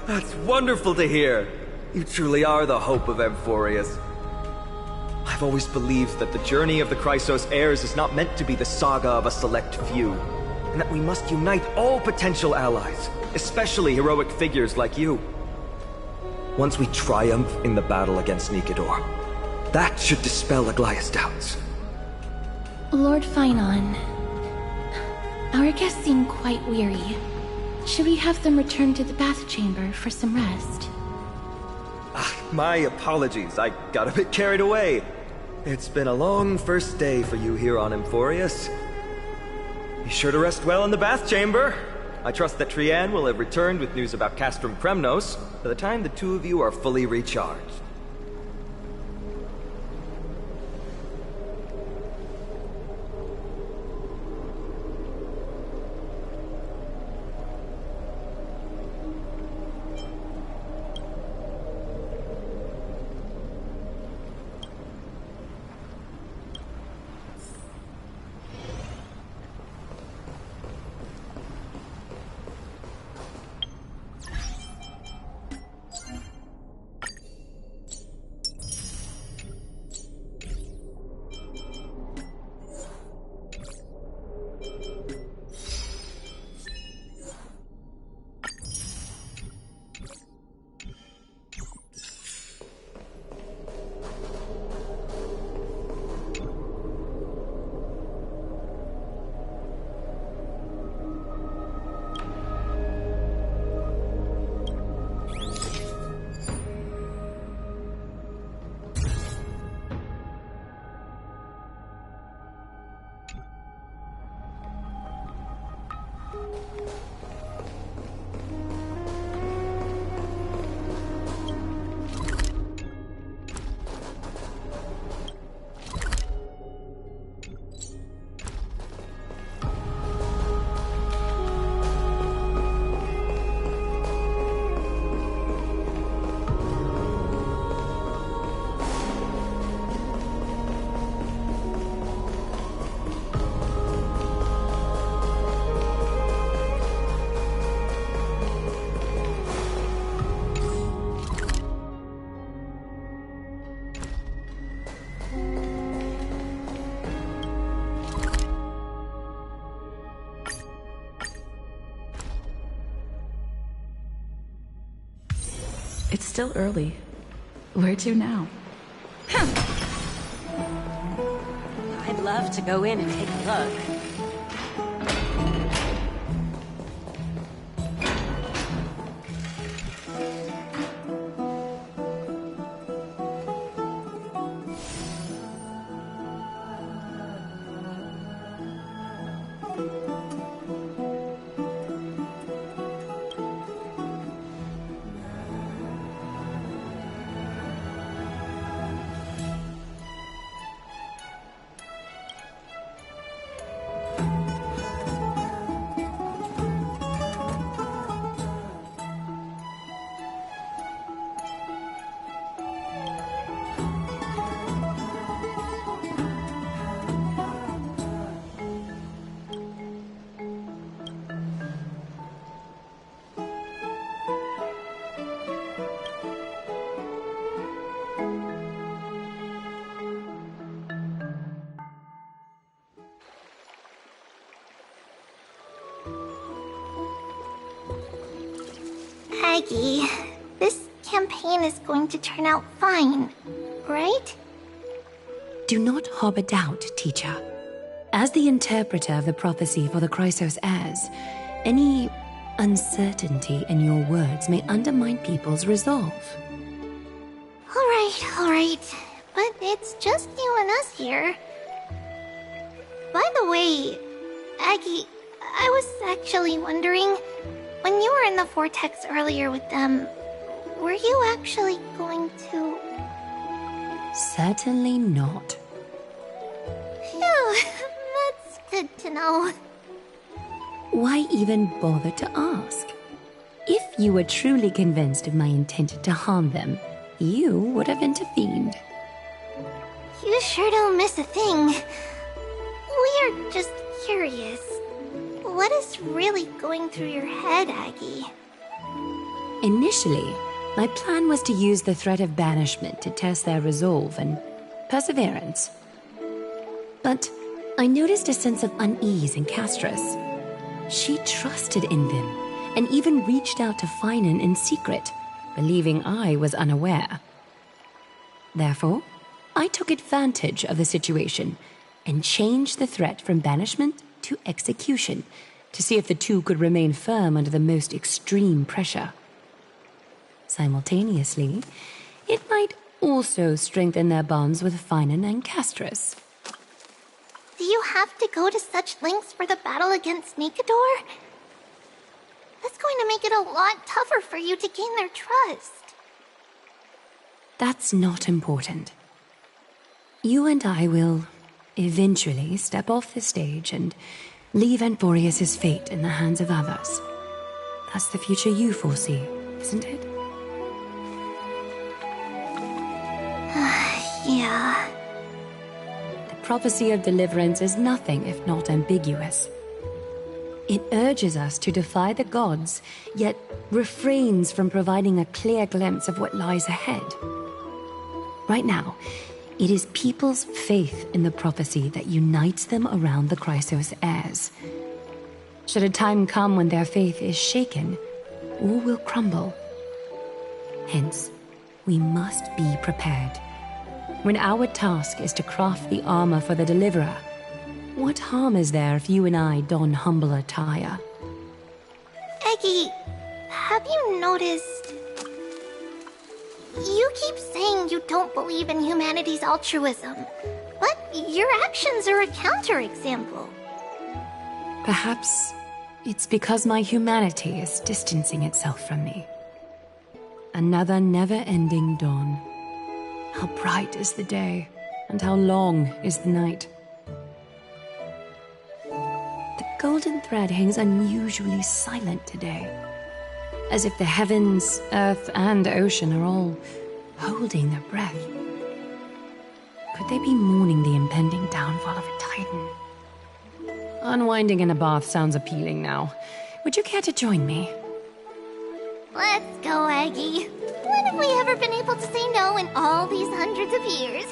That's wonderful to hear. You truly are the hope of Amphorius. I've always believed that the journey of the Chrysos heirs is not meant to be the saga of a select few, and that we must unite all potential allies, especially heroic figures like you. Once we triumph in the battle against Nikedor, that should dispel Aglaya's doubts. Lord Finan, our guests seem quite weary. Should we have them return to the bath chamber for some rest? My apologies, I got a bit carried away. It's been a long first day for you here on Amphorius. Be sure to rest well in the bath chamber. I trust that Trian will have returned with news about Castrum Kremnos by the time the two of you are fully recharged. It's still early. Where to now? I'd love to go in and take a look. Aggie, this campaign is going to turn out fine, right? Do not harbor doubt, teacher. As the interpreter of the prophecy for the Chrysos heirs, any uncertainty in your words may undermine people's resolve. All right. But it's just you and us here. By the way, Aggie, I was actually wondering, when you were in the vortex earlier with them, were you actually going to... Certainly not. Phew, that's good to know. Why even bother to ask? If you were truly convinced of my intent to harm them, you would have intervened. You sure don't miss a thing. We're just curious. What is really going through your head, Aggie? Initially, my plan was to use the threat of banishment to test their resolve and perseverance. But I noticed a sense of unease in Castris. She trusted in them, and even reached out to Finan in secret, believing I was unaware. Therefore, I took advantage of the situation and changed the threat from banishment to execution to see if the two could remain firm under the most extreme pressure. Simultaneously, it might also strengthen their bonds with Finan and Castris. Do you have to go to such lengths for the battle against Nikador? That's going to make it a lot tougher for you to gain their trust. That's not important. You and I will eventually step off the stage and leave Anthorius' fate in the hands of others. That's the future you foresee, isn't it? Yeah. The prophecy of deliverance is nothing if not ambiguous. It urges us to defy the gods, yet refrains from providing a clear glimpse of what lies ahead. Right now, it is people's faith in the prophecy that unites them around the Chrysos heirs. Should a time come when their faith is shaken, all will crumble. Hence, we must be prepared. When our task is to craft the armor for the deliverer, what harm is there if you and I don humble attire? Eggie, have you noticed... You keep saying you don't believe in humanity's altruism, but your actions are a counterexample. Perhaps it's because my humanity is distancing itself from me. Another never-ending dawn. How bright is the day, and how long is the night. The golden thread hangs unusually silent today, as if the heavens, earth, and ocean are all holding their breath. Could they be mourning the impending downfall of a titan? Unwinding in a bath sounds appealing now. Would you care to join me? Let's go, Aggie. When have we ever been able to say no in all these hundreds of years?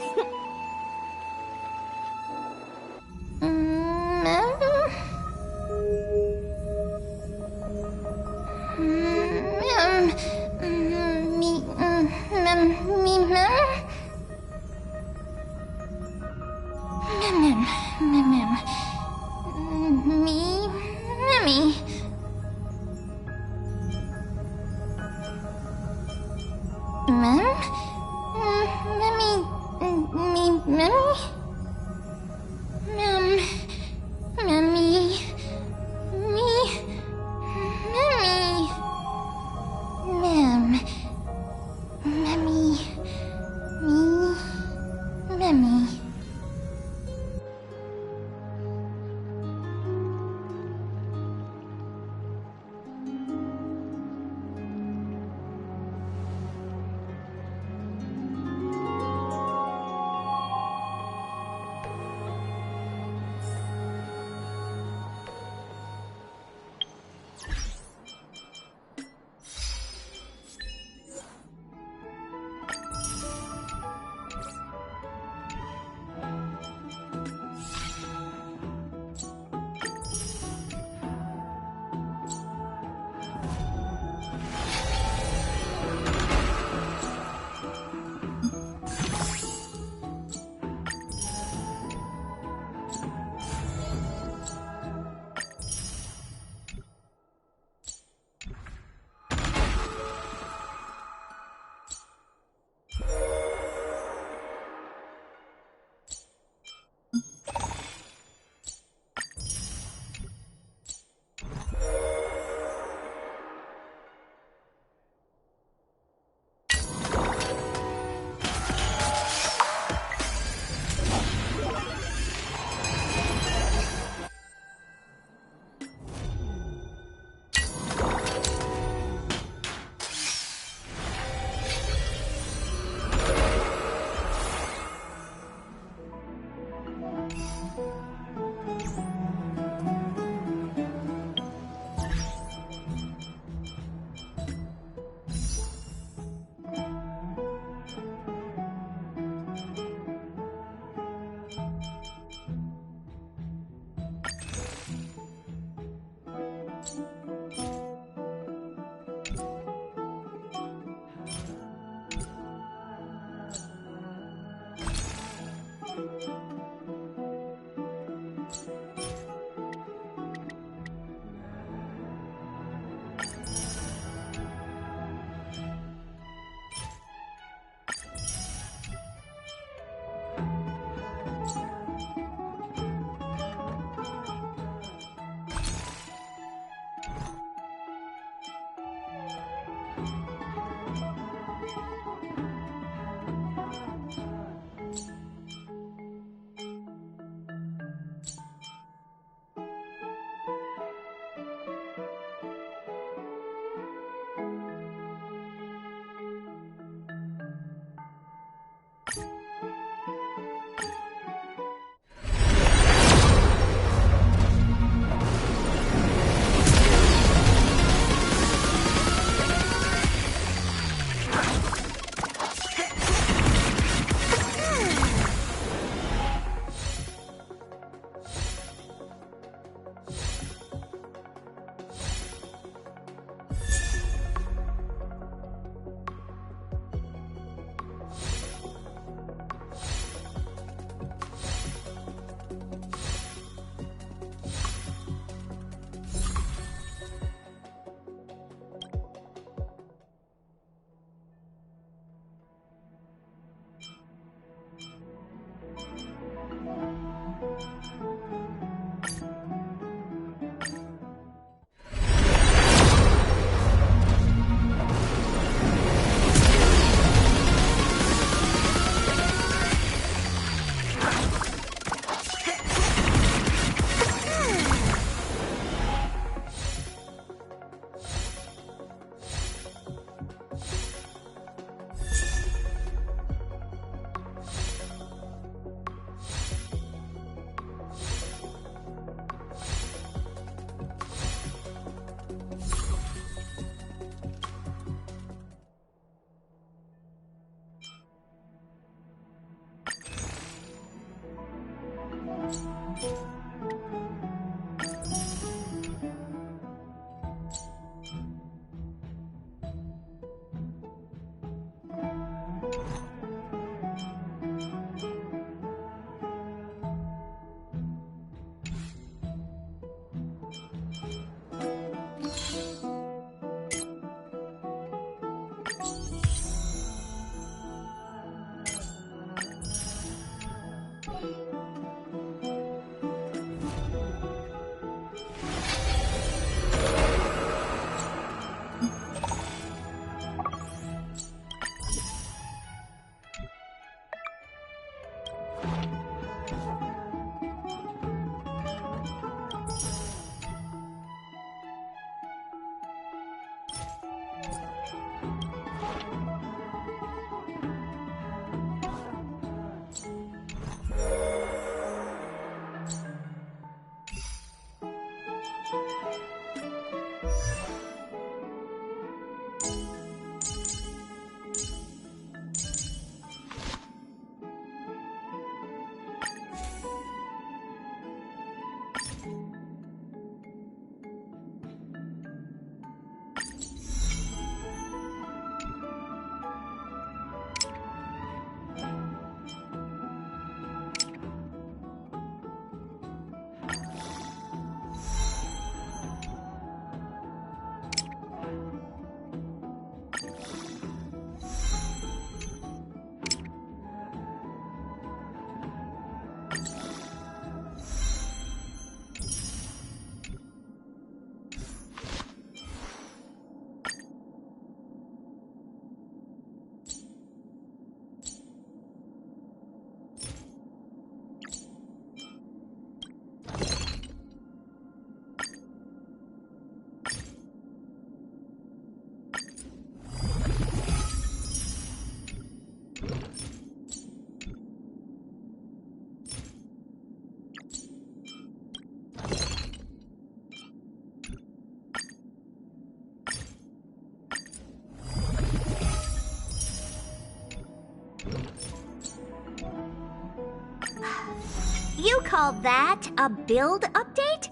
You call that a build update?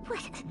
What?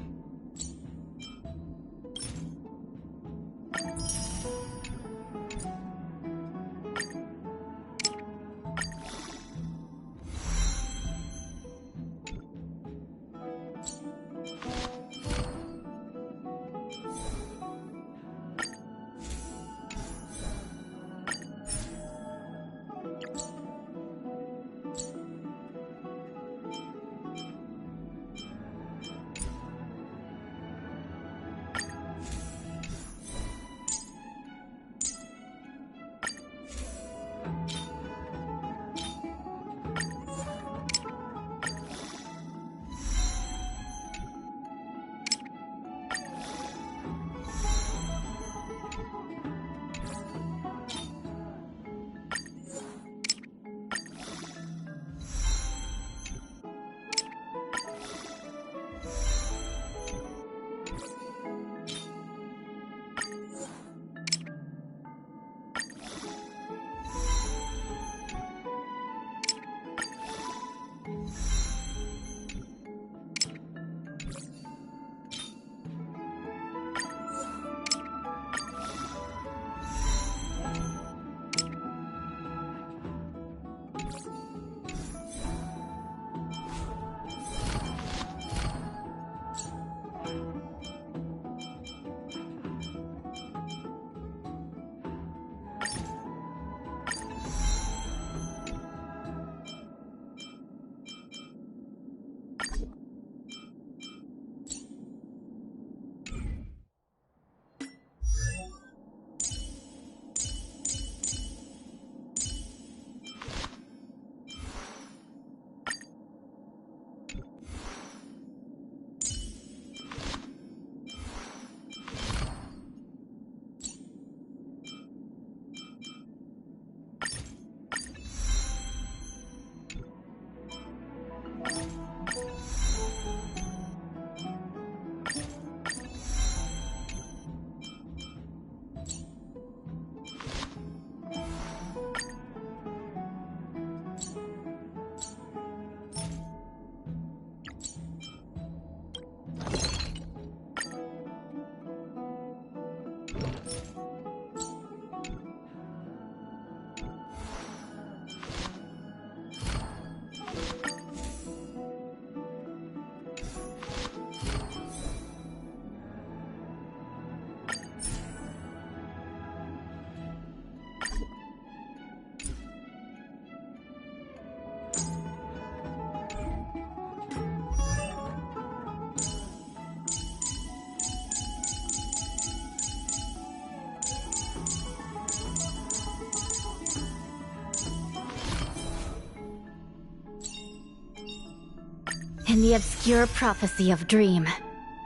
In the obscure prophecy of Dream,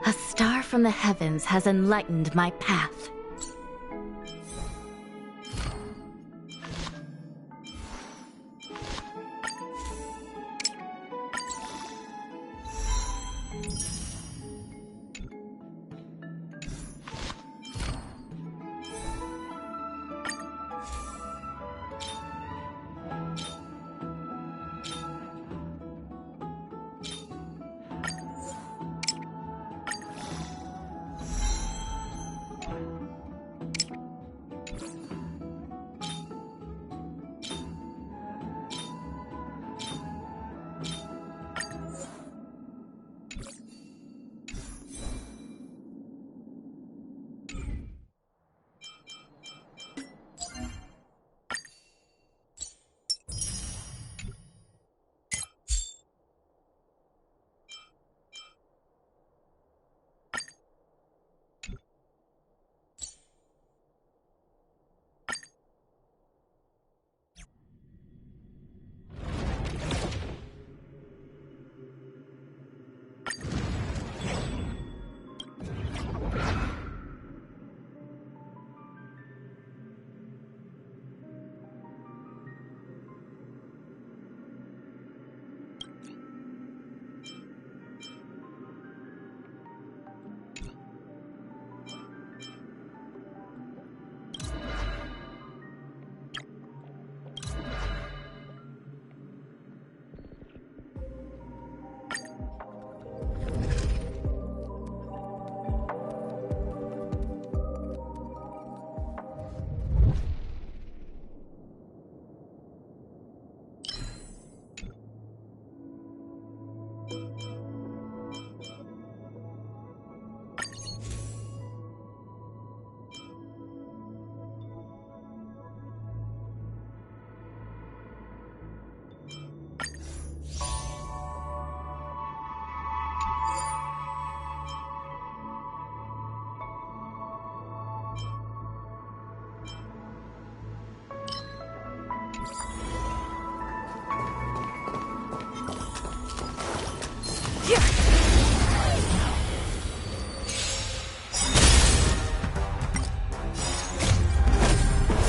a star from the heavens has enlightened my path.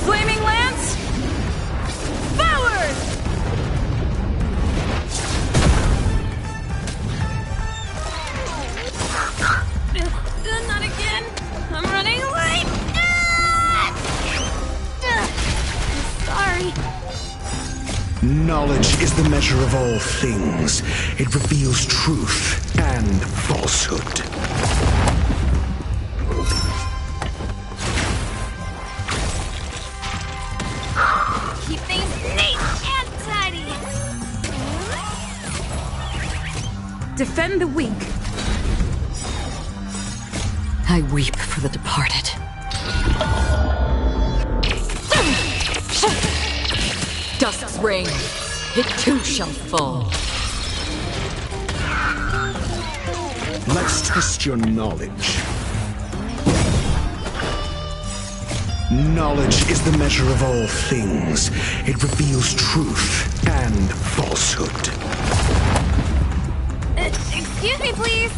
Flaming lance! Forward! Not again! I'm running late! Sorry. Knowledge is the measure of all things. It reveals truth and falsehood. Keep things neat and tidy. Defend the weak. I weep for the departed. Dusk's reign, it too shall fall. Let's test your knowledge. Knowledge is the measure of all things. It reveals truth and falsehood. Excuse me, please.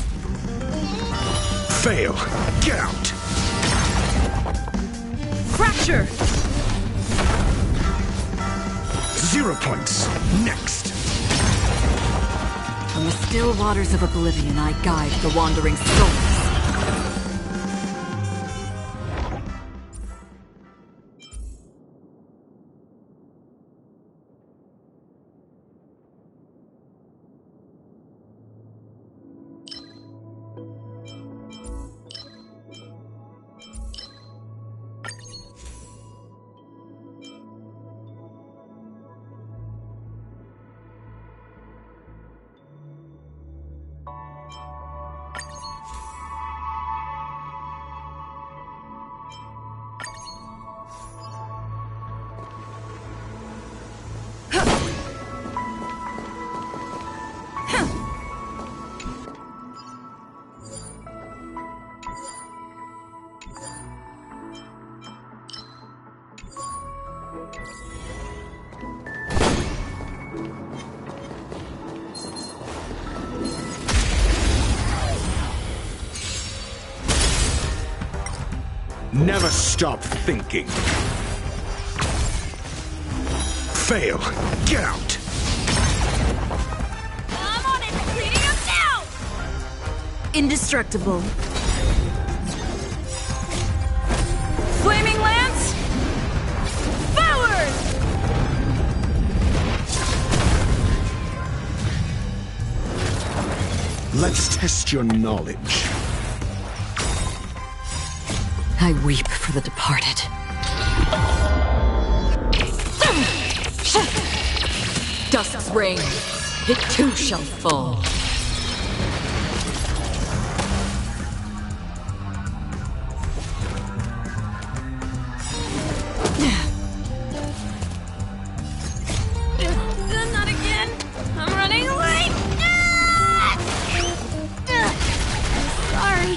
Fail. Get out. Fracture! 0 points. Next. From the still waters of oblivion, I guide the wandering souls. Never stop thinking. Fail. Get out. I'm on it! Cleaning up now! Indestructible. Flaming Lance! Forward! Let's test your knowledge. I weep for the departed. Dusk's reign, it too shall fall. Not again! I'm running late! Sorry.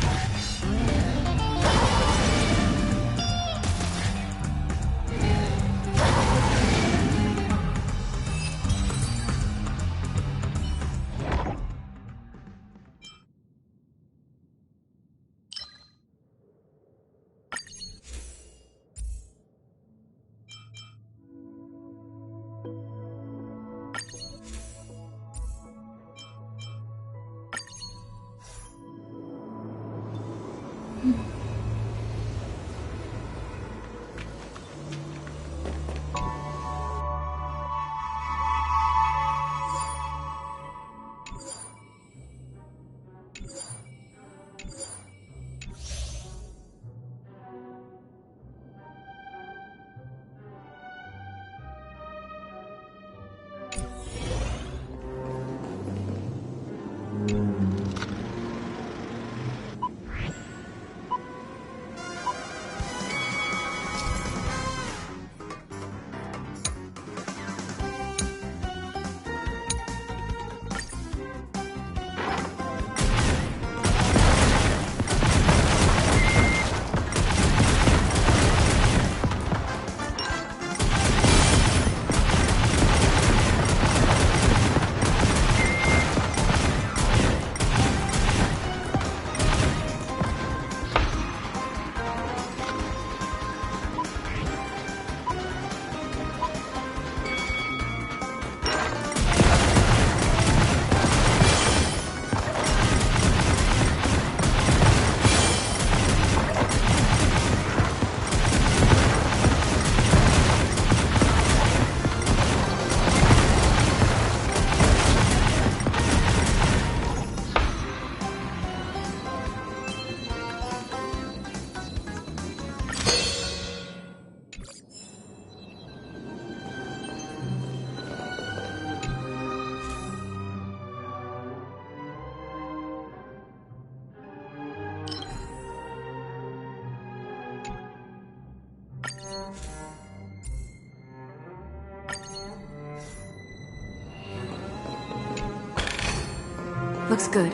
Looks good.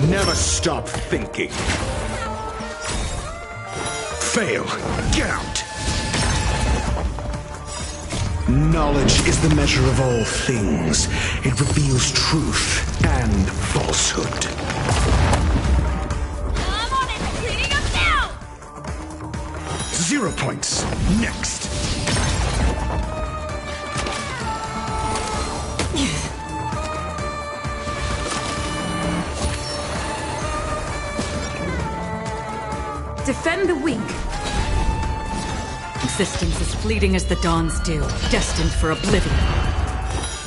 Never stop thinking. Fail. Get out. Knowledge is the measure of all things. It reveals truth and falsehood. I'm on it! Cleaning up now! 0 points. next. Defend the weak. Existence as fleeting as the dawn's dew, destined for oblivion.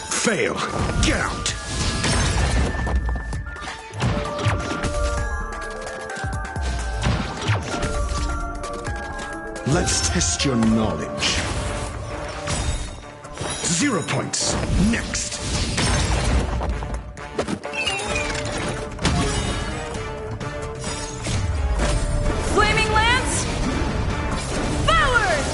Fail. Get out. Let's test your knowledge. 0 points. Next. Flaming lance! Forward!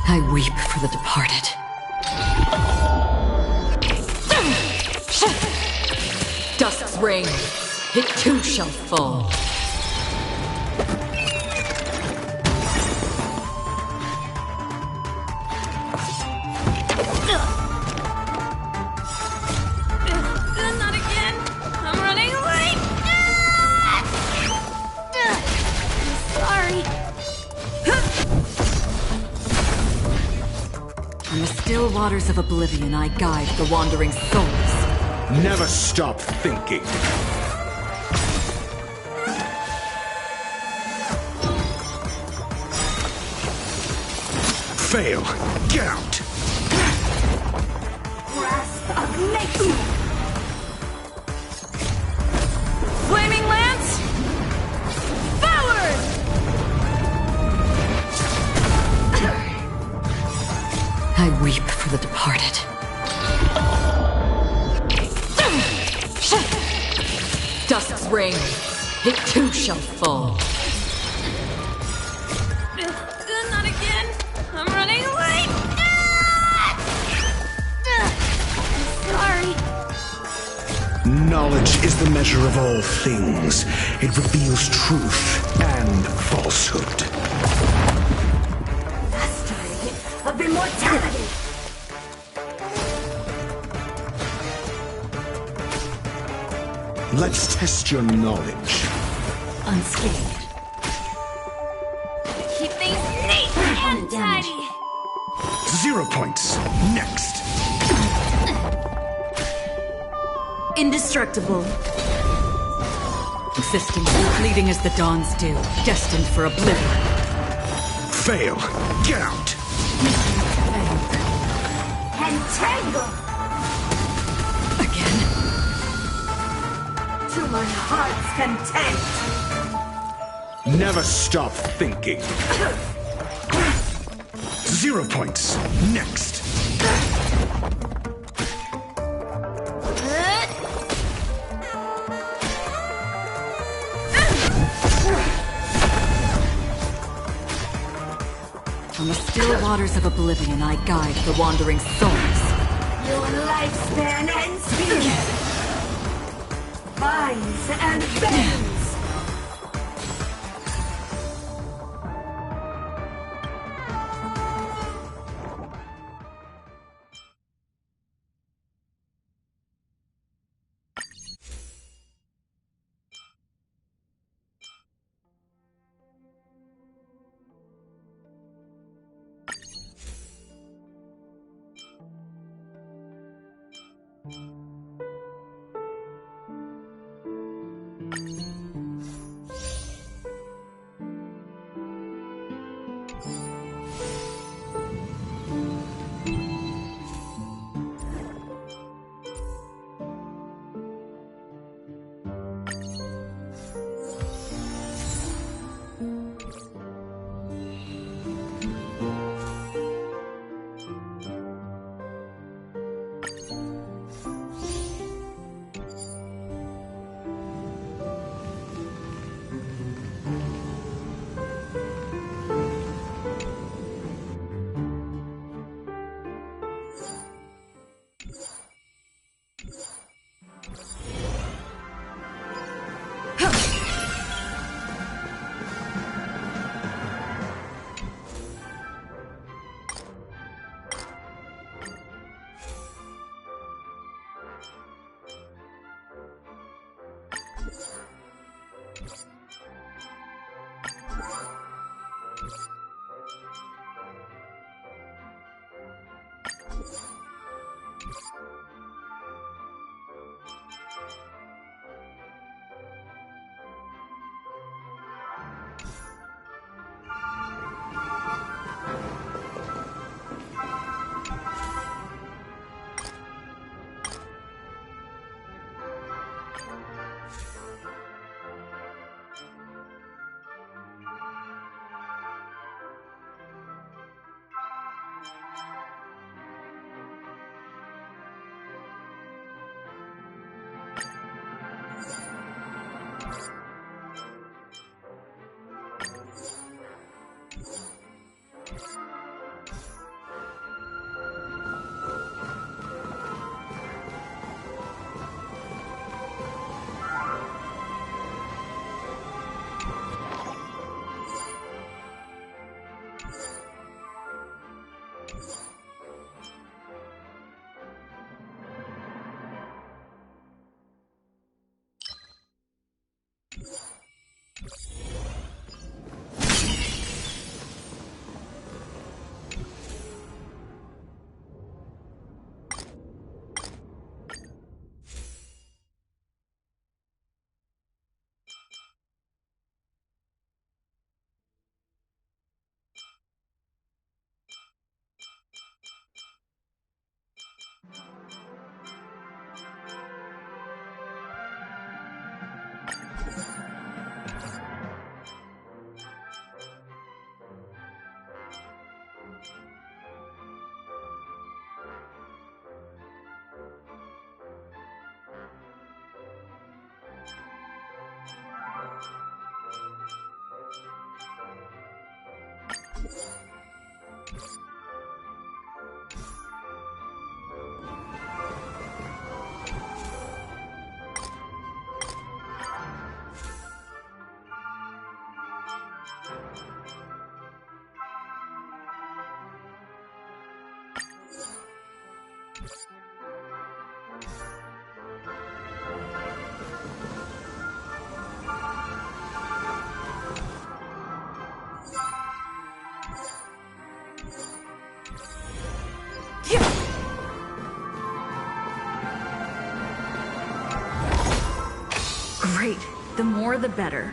I weep for the departed. Dusk's reign. It too shall fall. Not again! I'm running late! Sorry. In the still waters of oblivion, I guide the wandering souls. Never stop thinking. Fail. Get out. Grasp of nature! Flaming lance! Forward! I weep for the departed. Dusk's reign. It too shall fall. Not again! I'm running late! Sorry. Knowledge is the measure of all things. It reveals truth and falsehood. Mastery of immortality! Let's test your knowledge. Unscathed. Keep things neat and tidy! 0 points. Next. Indestructible. Existence as fleeting as the dawn's dew, destined for oblivion. Fail. Get out. Entangle! Again. To my heart's content! Never stop thinking. 0 points. Next. From the still waters of oblivion, I guide the wandering souls. Your lifespan ends here! Vines and bends! Great. The more the better.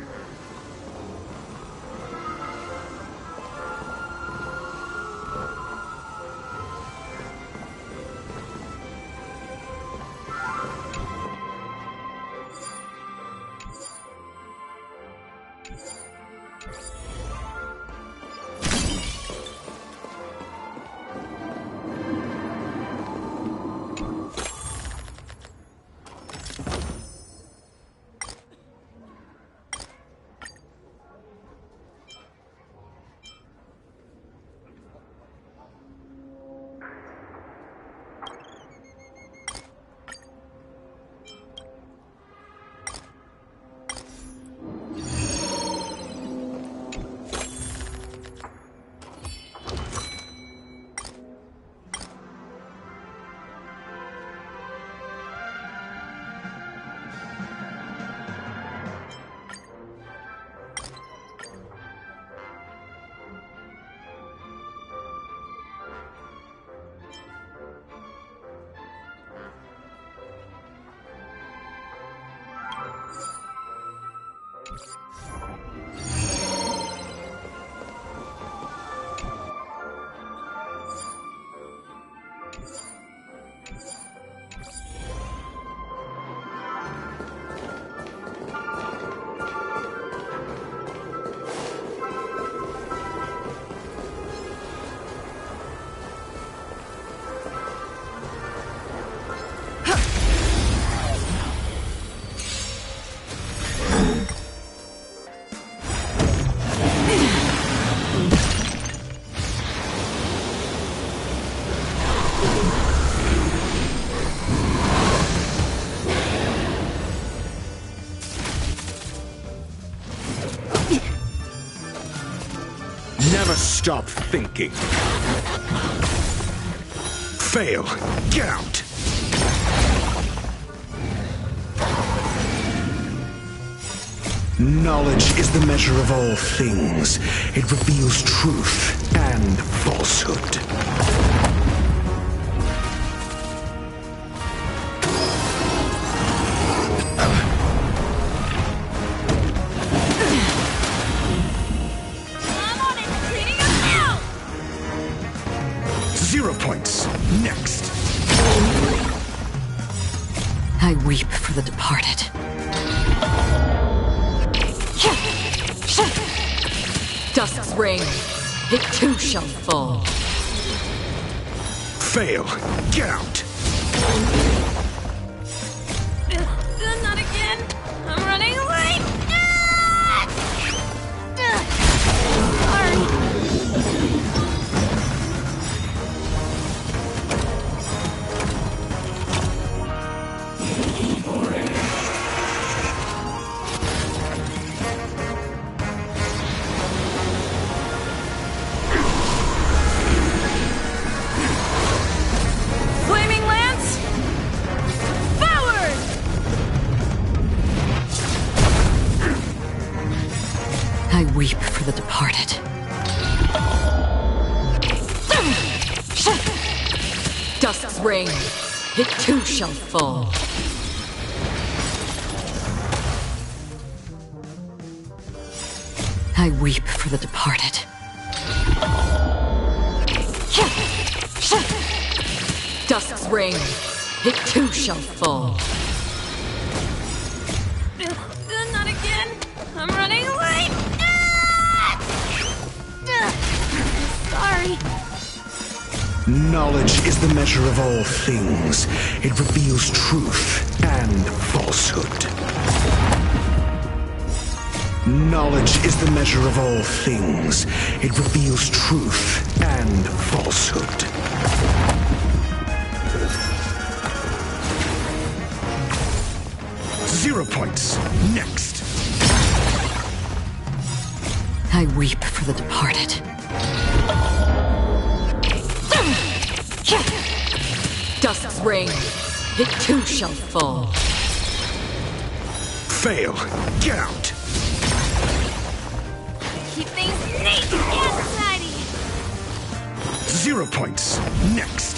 Never stop thinking. Fail. Get out. Knowledge is the measure of all things. It reveals truth and falsehood. Next. I weep for the departed. Dusk's reign, it too shall fall. Fail. Get out. Not again. I'm running late. Sorry. I weep for the departed. Dusk's reign, it too shall fall. I weep for the departed. Dusk's reign, it too shall fall. Not again. I'm running late. Sorry. Knowledge is the measure of all things. It reveals truth and falsehood. Knowledge is the measure of all things. It reveals truth and falsehood. 0 points. Next. I weep for the departed. Dusk's reign, it too shall fall. Fail. Get out. Keep things neat and tidy. 0 points. Next.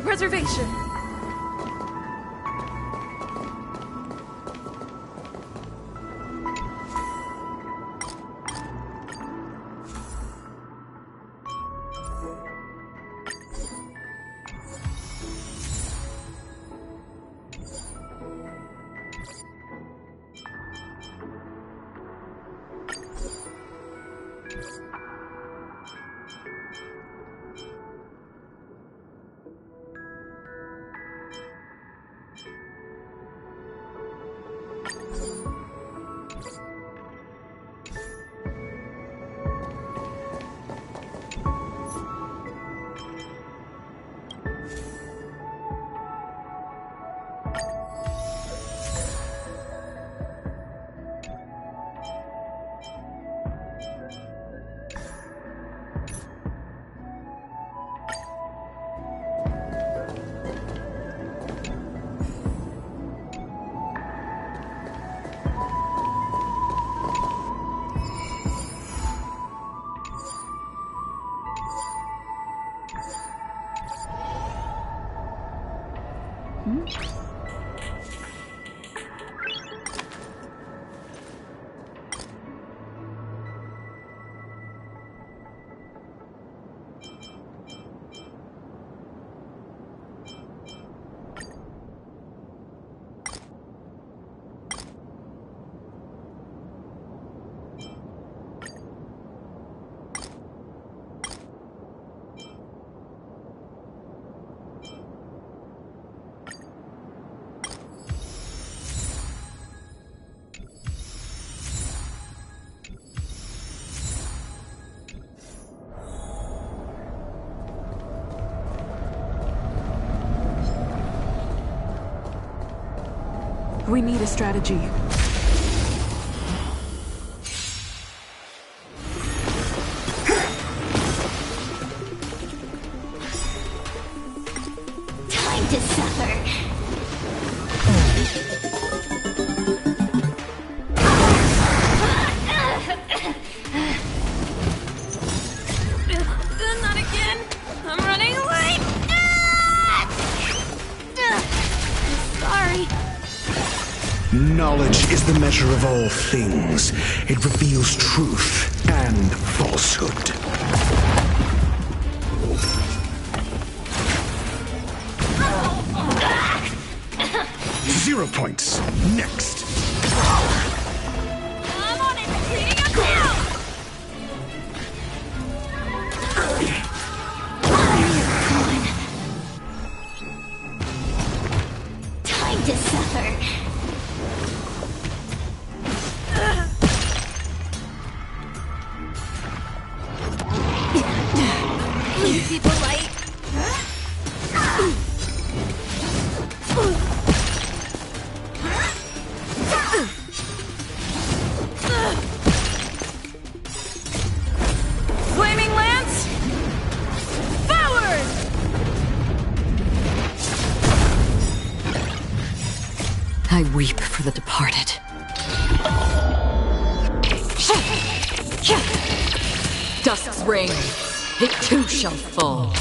Preservation. We need a strategy. Time to suffer. Not again! I'm running late! Sorry. Knowledge is the measure of all things. It reveals truth and falsehood. 0 points. Next. I'm on it! Cleaning up now! Time to suffer. Leave people light. Flaming lance! Forward! I weep for the departed. Dusk's reign, it too shall fall.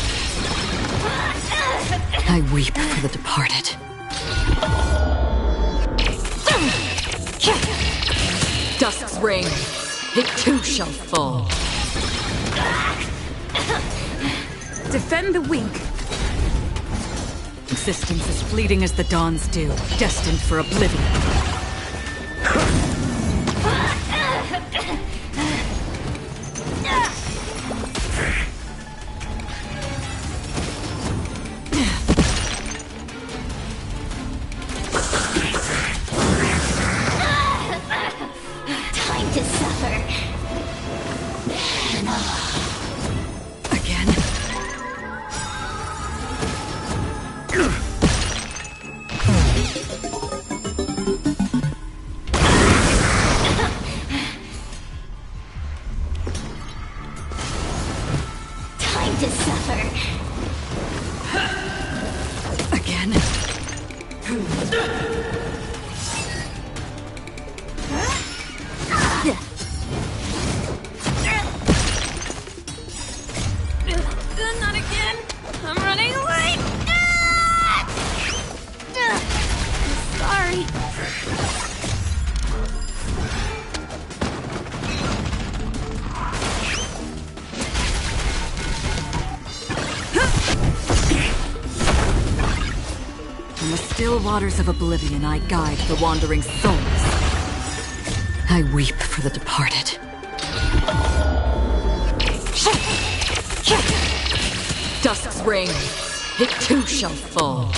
I weep for the departed. Dusk's reign, it too shall fall. Defend the weak. Existence as fleeting as the dawn's dew, destined for oblivion. Time to suffer. Again? Time to suffer. Again? Not again! I'm running late! Sorry. In the still waters of oblivion, I guide the wandering souls. I weep for the departed. ring. It too shall fall.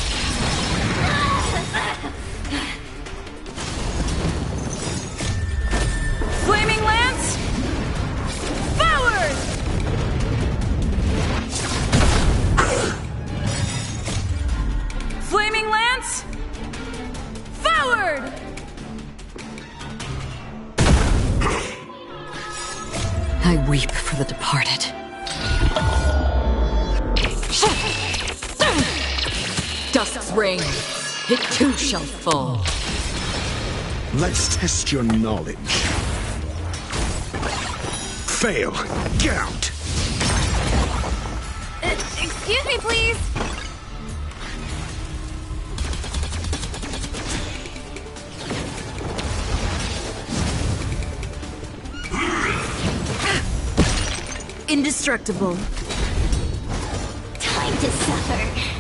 Flaming Lance! Forward! Flaming Lance! Forward! I weep for the departed. Dusk's ring. It too shall fall. Let's test your knowledge. Fail. Get out. Excuse me, please. Indestructible. Time to suffer.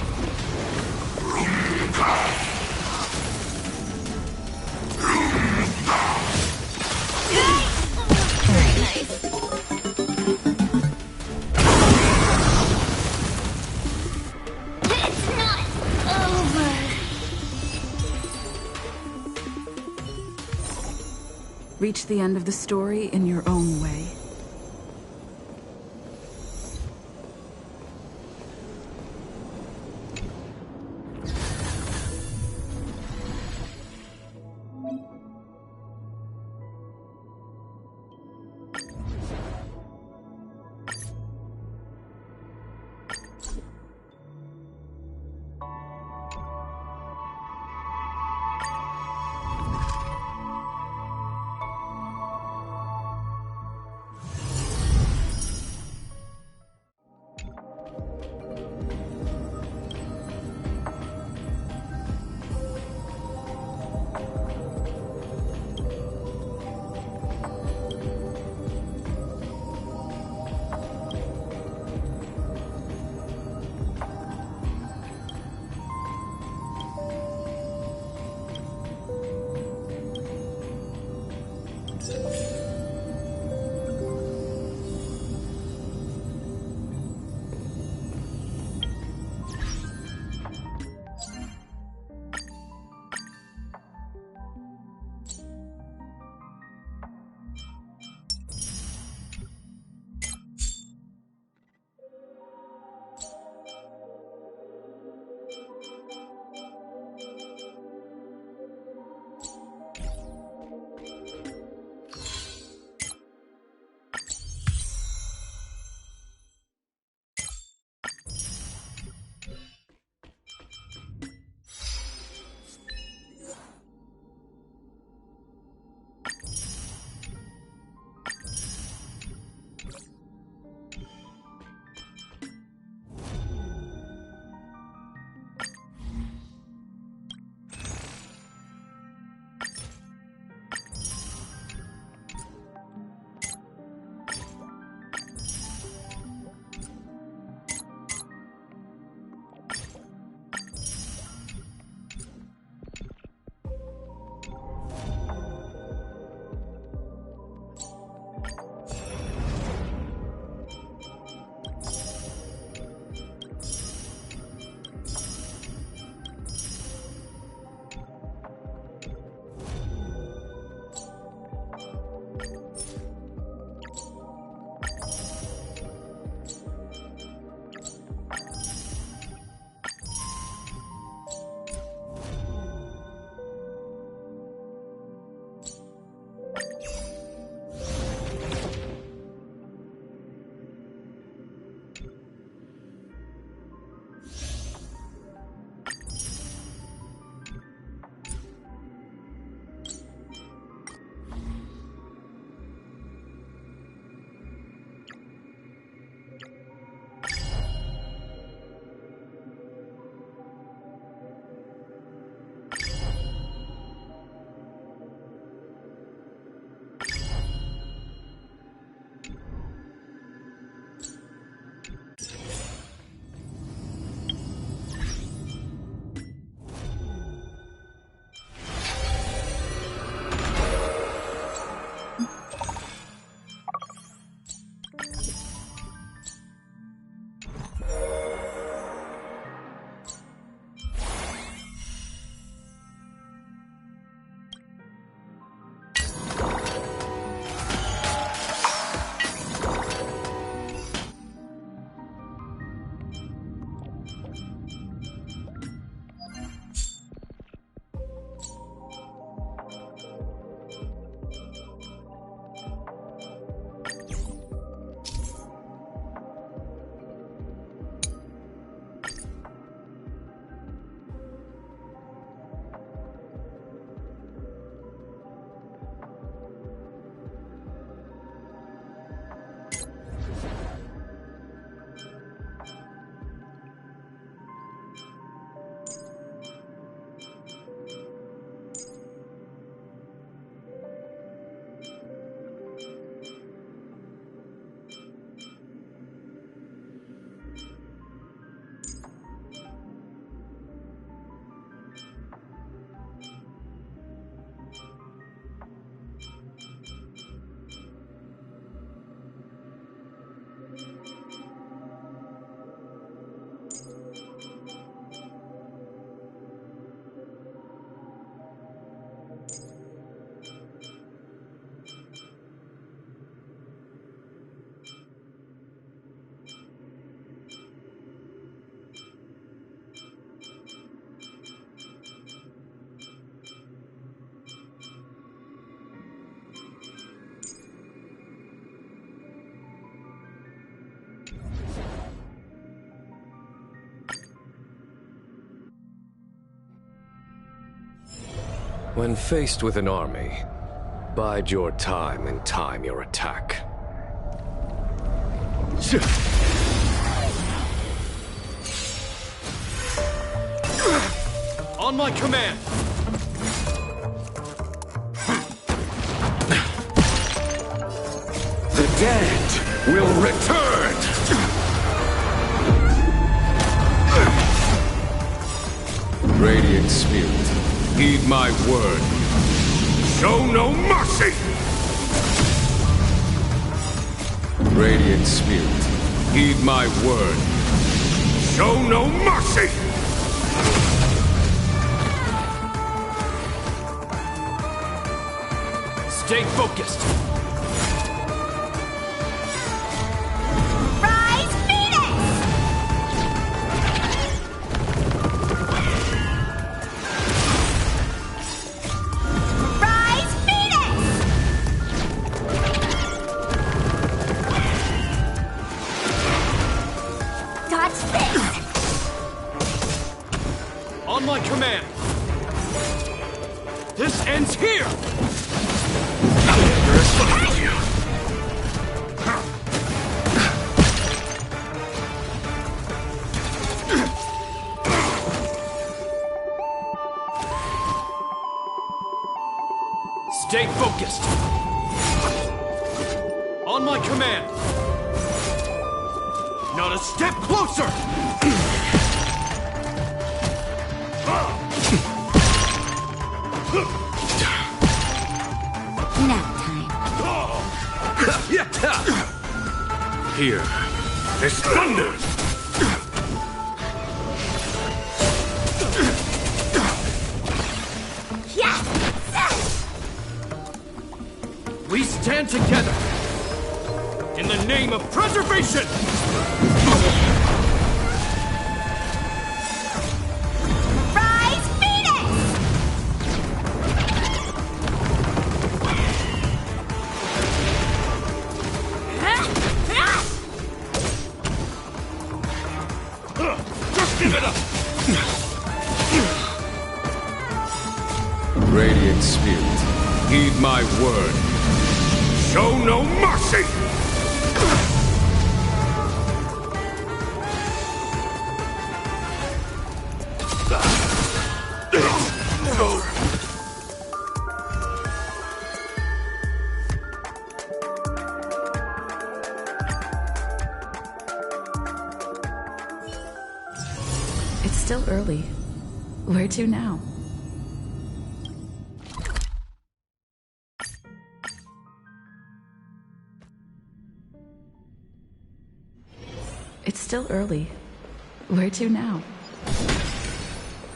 Very nice. It's not over. Reach the end of the story in your own way. When faced with an army, bide your time and time your attack. On my command! The dead will return! Radiant Spirit, heed my word. Show no mercy! Radiant Spirit, heed my word. Show no mercy! Stay focused! Rise, Phoenix! Rise, Phoenix! Dodge this! On my command! This ends here! Stay focused! On my command! Not a step closer! Nap time. Here is thunder! We stand together! In the name of preservation! Rise, Phoenix! Just give it up! Radiant Spirit, heed my word. Show no mercy! It's still early. Where to now? It's still early. Where to now?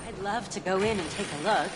I'd love to go in and take a look.